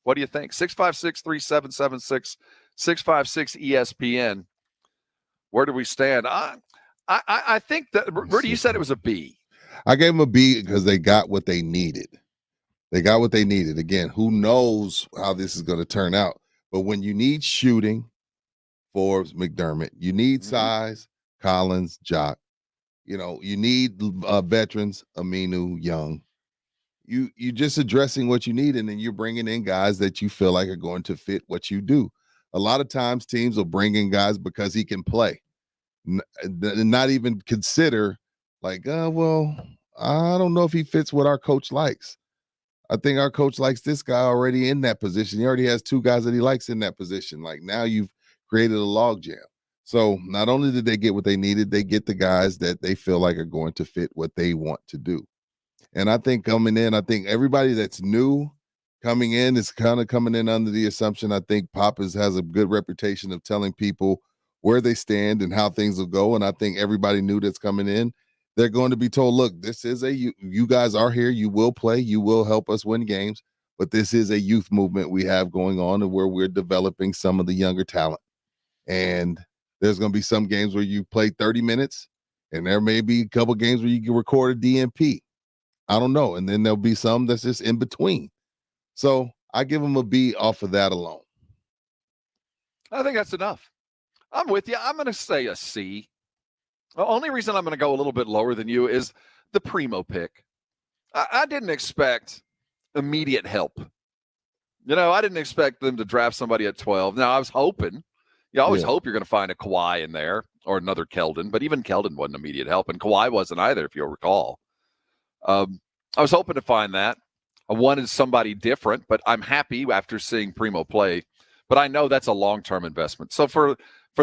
What do you think? 656-3776, 656-ESPN. Where do we stand? I think that, Rudy, you said it was a B. I gave them a B because they got what they needed. They got what they needed. Again, who knows how this is going to turn out? But when you need shooting, Forbes, McDermott, you need size, Collins, Jock. You need veterans, Aminu, Young. You just addressing what you need, and then you're bringing in guys that you feel like are going to fit what you do. A lot of times teams will bring in guys because he can play. Not even consider I don't know if he fits what our coach likes. I think our coach likes this guy already in that position. He already has two guys that he likes in that position. Now you've created a logjam. So not only did they get what they needed, they get the guys that they feel like are going to fit what they want to do. And I think coming in, everybody that's new coming in is kind of coming in under the assumption. I think Pop has a good reputation of telling people where they stand and how things will go. And I think everybody new that's coming in, they're going to be told, look, this is you guys are here. You will play. You will help us win games. But this is a youth movement we have going on and where we're developing some of the younger talent. And there's going to be some games where you play 30 minutes, and there may be a couple games where you can record a DNP. I don't know. And then there'll be some that's just in between. So I give them a B off of that alone. I think that's enough. I'm with you. I'm going to say a C. The only reason I'm going to go a little bit lower than you is the Primo pick. I didn't expect immediate help. I didn't expect them to draft somebody at 12. Now, I was hoping. You always hope you're going to find a Kawhi in there or another Keldon, but even Keldon wasn't immediate help, and Kawhi wasn't either, if you'll recall. I was hoping to find that. I wanted somebody different, but I'm happy after seeing Primo play. But I know that's a long-term investment. So for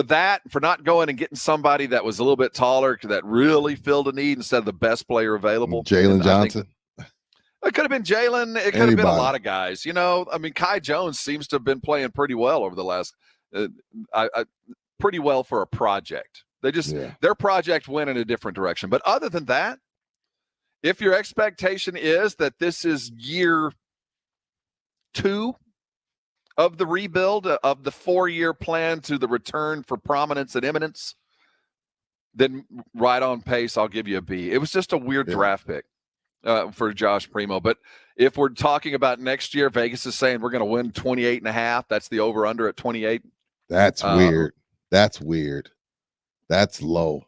not going and getting somebody that was a little bit taller, that really filled a need instead of the best player available. Jalen Johnson. It could have been Jalen. It could have been a lot of guys. Kai Jones seems to have been playing pretty well over the last pretty well for a project. Their project went in a different direction. But other than that, if your expectation is that this is year 2 of the rebuild, of the 4-year plan to the return for prominence and eminence, then right on pace, I'll give you a B. It was just a weird draft pick. for Josh Primo. But if we're talking about next year, Vegas is saying we're going to win 28.5. That's the over-under at 28. That's weird. That's weird. That's low.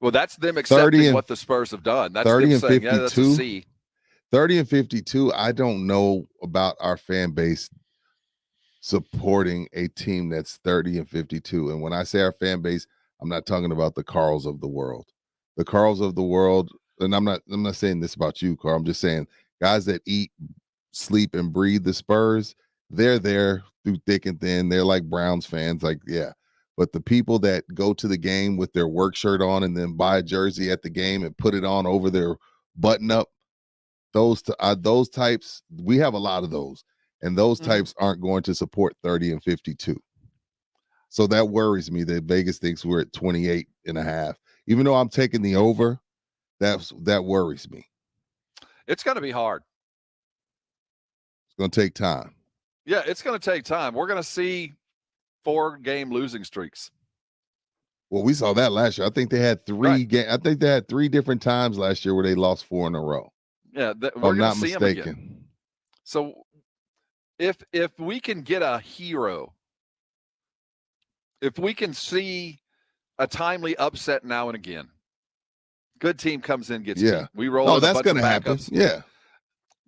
Well, that's them accepting what the Spurs have done. That's 30 them and saying, 52. yeah, that's a C. 30 and 52. I don't know about our fan base supporting a team that's 30 and 52. And when I say our fan base, I'm not talking about the Carls of the world. The Carls of the world, and I'm not saying this about you, Carl. I'm just saying guys that eat, sleep, and breathe the Spurs, they're there through thick and thin. They're like Browns fans, like, yeah. But the people that go to the game with their work shirt on and then buy a jersey at the game and put it on over their button up, those types, we have a lot of those. And those types aren't going to support 30 and 52. So that worries me that Vegas thinks we're at 28.5. Even though I'm taking the over, that worries me. It's going to be hard. It's going to take time. Yeah, it's going to take time. We're going to see 4-game losing streaks. Well, we saw that last year. I think they had three different times last year where they lost 4 in a row. Yeah, we're not mistaken. Them again. So if we can get a hero, if we can see a timely upset now and again, good team comes in, gets beat. We roll. Oh, that's going to happen. Yeah.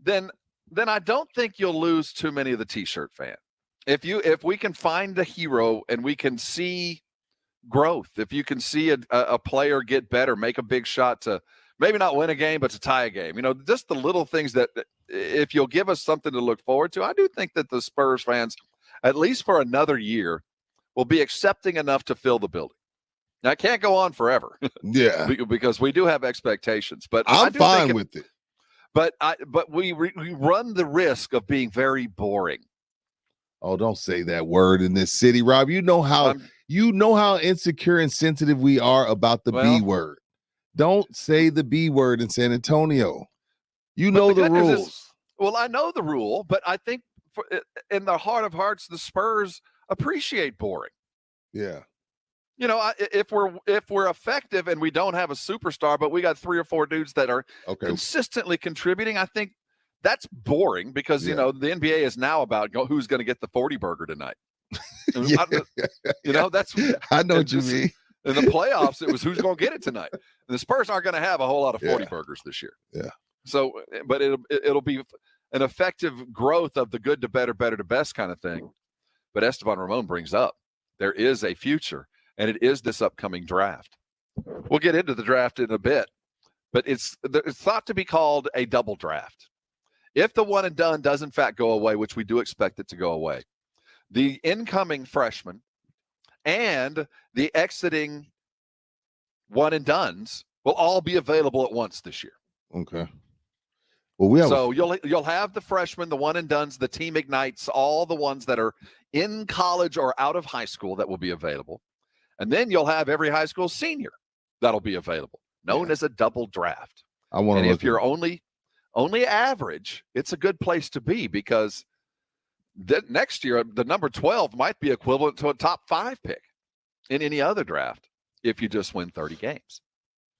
Then I don't think you'll lose too many of the T-shirt fan. If we can find a hero and we can see growth, if you can see a player get better, make a big shot to maybe not win a game, but to tie a game, just the little things that if you'll give us something to look forward to, I do think that the Spurs fans, at least for another year, will be accepting enough to fill the building. Now, it can't go on forever. Yeah. Because we do have expectations, but I'm fine with it. But we run the risk of being very boring. Oh, don't say that word in this city, Rob. You know how insecure and sensitive we are about the B word. Don't say the B word in San Antonio. You know the rules. Well, I know the rule, but I think in the heart of hearts, the Spurs appreciate boring. Yeah. If we're effective and we don't have a superstar, but we got 3 or 4 dudes that are consistently contributing, I think that's boring because, the NBA is now about who's going to get the 40 burger tonight. That's I know what you mean. In the playoffs, it was who's going to get it tonight. And the Spurs aren't going to have a whole lot of 40 burgers this year. Yeah. So, but it'll be an effective growth of the good to better, better to best kind of thing. But Esteban Ramon brings up there is a future, and it is this upcoming draft. We'll get into the draft in a bit, but it's thought to be called a double draft. If the one and done does in fact go away, which we do expect it to go away, the incoming freshmen and the exiting one and dones will all be available at once this year. Okay. Well, you'll have the freshmen, the one and dones, the team ignites, all the ones that are in college or out of high school that will be available. And then you'll have every high school senior that'll be available, known as a double draft. And if you're only average, it's a good place to be because next year, the number 12 might be equivalent to a top 5 pick in any other draft if you just win 30 games.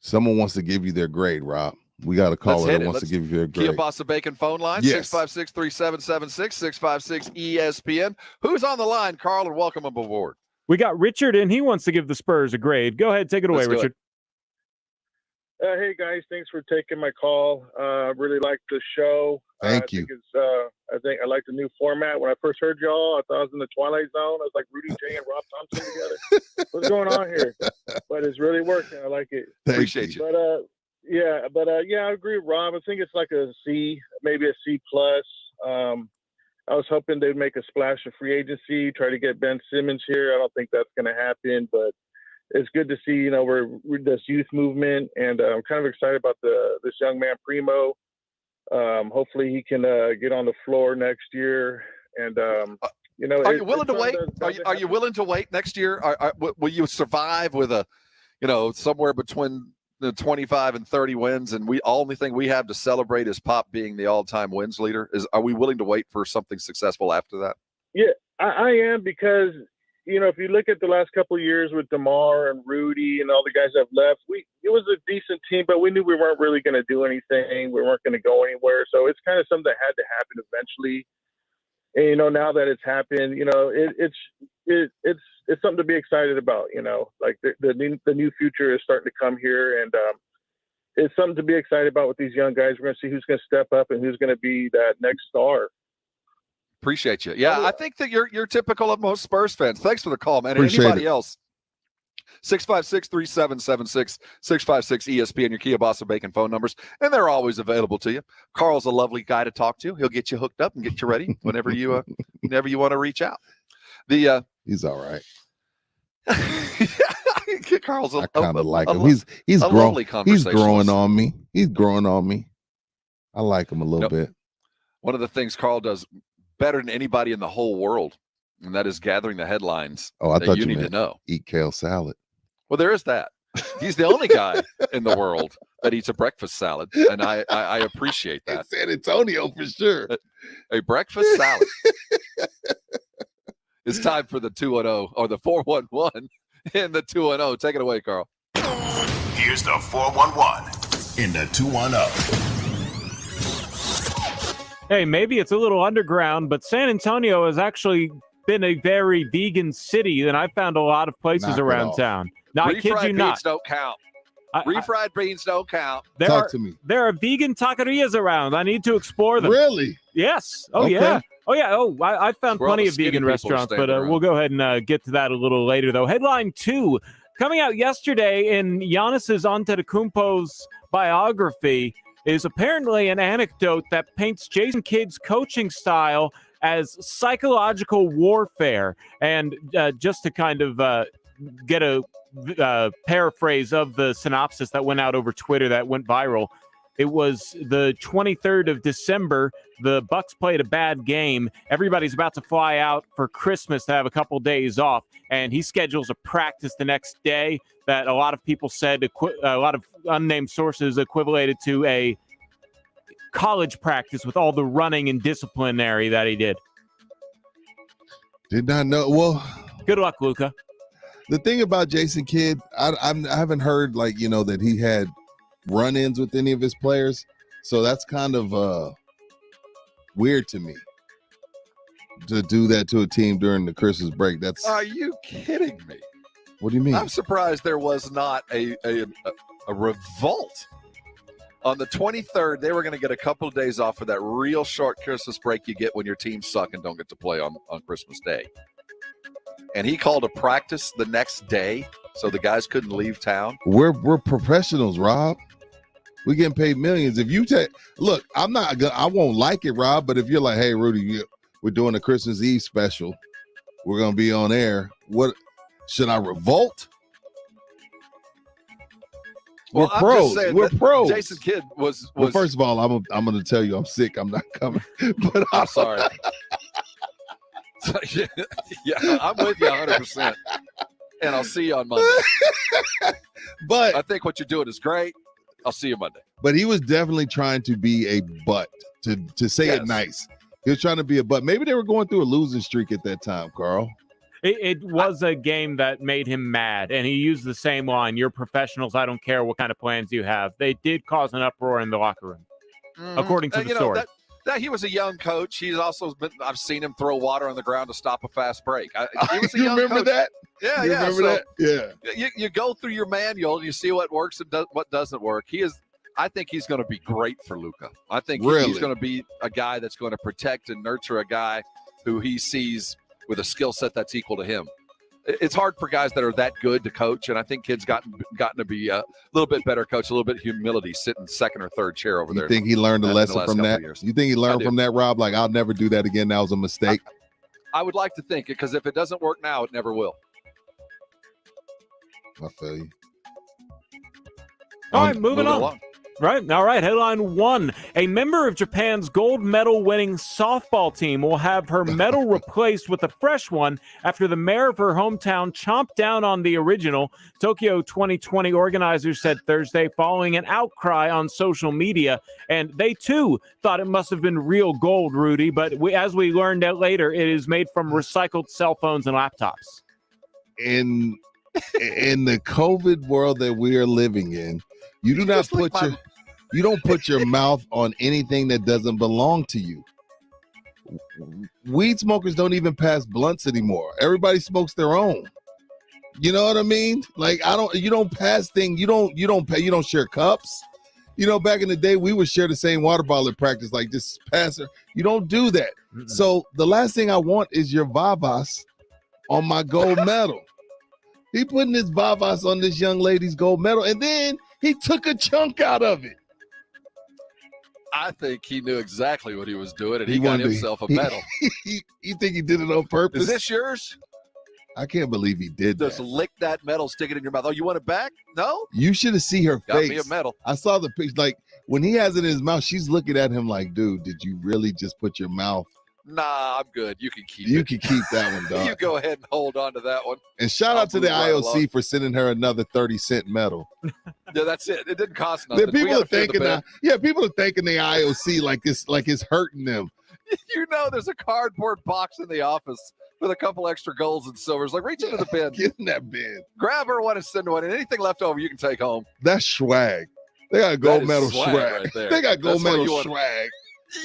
Someone wants to give you their grade, Rob. We got a caller that wants to give you their grade. Kielbasa Bacon phone line, yes. 656-3776, 656-ESPN. Who's on the line, Carl, and welcome aboard. We got Richard, and he wants to give the Spurs a grade. Go ahead, take it away, Richard. Hey, guys. Thanks for taking my call. Really like the show. Thank you. I think I like the new format. When I first heard y'all, I thought I was in the Twilight Zone. I was like Rudy J and Rob Thompson together. What's going on here? But it's really working. I like it. Appreciate you. But I agree with Rob. I think it's like a C, maybe a C+. I was hoping they'd make a splash of free agency, try to get Ben Simmons here. I don't think that's going to happen, but it's good to see, we're this youth movement, and I'm kind of excited about this young man, Primo. Hopefully he can get on the floor next year. And, are you willing to wait? Are you willing to wait next year? Will you survive with somewhere between the 25 and 30 wins, and only thing we have to celebrate is Pop being the all-time wins leader? Are we willing to wait for something successful after that? Yeah, I am, because if you look at the last couple of years with DeMar and Rudy and all the guys that have left, it was a decent team, but we knew we weren't really going to do anything. We weren't going to go anywhere. So it's kind of something that had to happen eventually. And now that it's happened, it's something to be excited about. Like the new future is starting to come here, and it's something to be excited about with these young guys. We're going to see who's going to step up and who's going to be that next star. Appreciate you. Yeah, I think that you're typical of most Spurs fans. Thanks for the call, man. Appreciate Anybody it. else? 656-3776, 656-ESPN, your Kia Bossa Bacon phone numbers, and they're always available to you. Carl's a lovely guy to talk to. He'll get you hooked up and get you ready whenever you want to reach out. He's all right. Carl's I kind of like him. He's growing. He's growing on me. He's growing on me. I like him a little bit. One of the things Carl does better than anybody in the whole world, and that is gathering the headlines. Oh, I thought you you need meant to know. Eat kale salad. Well, there is that. He's the only guy in the world that eats a breakfast salad, and I appreciate that. San Antonio for sure. A breakfast salad. It's time for the 210 or the 411 in the 210. Take it away, Carl. Here's the 411 in the 210. Hey, maybe it's a little underground, but San Antonio has actually been a very vegan city, and I found a lot of places around town. Now, I kid you not. Refried beans don't count. Refried beans don't count. Talk to me. There are vegan taquerias around. I need to explore them. Really? Yes. Oh, Okay. yeah. Oh, yeah. Oh, I found Where all plenty the of skinny vegan people are restaurants, but standing around. we'll go ahead and get to that a little later, though. Headline 2, coming out yesterday in Giannis's Antetokounmpo's biography, is apparently an anecdote that paints Jason Kidd's coaching style as psychological warfare. And just to kind of get a paraphrase of the synopsis that went out over Twitter that went viral, it was the 23rd of December. The Bucks played a bad game. Everybody's about to fly out for Christmas to have a couple days off, and he schedules a practice the next day that a lot of people said, a lot of unnamed sources equated to a college practice with all the running and disciplinary that he did. Did not know. Well, good luck, Luka. The thing about Jason Kidd, I haven't heard that he had run-ins with any of his players, so that's kind of weird to me to do that to a team during the Christmas break. Are you kidding me? What do you mean? I'm surprised there was not a revolt. On the 23rd, they were going to get a couple of days off for that real short Christmas break you get when your team suck and don't get to play on Christmas Day. And he called a practice the next day so the guys couldn't leave town. We're professionals, Rob. We're getting paid millions. If you look, I won't like it, Rob, but if you're like, hey, Rudy, we're doing a Christmas Eve special, we're going to be on air. What should I revolt? Well, We're pros. We're pros. Jason Kidd was well, first of all, I'm going to tell you I'm sick. I'm not coming. But I'm sorry. Yeah, I'm with you 100%. And I'll see you on Monday. But I think what you're doing is great. I'll see you Monday. But he was definitely trying to be a butt, to say it nice. He was trying to be a butt. Maybe they were going through a losing streak at that time, Carl. It was a game that made him mad, and he used the same line, "You're professionals. I don't care what kind of plans you have." They did cause an uproar in the locker room, according to the story. That he was a young coach. He's also I've seen him throw water on the ground to stop a fast break. He was a young remember coach. that? Yeah, you yeah. Remember that? Yeah. You go through your manual and you see what works and what doesn't work. I think he's going to be great for Luka. I think he's going to be a guy that's going to protect and nurture a guy who he sees with a skill set that's equal to him. It's hard for guys that are that good to coach, and I think Kidd's gotten to be a little bit better coach, a little bit of humility, sitting second or third chair over there. You think he learned a lesson from that? You think he learned from that, Rob? Like, I'll never do that again. That was a mistake. I would like to think it, because if it doesn't work now, it never will. I feel you. All right, moving on. Along. Right. All right. Headline 1. A member of Japan's gold medal winning softball team will have her medal replaced with a fresh one after the mayor of her hometown chomped down on the original. Tokyo 2020 organizers said Thursday, following an outcry on social media. And they, too, thought it must have been real gold, Rudy. But as we learned out later, it is made from recycled cell phones and laptops. in the COVID world that we are living in, you do not put you don't put your mouth on anything that doesn't belong to you. Weed smokers don't even pass blunts anymore. Everybody smokes their own. You know what I mean? Like you don't pass things. You don't share cups. You know, back in the day, we would share the same water bottle at practice, like just pass it. You don't do that. Mm-mm. So the last thing I want is your Vavas on my gold medal. He putting his Vavas on this young lady's gold medal, and then he took a chunk out of it. I think he knew exactly what he was doing, and he got himself a medal. You think he did it on purpose? Is this yours? I can't believe he did Just that. lick that medal, stick it in your mouth. Oh, you want it back? No? You should have seen her face. Got me a medal. I saw the picture. Like, when he has it in his mouth, she's looking at him like, dude, did you really just put your mouth? Nah, I'm good. You can keep it. You can keep that one, dog. You go ahead and hold on to that one. And shout out to the IOC for sending her another 30-cent medal. Yeah, that's it. It didn't cost nothing. People are thinking people are thanking the IOC like it's hurting them. You know, there's a cardboard box in the office with a couple extra golds and silvers. Like, reach into the bin. Get in that bin. Grab her one and send one. And anything left over, you can take home. That's swag. They got a gold medal swag. Right there. They got gold medal swag.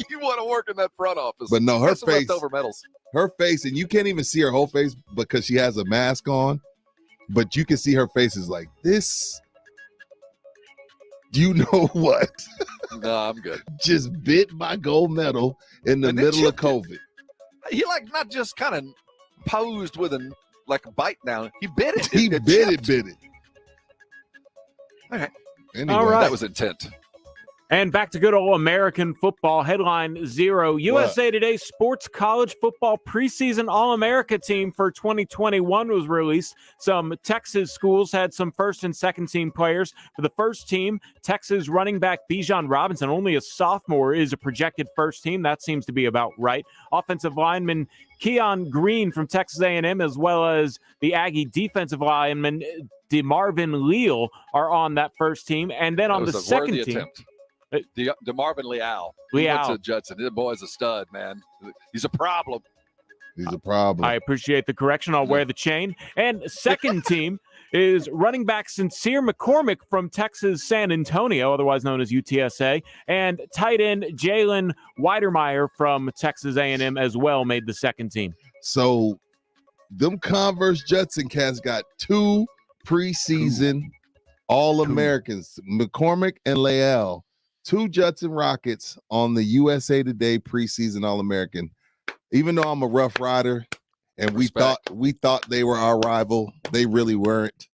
You want to work in that front office. But no, her face. Leftover medals. Her face, and you can't even see her whole face because she has a mask on. But you can see her face is like this. You know what? No, I'm good. Just bit my gold medal in the middle of COVID. He not just kind of posed with a bite down. He bit it. He bit it. All right. Anyway, all right. That was intent. And back to good old American football. Headline 0. USA Today Sports College Football Preseason All-America team for 2021 was released. Some Texas schools had some first and second team players. For the first team, Texas running back Bijan Robinson, only a sophomore, is a projected first team. That seems to be about right. Offensive lineman Keon Green from Texas A&M, as well as the Aggie defensive lineman DeMarvin Leal are on that first team. And then on the second team... Attempt. DeMarvin Leal. He went to Judson. This boy's a stud, man. He's a problem. He's a problem. I appreciate the correction. I'll wear the chain. And second team is running back Sincere McCormick from Texas San Antonio, otherwise known as UTSA, and tight end Jalen Weidermeyer from Texas A&M as well made the second team. So them Converse Judson cats got 2 preseason All-Americans, McCormick and Leal. 2 Judson Rockets on the USA Today preseason All-American. Even though I'm a Rough Rider and we thought they were our rival, they really weren't,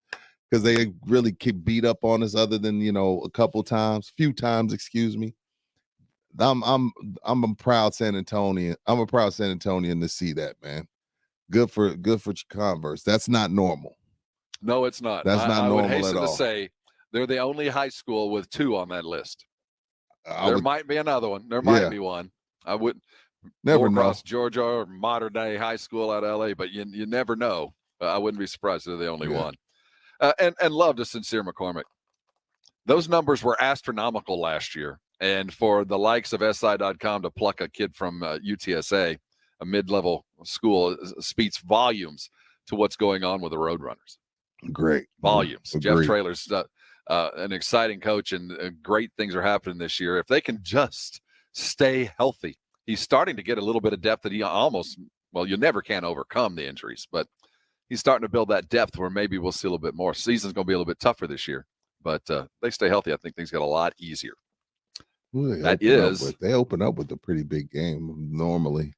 because they really beat up on us other than, a few times, excuse me. I'm a proud San Antonian. I'm a proud San Antonian to see that, man. Good for Converse. That's not normal. No, it's not. That's not normal at all. I would hasten to say they're the only high school with 2 on that list. There might be another one. There might be one. I wouldn't never know. Across Georgia or modern day high school out of LA, but you never know. I wouldn't be surprised if they're the only one. And love to Sincere McCormick. Those numbers were astronomical last year. And for the likes of SI.com to pluck a kid from UTSA, a mid-level school, speaks volumes to what's going on with the Roadrunners. Great. Volumes. Agreed. Jeff Traylor's an exciting coach, and great things are happening this year. If they can just stay healthy, he's starting to get a little bit of depth that he you never can overcome the injuries, but he's starting to build that depth where maybe we'll see a little bit more. Season's going to be a little bit tougher this year, but they stay healthy. I think things get a lot easier. Well, they open up with a pretty big game normally.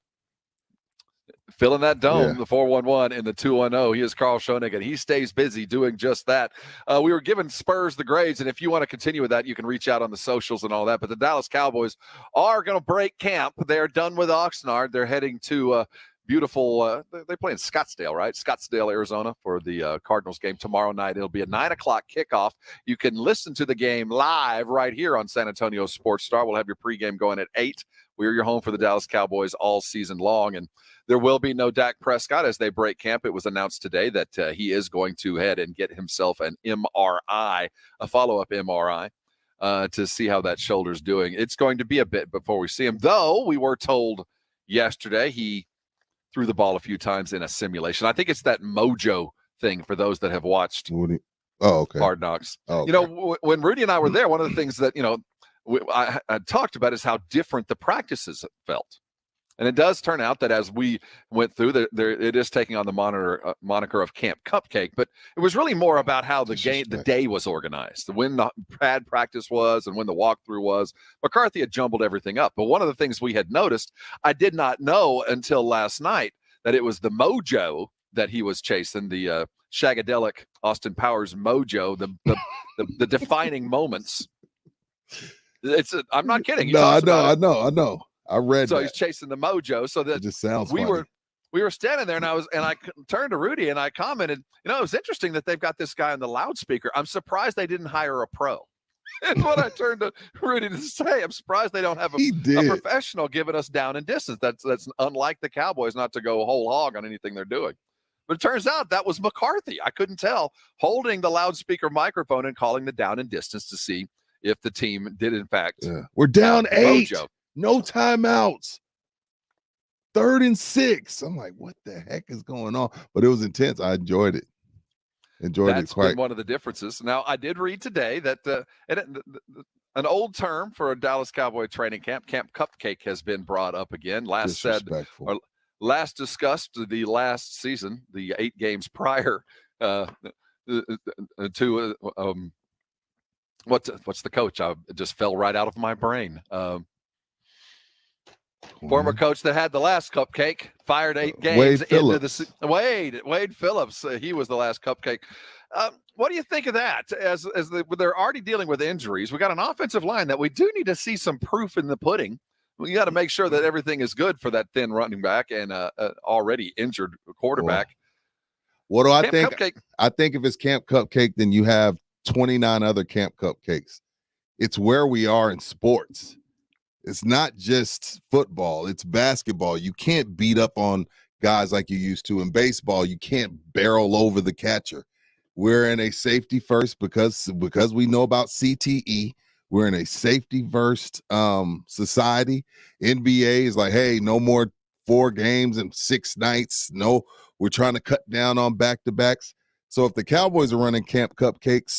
Filling that dome, the 411 and the 210. He is Carl Schoenig, and he stays busy doing just that. We were giving Spurs the grades, and if you want to continue with that, you can reach out on the socials and all that. But the Dallas Cowboys are going to break camp. They're done with Oxnard. They're heading to beautiful they play in Scottsdale, right? Scottsdale, Arizona for the Cardinals game tomorrow night. It'll be a 9 o'clock kickoff. You can listen to the game live right here on San Antonio Sports Star. We'll have your pregame going at 8. We're your home for the Dallas Cowboys all season long, and there will be no Dak Prescott as they break camp. It was announced today that he is going to head and get himself an MRI, a follow-up MRI, to see how that shoulder's doing. It's going to be a bit before we see him, though we were told yesterday he threw the ball a few times in a simulation. I think it's that mojo thing for those that have watched okay. Hardknocks. Oh, okay. You know, when Rudy and I were there, one of the things that, you know, I talked about is how different the practices felt. And it does turn out that as we went through, it is taking on the moniker of Camp Cupcake, but it was really more about how the day was organized, when the pad practice was and when the walkthrough was. McCarthy had jumbled everything up. But one of the things we had noticed, I did not know until last night, that it was the mojo that he was chasing, the shagadelic Austin Powers mojo, the defining moments. I'm not kidding. No, I know. I read so that. He's chasing the mojo. So that it just sounds we funny. were standing there, and I turned to Rudy and I commented, you know, it was interesting that they've got this guy on the loudspeaker. I'm surprised they didn't hire a pro. And what I turned to Rudy to say, I'm surprised they don't have a professional giving us down and distance. That's unlike the Cowboys, not to go whole hog on anything they're doing. But it turns out that was McCarthy. I couldn't tell, holding the loudspeaker microphone and calling the down and distance to see if the team did in fact. Yeah. We're down 8. Mojo. No timeouts. 3rd and 6. I'm like, what the heck is going on? But it was intense. I enjoyed it. That's been one of the differences. Now, I did read today that an old term for a Dallas Cowboy training camp, Camp Cupcake, has been brought up again. Last discussed the last season, the 8 games prior to what's the coach? I just fell right out of my brain. Former coach that had the last cupcake, fired 8 games Wade Phillips. He was the last cupcake. What do you think of that? As they're already dealing with injuries, we got an offensive line that we do need to see some proof in the pudding. We got to make sure that everything is good for that thin running back and already injured quarterback. What do I think? Cupcake. I think if it's Camp Cupcake, then you have 29 other Camp Cupcakes. It's where we are in sports. It's not just football. It's basketball. You can't beat up on guys like you used to. In baseball, you can't barrel over the catcher. We're in a safety first because we know about CTE. We're in a safety first society. NBA is like, hey, no more 4 games and 6 nights. No, we're trying to cut down on back-to-backs. So if the Cowboys are running Camp Cupcake,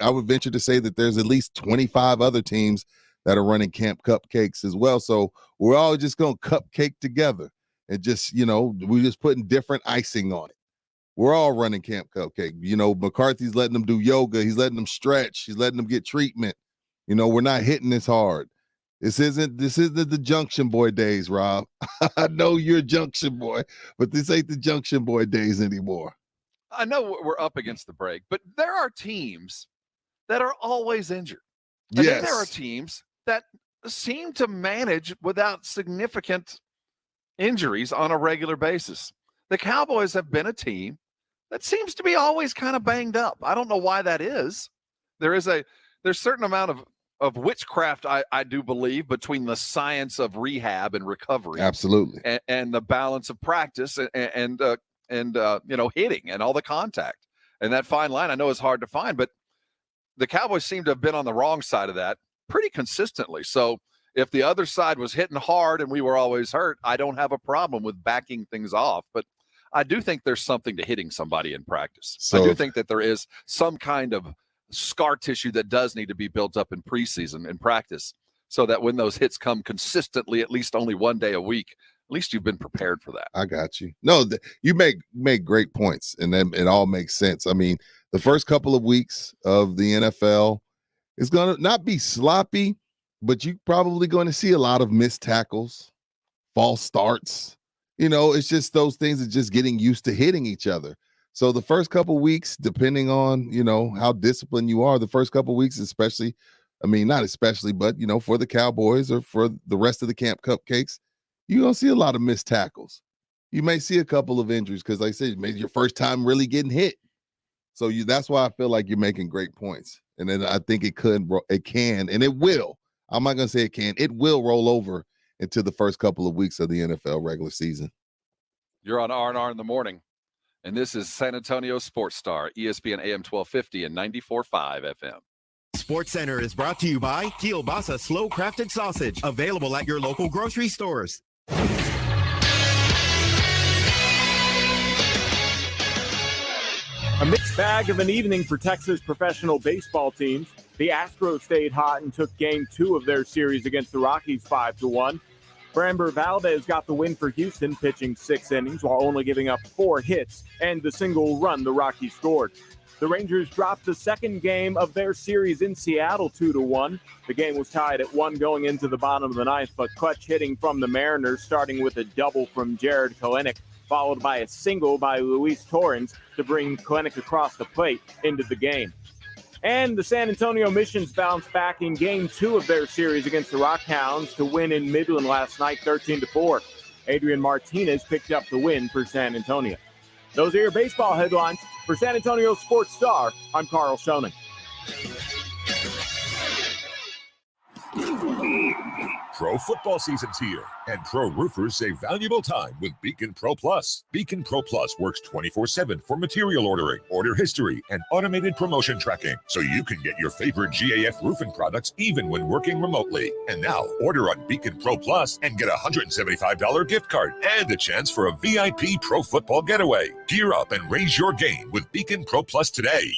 I would venture to say that there's at least 25 other teams that are running Camp Cupcakes as well. So we're all just going to cupcake together and just, we're just putting different icing on it. We're all running Camp Cupcake. McCarthy's letting them do yoga. He's letting them stretch. He's letting them get treatment. We're not hitting this hard. This isn't the Junction Boy days, Rob. I know you're a Junction Boy, but this ain't the Junction Boy days anymore. I know we're up against the break, but there are teams that are always injured. And then there are teams that seem to manage without significant injuries on a regular basis. The Cowboys have been a team that seems to be always kind of banged up. I don't know why that is. There's a certain amount of witchcraft, I do believe, between the science of rehab and recovery. Absolutely. And the balance of practice and hitting and all the contact. And that fine line I know is hard to find, but the Cowboys seem to have been on the wrong side of that pretty consistently. So if the other side was hitting hard and we were always hurt, I don't have a problem with backing things off. But I do think there's something to hitting somebody in practice. So I do think that there is some kind of scar tissue that does need to be built up in preseason and practice so that when those hits come consistently, at least only one day a week, at least you've been prepared for that. I got you. No, you make great points, and then it all makes sense. I mean, the first couple of weeks of the NFL is going to not be sloppy, but you're probably going to see a lot of missed tackles, false starts. It's just those things of just getting used to hitting each other. So the first couple of weeks, depending on, how disciplined you are, the first couple of weeks, especially, not especially, but, for the Cowboys or for the rest of the Camp Cupcakes, you're going to see a lot of missed tackles. You may see a couple of injuries because, like I said, maybe your first time really getting hit. So that's why I feel like you're making great points. And then I think it can, and it will. I'm not going to say it can. It will roll over into the first couple of weeks of the NFL regular season. You're on R&R in the morning, and this is San Antonio Sports Star, ESPN AM 1250 and 94.5 FM. Sports Center is brought to you by Kielbasa Slow Crafted Sausage, available at your local grocery stores. A mixed bag of an evening for Texas professional baseball teams. The Astros stayed hot and took Game 2 of their series against the Rockies 5-1. Framber Valdez got the win for Houston, pitching 6 innings while only giving up 4 hits and the single run the Rockies scored. The Rangers dropped the second game of their series in Seattle 2-1. The game was tied at 1 going into the bottom of the ninth, but clutch hitting from the Mariners, starting with a double from Jared Kelenic, followed by a single by Luis Torrens to bring Kelenic across the plate into the game. And the San Antonio Missions bounced back in Game 2 of their series against the Rockhounds to win in Midland last night 13-4. Adrian Martinez picked up the win for San Antonio. Those are your baseball headlines. For San Antonio Sports Star, I'm Carl Schoening. Pro football season's here, and pro roofers save valuable time with Beacon Pro Plus. Beacon Pro Plus works 24/7 for material ordering, order history, and automated promotion tracking, so you can get your favorite GAF roofing products even when working remotely. And now, order on Beacon Pro Plus and get a $175 gift card and a chance for a VIP pro football getaway. Gear up and raise your game with Beacon Pro Plus today.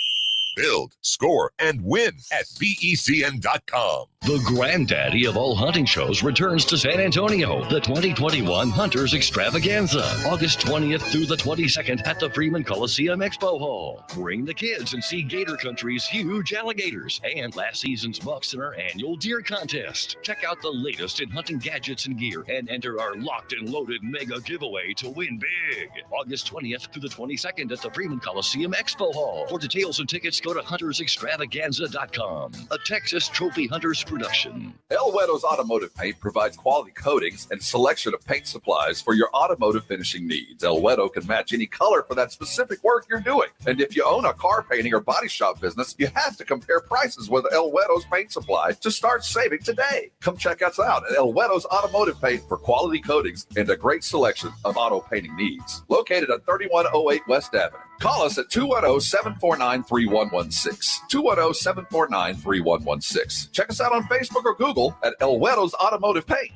Build, score, and win at BECN.com. The granddaddy of all hunting shows returns to San Antonio. The 2021 Hunters Extravaganza, August 20th through the 22nd at the Freeman Coliseum Expo Hall. Bring the kids and see Gator Country's huge alligators and last season's bucks in our annual deer contest. Check out the latest in hunting gadgets and gear and enter our locked and loaded mega giveaway to win big. August 20th through the 22nd at the Freeman Coliseum Expo Hall. For details and tickets, go to huntersextravaganza.com. A Texas Trophy Hunters production. El Wedo's Automotive Paint provides quality coatings and selection of paint supplies for your automotive finishing needs. El Wedo can match any color for that specific work you're doing. And if you own a car painting or body shop business, you have to compare prices with El Wedo's paint supply to start saving today. Come check us out at El Wedo's Automotive Paint for quality coatings and a great selection of auto painting needs. Located at 3108 West Avenue. Call us at 210-749-3116. 210-749-3116. Check us out on Facebook or Google at El Wedo's Automotive Paint.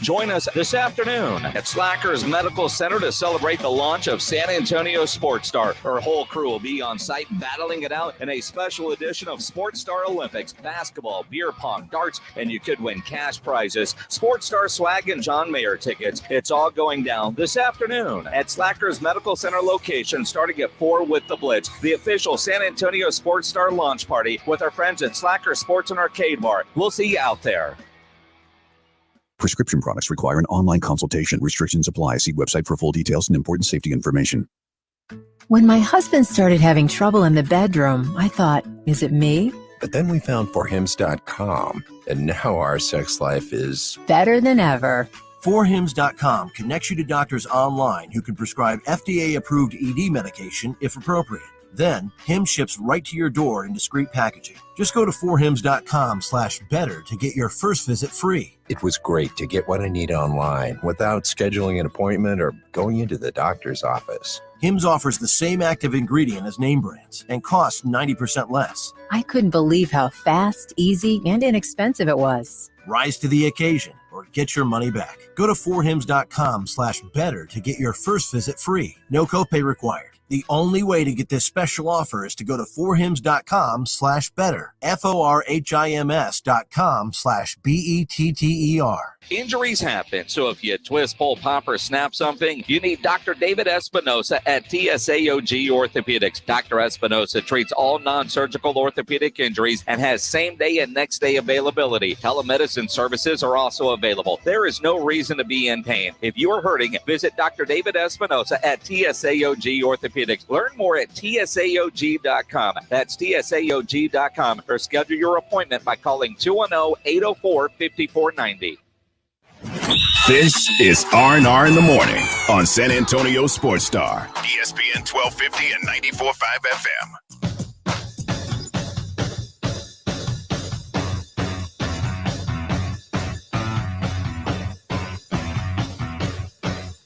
Join us this afternoon at Slackers Medical Center to celebrate the launch of San Antonio Sports Star. Our whole crew will be on site battling it out in a special edition of Sports Star Olympics, basketball, beer pong, darts, and you could win cash prizes, Sports Star swag, and John Mayer tickets. It's all going down this afternoon at Slackers Medical Center location starting at 4 with the Blitz, the official San Antonio Sports Star launch party with our friends at Slacker Sports and Arcade Bar. We'll see you out there. Prescription products require an online consultation. Restrictions apply. See website for full details and important safety information. When my husband started having trouble in the bedroom, I thought, is it me? But then we found forhims.com, and now our sex life is better than ever. Forhims.com connects you to doctors online who can prescribe FDA-approved ED medication if appropriate. Then, Hims ships right to your door in discreet packaging. Just go to forhims.com/better to get your first visit free. It was great to get what I need online without scheduling an appointment or going into the doctor's office. Hims offers the same active ingredient as name brands and costs 90% less. I couldn't believe how fast, easy, and inexpensive it was. Rise to the occasion or get your money back. Go to forhims.com/better to get your first visit free. No copay required. The only way to get this special offer is to go to forhims.com/better. forhims.com/better. Injuries happen, so if you twist, pull, pop, or snap something, you need Dr. David Espinosa at TSAOG Orthopedics. Dr. Espinosa treats all non-surgical orthopedic injuries and has same-day and next-day availability. Telemedicine services are also available. There is no reason to be in pain. If you are hurting, visit Dr. David Espinosa at TSAOG Orthopedics. Learn more at TSAOG.com. That's TSAOG.com, or schedule your appointment by calling 210-804-5490. This is R&R in the Morning on San Antonio Sports Star, ESPN 1250 and 94.5 FM.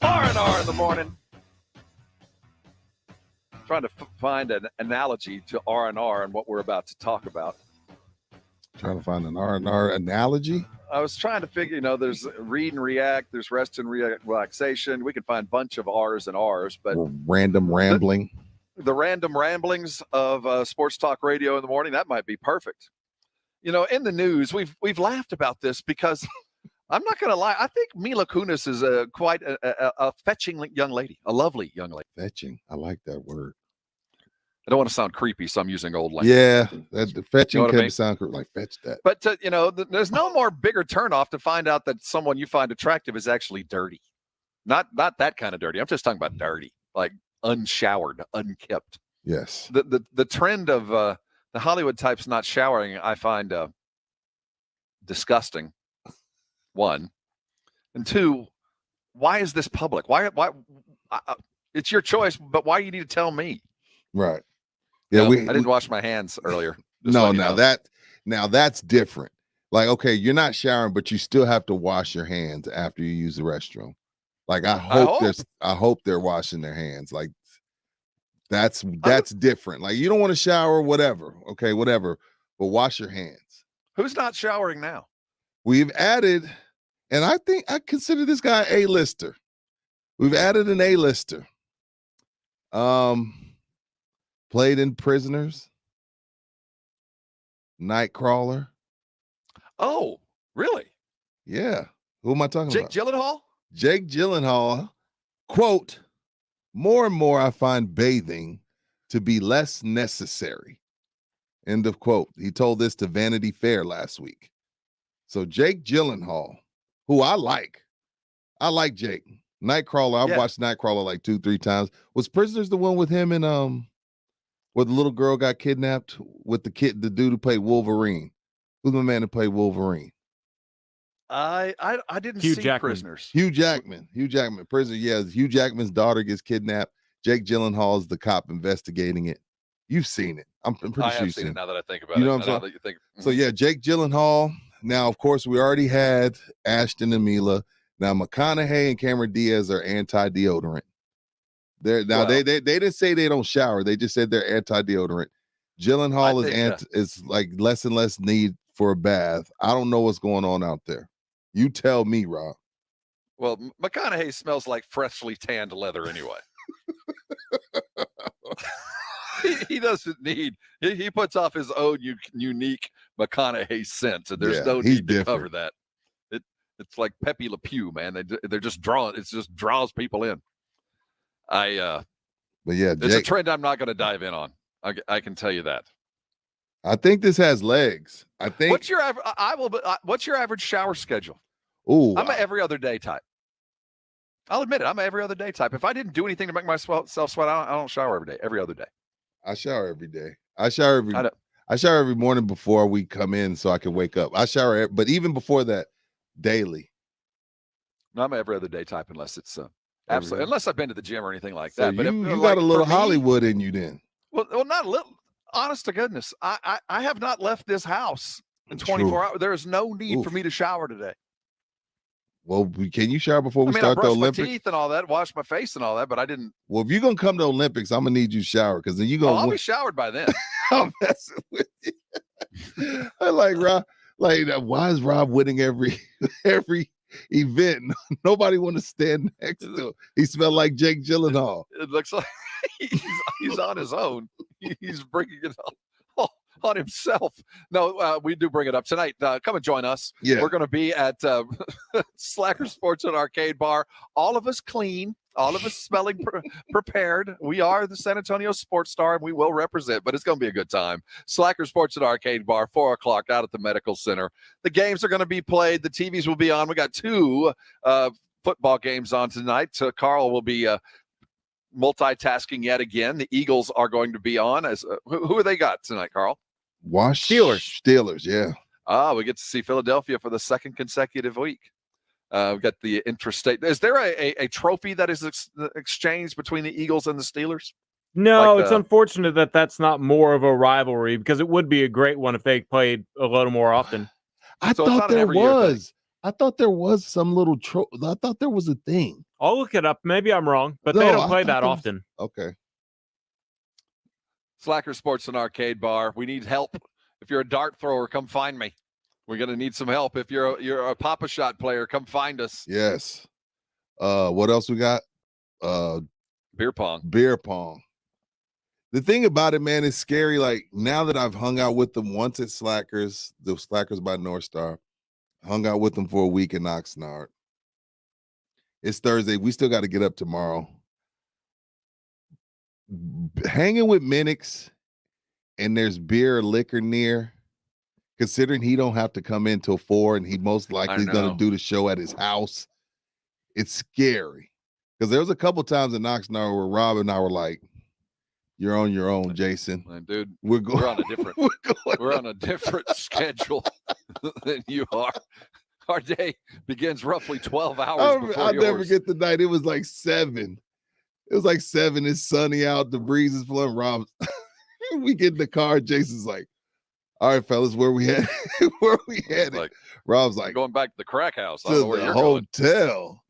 R&R in the Morning. Trying to find an analogy to R&R and what we're about to talk about. Trying to find an R&R analogy? I was trying to figure, there's read and react, there's rest and relaxation. We could find a bunch of R's and R's, but random rambling. the random ramblings of Sports Talk Radio in the morning, that might be perfect. In the news, we've laughed about this because I'm not going to lie. I think Mila Kunis is quite a fetching young lady, a lovely young lady. Fetching. I like that word. I don't want to sound creepy, so I'm using old language. Yeah, the fetching can sound like fetch that. But there's no more bigger turnoff to find out that someone you find attractive is actually dirty. Not that kind of dirty. I'm just talking about dirty, like unshowered, unkept. Yes. The trend of the Hollywood types not showering, I find disgusting. One, and two, why is this public? Why? It's your choice, but why you need to tell me? Right. Yeah, I didn't wash my hands earlier. No, now that's different. Like, okay, you're not showering, but you still have to wash your hands after you use the restroom. Like, I hope they're washing their hands. Like, that's different. Like, you don't want to shower, whatever. Okay, whatever, but wash your hands. Who's not showering now? We've added, and I think I consider this guy A-lister. We've added an A-lister. Played in Prisoners, Nightcrawler. Oh, really? Yeah. Who am I talking about? Jake Gyllenhaal? Jake Gyllenhaal, quote, more and more I find bathing to be less necessary. End of quote. He told this to Vanity Fair last week. So Jake Gyllenhaal, who I like Jake. Nightcrawler, I've watched Nightcrawler like 2-3 times. Was Prisoners the one with him and where the little girl got kidnapped with the dude who played Wolverine? Who's the man who played Wolverine? I didn't see Prisoners. Hugh Jackman. Prisoner. Yeah, Hugh Jackman's daughter gets kidnapped. Jake Gyllenhaal is the cop investigating it. You've seen it. I'm pretty sure you've seen it. Now that I think about you it. Know what I'm saying? So yeah, Jake Gyllenhaal. Now, of course, we already had Ashton and Mila. Now McConaughey and Cameron Diaz are anti-deodorant. They didn't say they don't shower. They just said they're anti-deodorant. Gyllenhaal is like less and less need for a bath. I don't know what's going on out there. You tell me, Rob. Well, McConaughey smells like freshly tanned leather anyway. He doesn't need. He puts off his own unique McConaughey scent, and there's no need to cover that. It's like Pepe Le Pew, man. They're just drawing. It just draws people in. But yeah, it's a trend I'm not going to dive in on. I can tell you that. I think this has legs. I think. What's your what's your average shower schedule? Oh, I'm an every other day type. I'll admit it. I'm an every other day type. If I didn't do anything to make myself sweat, I don't shower every day. Every other day. I shower every day. I shower every morning before we come in so I can wake up. I shower, but even before that, daily. No, I'm an every other day type unless it's absolutely unless I've been to the gym or anything like so that. But you got a little Hollywood in you then. Well, not a little. Honest to goodness, I have not left this house in 24 hours. There is no need for me to shower today. Well, can you shower before we start the Olympics? My teeth and all that, wash my face and all that, but I didn't. Well, if you're gonna come to Olympics, I'm gonna need you to shower because then you're gonna. I'll be showered by then. I'm messing with you. I like Rob. Like, why is Rob winning every event? Nobody want to stand next to him. He smelled like Jake Gyllenhaal. It looks like he's on his own. He's bringing it on himself. No, we do bring it up tonight. Come and join us. Yeah. We're going to be at Slacker Sports and Arcade Bar. All of us clean, all of us smelling prepared. We are the San Antonio Sports Star, and we will represent, but it's going to be a good time. Slacker Sports and Arcade Bar, 4 o'clock out at the Medical Center. The games are going to be played. The TVs will be on. We got 2 football games on tonight. So Carl will be multitasking yet again. The Eagles are going to be on. As who have they got tonight, Carl? Steelers, yeah. We get to see Philadelphia for the second consecutive week. We've got the interstate. Is there a trophy that is exchanged between the Eagles and the Steelers? No, it's unfortunate that that's not more of a rivalry because it would be a great one if they played a little more often. I thought there was. I thought there was some little I thought there was a thing. I'll look it up. Maybe I'm wrong, but they don't play that often. Okay. Slacker Sports and Arcade Bar. We need help. If you're a dart thrower, come find me. We're going to need some help. If you're a Papa Shot player, come find us. Yes. What else we got? Beer pong. Beer pong. The thing about it, man, is scary. Like, now that I've hung out with them once at Slackers, the Slackers by North Star, hung out with them for a week in Oxnard. It's Thursday. We still got to get up tomorrow. Hanging with Minix and there's beer or liquor near, considering he don't have to come in till 4 and he most likely is going to do the show at his house, it's scary. Because there was a couple times in Oxnard where Rob and I were like, you're on your own, Jason. Dude, we're on a different we're on a different schedule than you are. Our day begins roughly 12 hours before I'll yours. never forget the night. It was like 7. It was like 7. It's sunny out. The breeze is flowing. Rob, we get in the car. Jason's like, all right, fellas, where we at? Where we headed? Like, Rob's like, going back to the crack house. I to don't know where the you're going. hotel.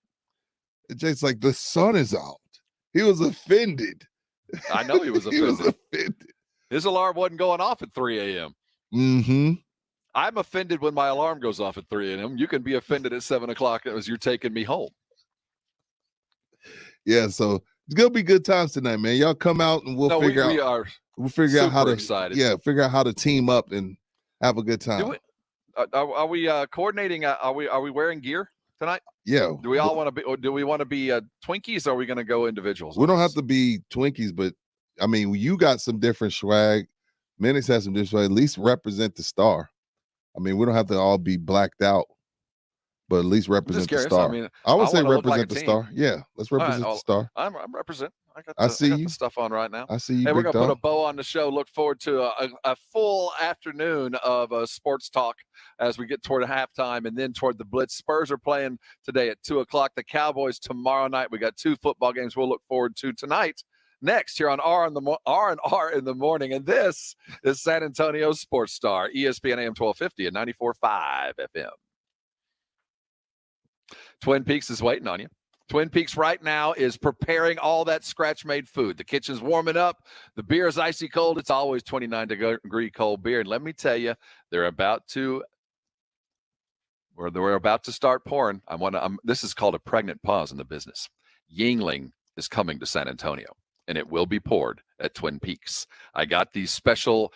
And Jason's like, the sun is out. He was offended. I know he was He was offended. His alarm wasn't going off at 3 a.m. Mm-hmm. I'm offended when my alarm goes off at 3 a.m. You can be offended at 7 o'clock as you're taking me home. Yeah, so it's gonna be good times tonight, man. Y'all come out and we'll figure out how to excited. figure out how to team up and have a good time. Are we coordinating? Are we wearing gear tonight? Yeah. Do we all want to be? Or do we want to be Twinkies? Or are we going to go individuals? We don't have to be Twinkies, but I mean, you got some different swag. Minix has some different swag. At least represent the star. I mean, we don't have to all be blacked out, but at least represent the star. I mean, I would say wanna look represent like a the team. star. Yeah, let's represent the star. I'm represent. I see got you. the stuff on right now. I see you. Hey, we're big going to put dog. a bow on the show. Look forward to a full afternoon of sports talk as we get toward halftime and then toward the Blitz. Spurs are playing today at 2 o'clock. The Cowboys tomorrow night. We got 2 football games we'll look forward to tonight. Next, here on R&R in the morning. And this is San Antonio Sports Star, ESPN AM 1250 and 94.5 FM. Twin Peaks is waiting on you. Twin Peaks right now is preparing all that scratch-made food. The kitchen's warming up. The beer is icy cold. It's always 29-degree cold beer. And let me tell you, we're about to start pouring. This is called a pregnant pause in the business. Yingling is coming to San Antonio, and it will be poured at Twin Peaks. I got the special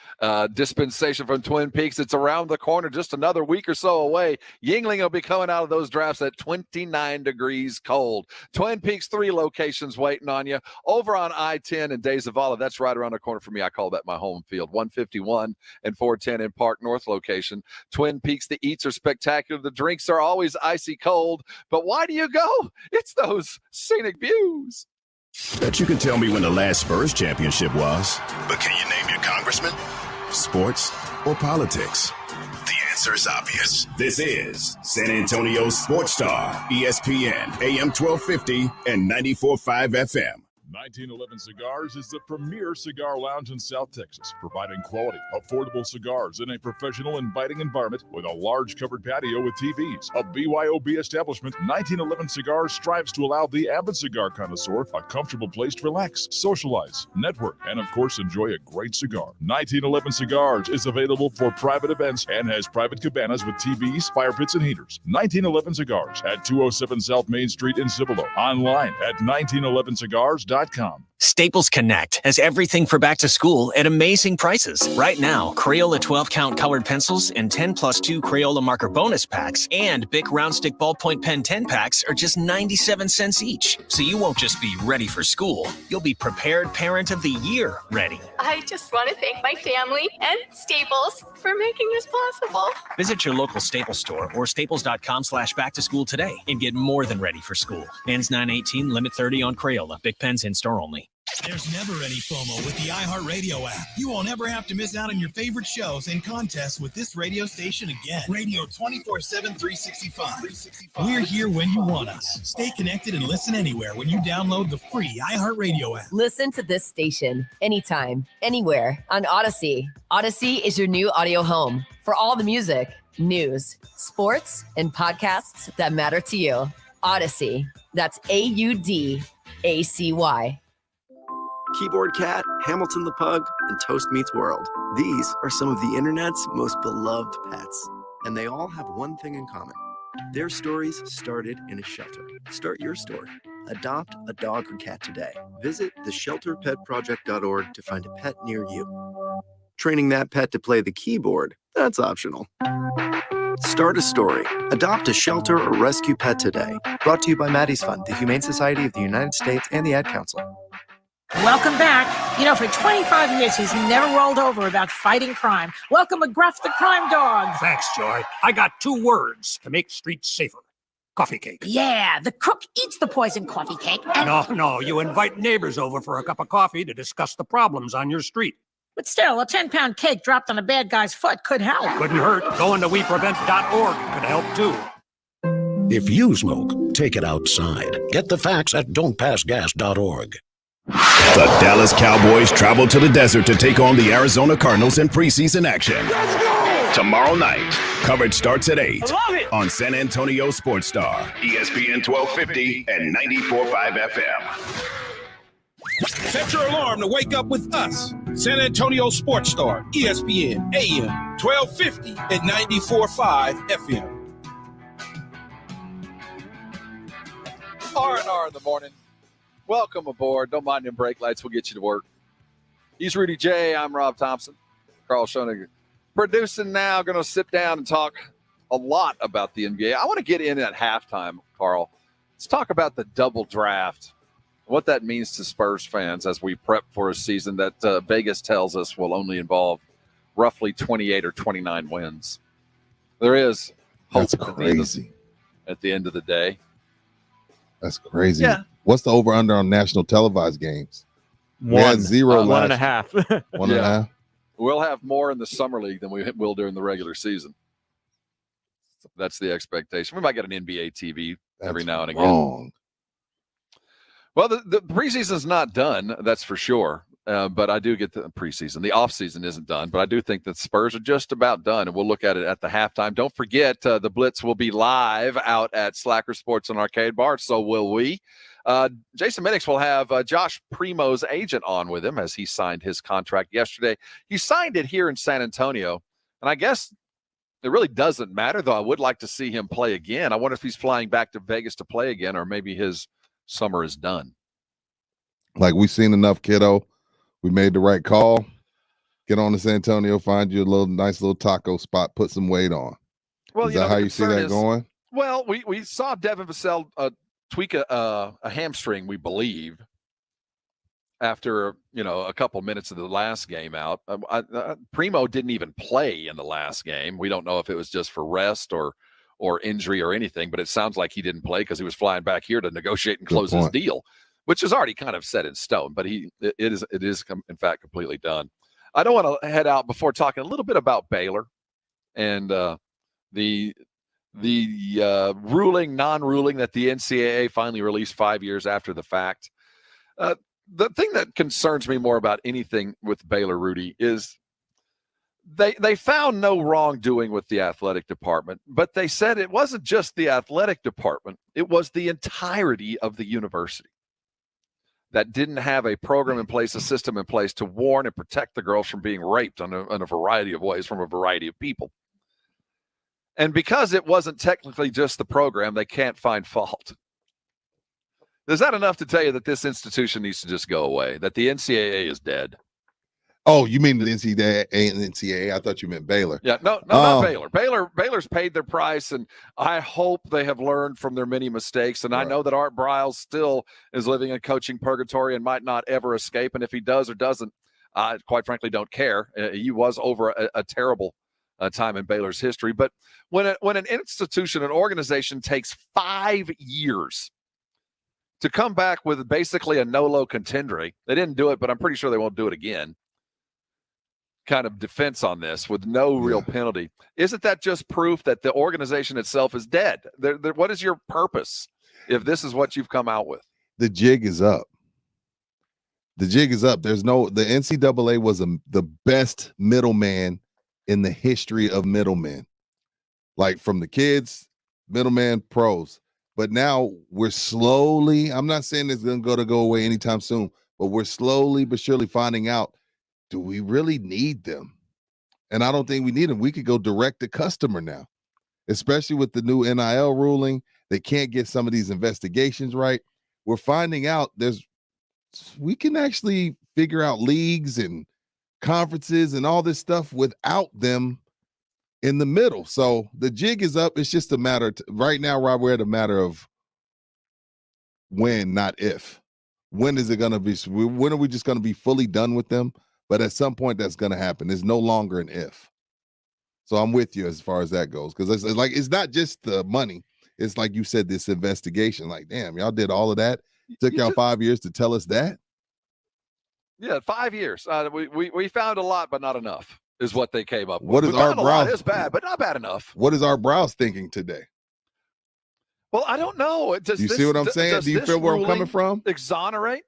dispensation from Twin Peaks. It's around the corner, just another week or so away. Yingling will be coming out of those drafts at 29 degrees cold. Twin Peaks, 3 locations waiting on you. Over on I-10 and Days of Olive, that's right around the corner for me. I call that my home field. 151 and 410 in Park North location. Twin Peaks, the eats are spectacular. The drinks are always icy cold. But why do you go? It's those scenic views. Bet you can tell me when the last Spurs championship was. But can you name your congressman? Sports or politics? The answer is obvious. This is San Antonio Sports Star, ESPN, AM 1250 and 94.5 FM. 1911 Cigars is the premier cigar lounge in South Texas, providing quality, affordable cigars in a professional, inviting environment with a large covered patio with TVs. A BYOB establishment, 1911 Cigars strives to allow the avid cigar connoisseur a comfortable place to relax, socialize, network, and of course enjoy a great cigar. 1911 Cigars is available for private events and has private cabanas with TVs, fire pits, and heaters. 1911 Cigars at 207 South Main Street in Cibolo. Online at 1911cigars.com. Staples Connect has everything for back to school at amazing prices. Right now, Crayola 12-count colored pencils and 10+2 Crayola marker bonus packs and Bic Round Stick Ballpoint Pen 10 packs are just 97 cents each. So you won't just be ready for school, you'll be Prepared Parent of the Year ready. I just want to thank my family and Staples for making this possible. Visit your local Staples store or staples.com/back to school today and get more than ready for school. Ends 9/18, limit 30 on Crayola. Bic pens in store only. There's never any FOMO with the iHeartRadio app. You won't ever have to miss out on your favorite shows and contests with this radio station again. Radio 24/7, 365. We're here when you want us. Stay connected and listen anywhere when you download the free iHeartRadio app. Listen to this station anytime, anywhere on Odyssey. Odyssey is your new audio home for all the music, news, sports, and podcasts that matter to you. Odyssey. That's AUDACY. Keyboard Cat, Hamilton the Pug, and Toast Meets World. These are some of the internet's most beloved pets, and they all have one thing in common. Their stories started in a shelter. Start your story. Adopt a dog or cat today. Visit theshelterpetproject.org to find a pet near you. Training that pet to play the keyboard, that's optional. Start a story. Adopt a shelter or rescue pet today. Brought to you by Maddie's Fund, the Humane Society of the United States, and the Ad Council. Welcome back. You know, for 25 years, he's never rolled over about fighting crime. Welcome, McGruff the crime dog. Thanks, Joy. I got 2 words to make streets safer. Coffee cake. Yeah, the cook eats the poison coffee cake. And... No, you invite neighbors over for a cup of coffee to discuss the problems on your street. But still, a 10-pound cake dropped on a bad guy's foot could help. Couldn't hurt. Going to weprevent.org could help too. If you smoke, take it outside. Get the facts at don'tpassgas.org. The Dallas Cowboys travel to the desert to take on the Arizona Cardinals in preseason action. Let's go! Tomorrow night. Coverage starts at 8 on San Antonio Sports Star, ESPN 1250 and 94.5 FM. Set your alarm to wake up with us. San Antonio Sports Star, ESPN, AM, 1250 and 94.5 FM. R&R in the morning. Welcome aboard. Don't mind them brake lights. We'll get you to work. He's Rudy J. I'm Rob Thompson. Carl Schoenig producing now. Going to sit down and talk a lot about the NBA. I want to get in at halftime, Carl. Let's talk about the double draft. What that means to Spurs fans as we prep for a season that Vegas tells us will only involve roughly 28 or 29 wins. There is hope. That's crazy. At the end of the day. That's crazy. Yeah. What's the over-under on national televised games? We had 0 last 1.5. 1.5. We'll have more in the summer league than we will during the regular season. That's the expectation. We might get an NBA TV every now and again. Wrong. Well, the preseason's not done, that's for sure. But I do get the preseason. The offseason isn't done, but I do think that Spurs are just about done, and we'll look at it at the halftime. Don't forget, the Blitz will be live out at Slacker Sports and Arcade Bar, so will we. Jason Minix will have Josh Primo's agent on with him as he signed his contract yesterday. He signed it here in San Antonio, and I guess it really doesn't matter, though I would like to see him play again. I wonder if he's flying back to Vegas to play again, or maybe his summer is done. Like, we've seen enough, kiddo. We made the right call. Get on to San Antonio, find you a nice little taco spot, put some weight on. Well, is that how you see that going? Well, we saw Devin Vassell tweak a hamstring, we believe, after a couple minutes of the last game out. Primo didn't even play in the last game. We don't know if it was just for rest or injury or anything, but it sounds like he didn't play because he was flying back here to negotiate and close his deal, which is already kind of set in stone. But it is in fact completely done. I don't want to head out before talking a little bit about Baylor and the non-ruling that the NCAA finally released 5 years after the fact. The thing that concerns me more about anything with Baylor, Rudy, is they found no wrongdoing with the athletic department, but they said it wasn't just the athletic department, it was the entirety of the university that didn't have a program in place, a system in place to warn and protect the girls from being raped in a variety of ways from a variety of people. And because it wasn't technically just the program, they can't find fault. Is that enough to tell you that this institution needs to just go away, that the NCAA is dead? Oh, you mean the NCAA? I thought you meant Baylor. Yeah, no, not Baylor. Baylor's paid their price, and I hope they have learned from their many mistakes. And right. I know that Art Briles still is living in coaching purgatory and might not ever escape. And if he does or doesn't, I quite frankly don't care. He was over a terrible time in Baylor's history. But when an institution, an organization takes 5 years to come back with basically a no-low contender, they didn't do it, but I'm pretty sure they won't do it again, kind of defense on this with no real penalty. Isn't that just proof that the organization itself is dead? What is your purpose if this is what you've come out with? The jig is up. The jig is up. The NCAA was the best middleman in the history of middlemen, like from the kids, middleman, pros. But now we're slowly, I'm not saying it's going to go away anytime soon, but we're slowly but surely finding out, do we really need them? And I don't think we need them. We could go direct to customer now, especially with the new NIL ruling. They can't get some of these investigations right. we're finding out we can actually figure out leagues and conferences and all this stuff without them in the middle. So the jig is up. It's just a matter right now, Rob, we're at a matter of when, not if. When is it going to be? When are we just going to be fully done with them? But at some point that's going to happen. It's no longer an if. So I'm with you as far as that goes. Because it's like, it's not just the money. It's like you said, this investigation. Like, damn, y'all did all of that. Took y'all 5 years to tell us that. Yeah, 5 years. We found a lot, but not enough is what they came up with. What is Art Browse? It's bad, but not bad enough. What is Art Browse thinking today? Well, I don't know. You see what I'm saying? Do you feel where I'm coming from? Exonerate?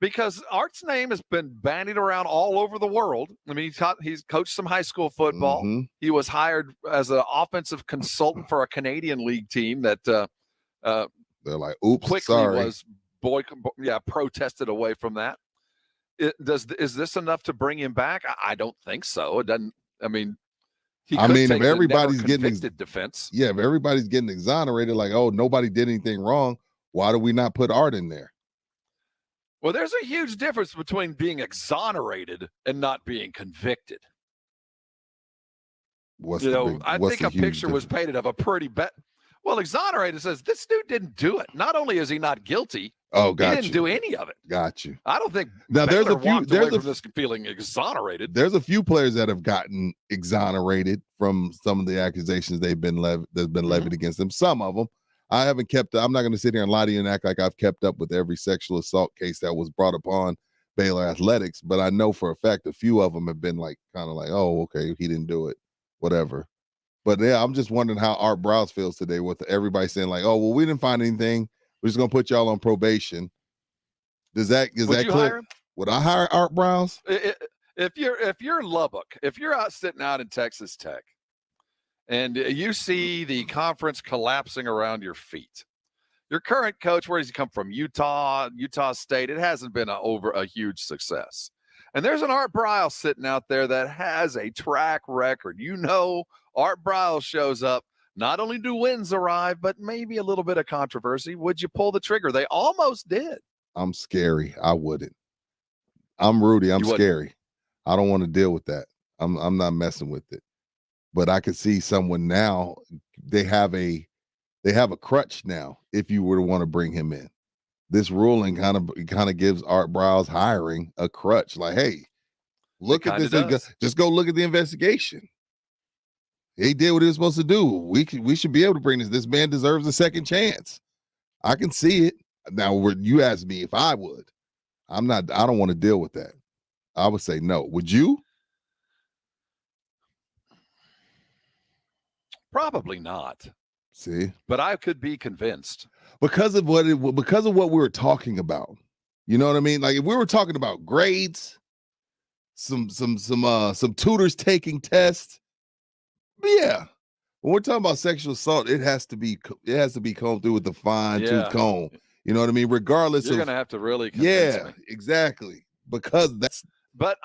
Because Art's name has been bandied around all over the world. I mean, he's coached some high school football. Mm-hmm. He was hired as an offensive consultant for a Canadian league team that they're like, oops, quickly sorry. was protested away from that. Is this enough to bring him back? I don't think so. It doesn't. I mean, if everybody's getting defense, if everybody's getting exonerated, like, oh, nobody did anything wrong, why do we not put Art in there? Well, there's a huge difference between being exonerated and not being convicted. I think a picture was painted of a pretty bad. Well, exonerated says this dude didn't do it. Not only is he not guilty, he didn't do any of it. Got you. I don't think now there's a few. There's from this feeling exonerated. There's a few players that have gotten exonerated from some of the accusations that's been levied against them. Some of them. I haven't kept. I'm not going to sit here and lie to you and act like I've kept up with every sexual assault case that was brought upon Baylor Athletics, but I know for a fact a few of them have been like kind of like, oh, okay, he didn't do it, whatever. But yeah, I'm just wondering how Art Browse feels today with everybody saying like, oh, well, we didn't find anything. We're just gonna put y'all on probation. Is that clear? Would I hire Art Browse? If you're Lubbock, if you're out sitting out in Texas Tech, and you see the conference collapsing around your feet, your current coach, where does he come from? Utah State. It hasn't been a huge success. And there's an Art Browse sitting out there that has a track record. Art Browse shows up. Not only do wins arrive, but maybe a little bit of controversy. Would you pull the trigger? They almost did. I'm scary. I wouldn't. I'm Rudy. I'm scary. I don't want to deal with that. I'm not messing with it. But I could see someone now. They have a crutch now. If you were to want to bring him in, this ruling kind of gives Art Browse hiring a crutch. Like, hey, look at this. Just go look at the investigation. He did what he was supposed to do. We should be able to bring this. This man deserves a second chance. I can see it. Now, you asked me if I would. I don't want to deal with that. I would say no. Would you? Probably not. See? But I could be convinced. Because of what we were talking about. You know what I mean? Like if we were talking about grades, some tutors taking tests. Yeah, when we're talking about sexual assault, it has to be combed through with the fine-tooth comb. You know what I mean? Regardless, you're going to have to really convince me. Exactly. Because that's. But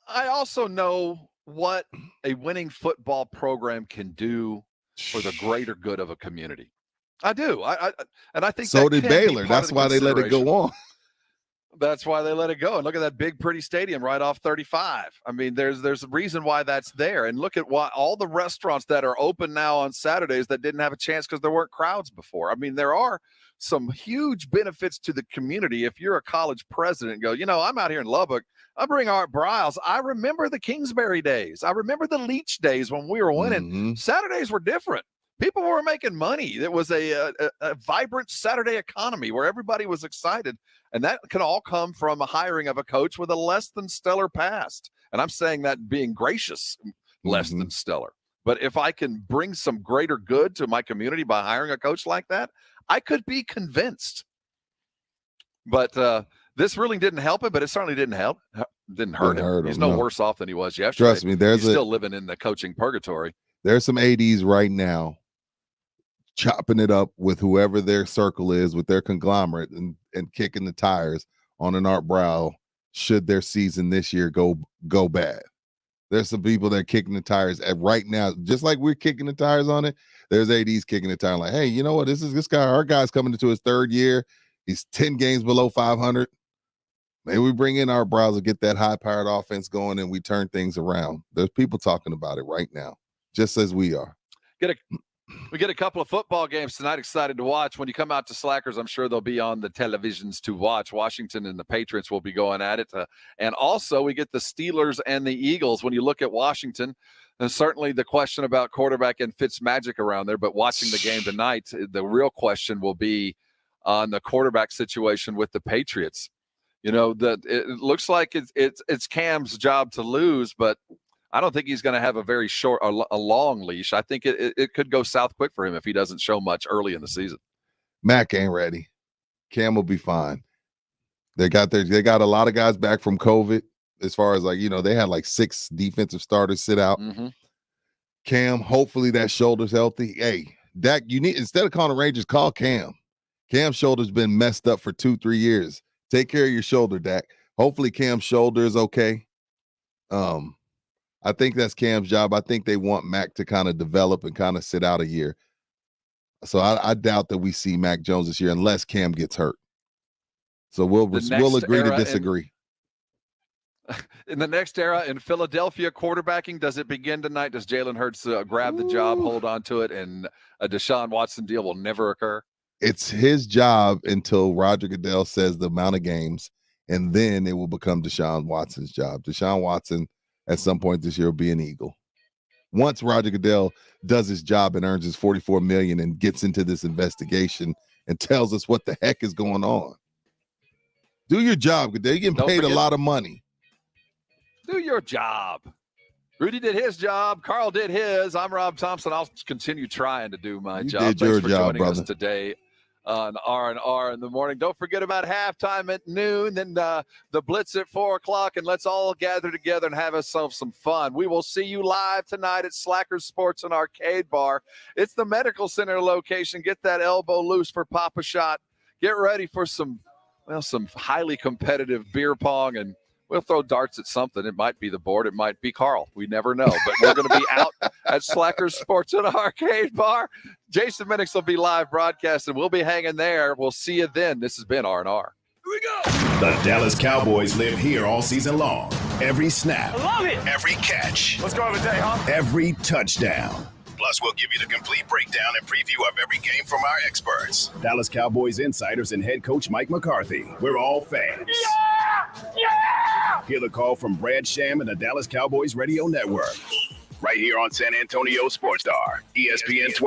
I also know what a winning football program can do for the greater good of a community. I do. And I think so did Baylor. That's why they let it go on. That's why they let it go. And look at that big, pretty stadium right off 35. I mean, there's a reason why that's there. And look at why all the restaurants that are open now on Saturdays that didn't have a chance because there weren't crowds before. I mean, there are some huge benefits to the community. If you're a college president and go, I'm out here in Lubbock, I bring Art Browse. I remember the Kingsbury days. I remember the Leach days when we were winning. Mm-hmm. Saturdays were different. People were making money. There was a vibrant Saturday economy where everybody was excited. And that can all come from a hiring of a coach with a less than stellar past. And I'm saying that being gracious, less than stellar. But if I can bring some greater good to my community by hiring a coach like that, I could be convinced. But this ruling didn't help him, but it certainly didn't hurt him. He's no worse off than he was yesterday. Trust me, he's still living in the coaching purgatory. There's some ADs right now chopping it up with whoever their circle is, with their conglomerate, and kicking the tires on an Art Browse should their season this year go bad. There's some people that are kicking the tires right now, just like we're kicking the tires on it. There's ADs kicking the tire like, hey, you know what? This guy, our guy's coming into his third year. He's 10 games below 500. Maybe we bring in our browser, get that high-powered offense going, and we turn things around. There's people talking about it right now, just as we are. We get a couple of football games tonight. Excited to watch. When you come out to Slackers, I'm sure they'll be on the televisions to watch. Washington and the Patriots will be going at it. And also, we get the Steelers and the Eagles. When you look at Washington, and certainly the question about quarterback and Fitzmagic around there, but watching the game tonight, the real question will be on the quarterback situation with the Patriots. You know, that it looks like it's Cam's job to lose, but I don't think he's going to have a very short, a long leash. I think it could go south quick for him if he doesn't show much early in the season. Mac ain't ready. Cam will be fine. They got a lot of guys back from COVID. As far as they had like 6 defensive starters sit out. Mm-hmm. Cam, hopefully that shoulder's healthy. Hey, Dak, you need, instead of calling the Rangers, call Cam. Cam's shoulder's been messed up for 2-3 years. Take care of your shoulder, Dak. Hopefully Cam's shoulder is okay. I think that's Cam's job. I think they want Mac to kind of develop and kind of sit out a year. So I doubt that we see Mac Jones this year unless Cam gets hurt. So we'll agree to disagree. In the next era in Philadelphia quarterbacking, does it begin tonight? Does Jalen Hurts grab the job, hold on to it, and a Deshaun Watson deal will never occur? It's his job until Roger Goodell says the amount of games, and then it will become Deshaun Watson's job. Deshaun Watson at some point this year will be an Eagle. Once Roger Goodell does his job and earns his $44 million and gets into this investigation and tells us what the heck is going on. Do your job, Goodell. You're getting paid a lot of money. Do your job. Rudy did his job. Carl did his. I'm Rob Thompson. I'll continue trying to do my job. Did your Thanks for job, joining brother. us today on R&R in the morning. Don't forget about halftime at noon, then the blitz at 4 o'clock, and let's all gather together and have ourselves some fun. We will see you live tonight at Slackers Sports and Arcade Bar. It's the Medical Center location. Get that elbow loose for Papa Shot. Get ready for some highly competitive beer pong, and we'll throw darts at something. It might be the board. It might be Carl. We never know. But we're going to be out at Slackers Sports and Arcade Bar. Jason Minix will be live broadcasting. We'll be hanging there. We'll see you then. This has been R&R. Here we go. The Dallas Cowboys live here all season long. Every snap. I love it. Every catch. Let's go have a day, huh? Every touchdown. Plus, we'll give you the complete breakdown and preview of every game from our experts. Dallas Cowboys insiders and head coach Mike McCarthy. We're all fans. Yeah! Yeah! Hear the call from Brad Sham and the Dallas Cowboys Radio Network. Right here on San Antonio Sports Star, ESPN 12.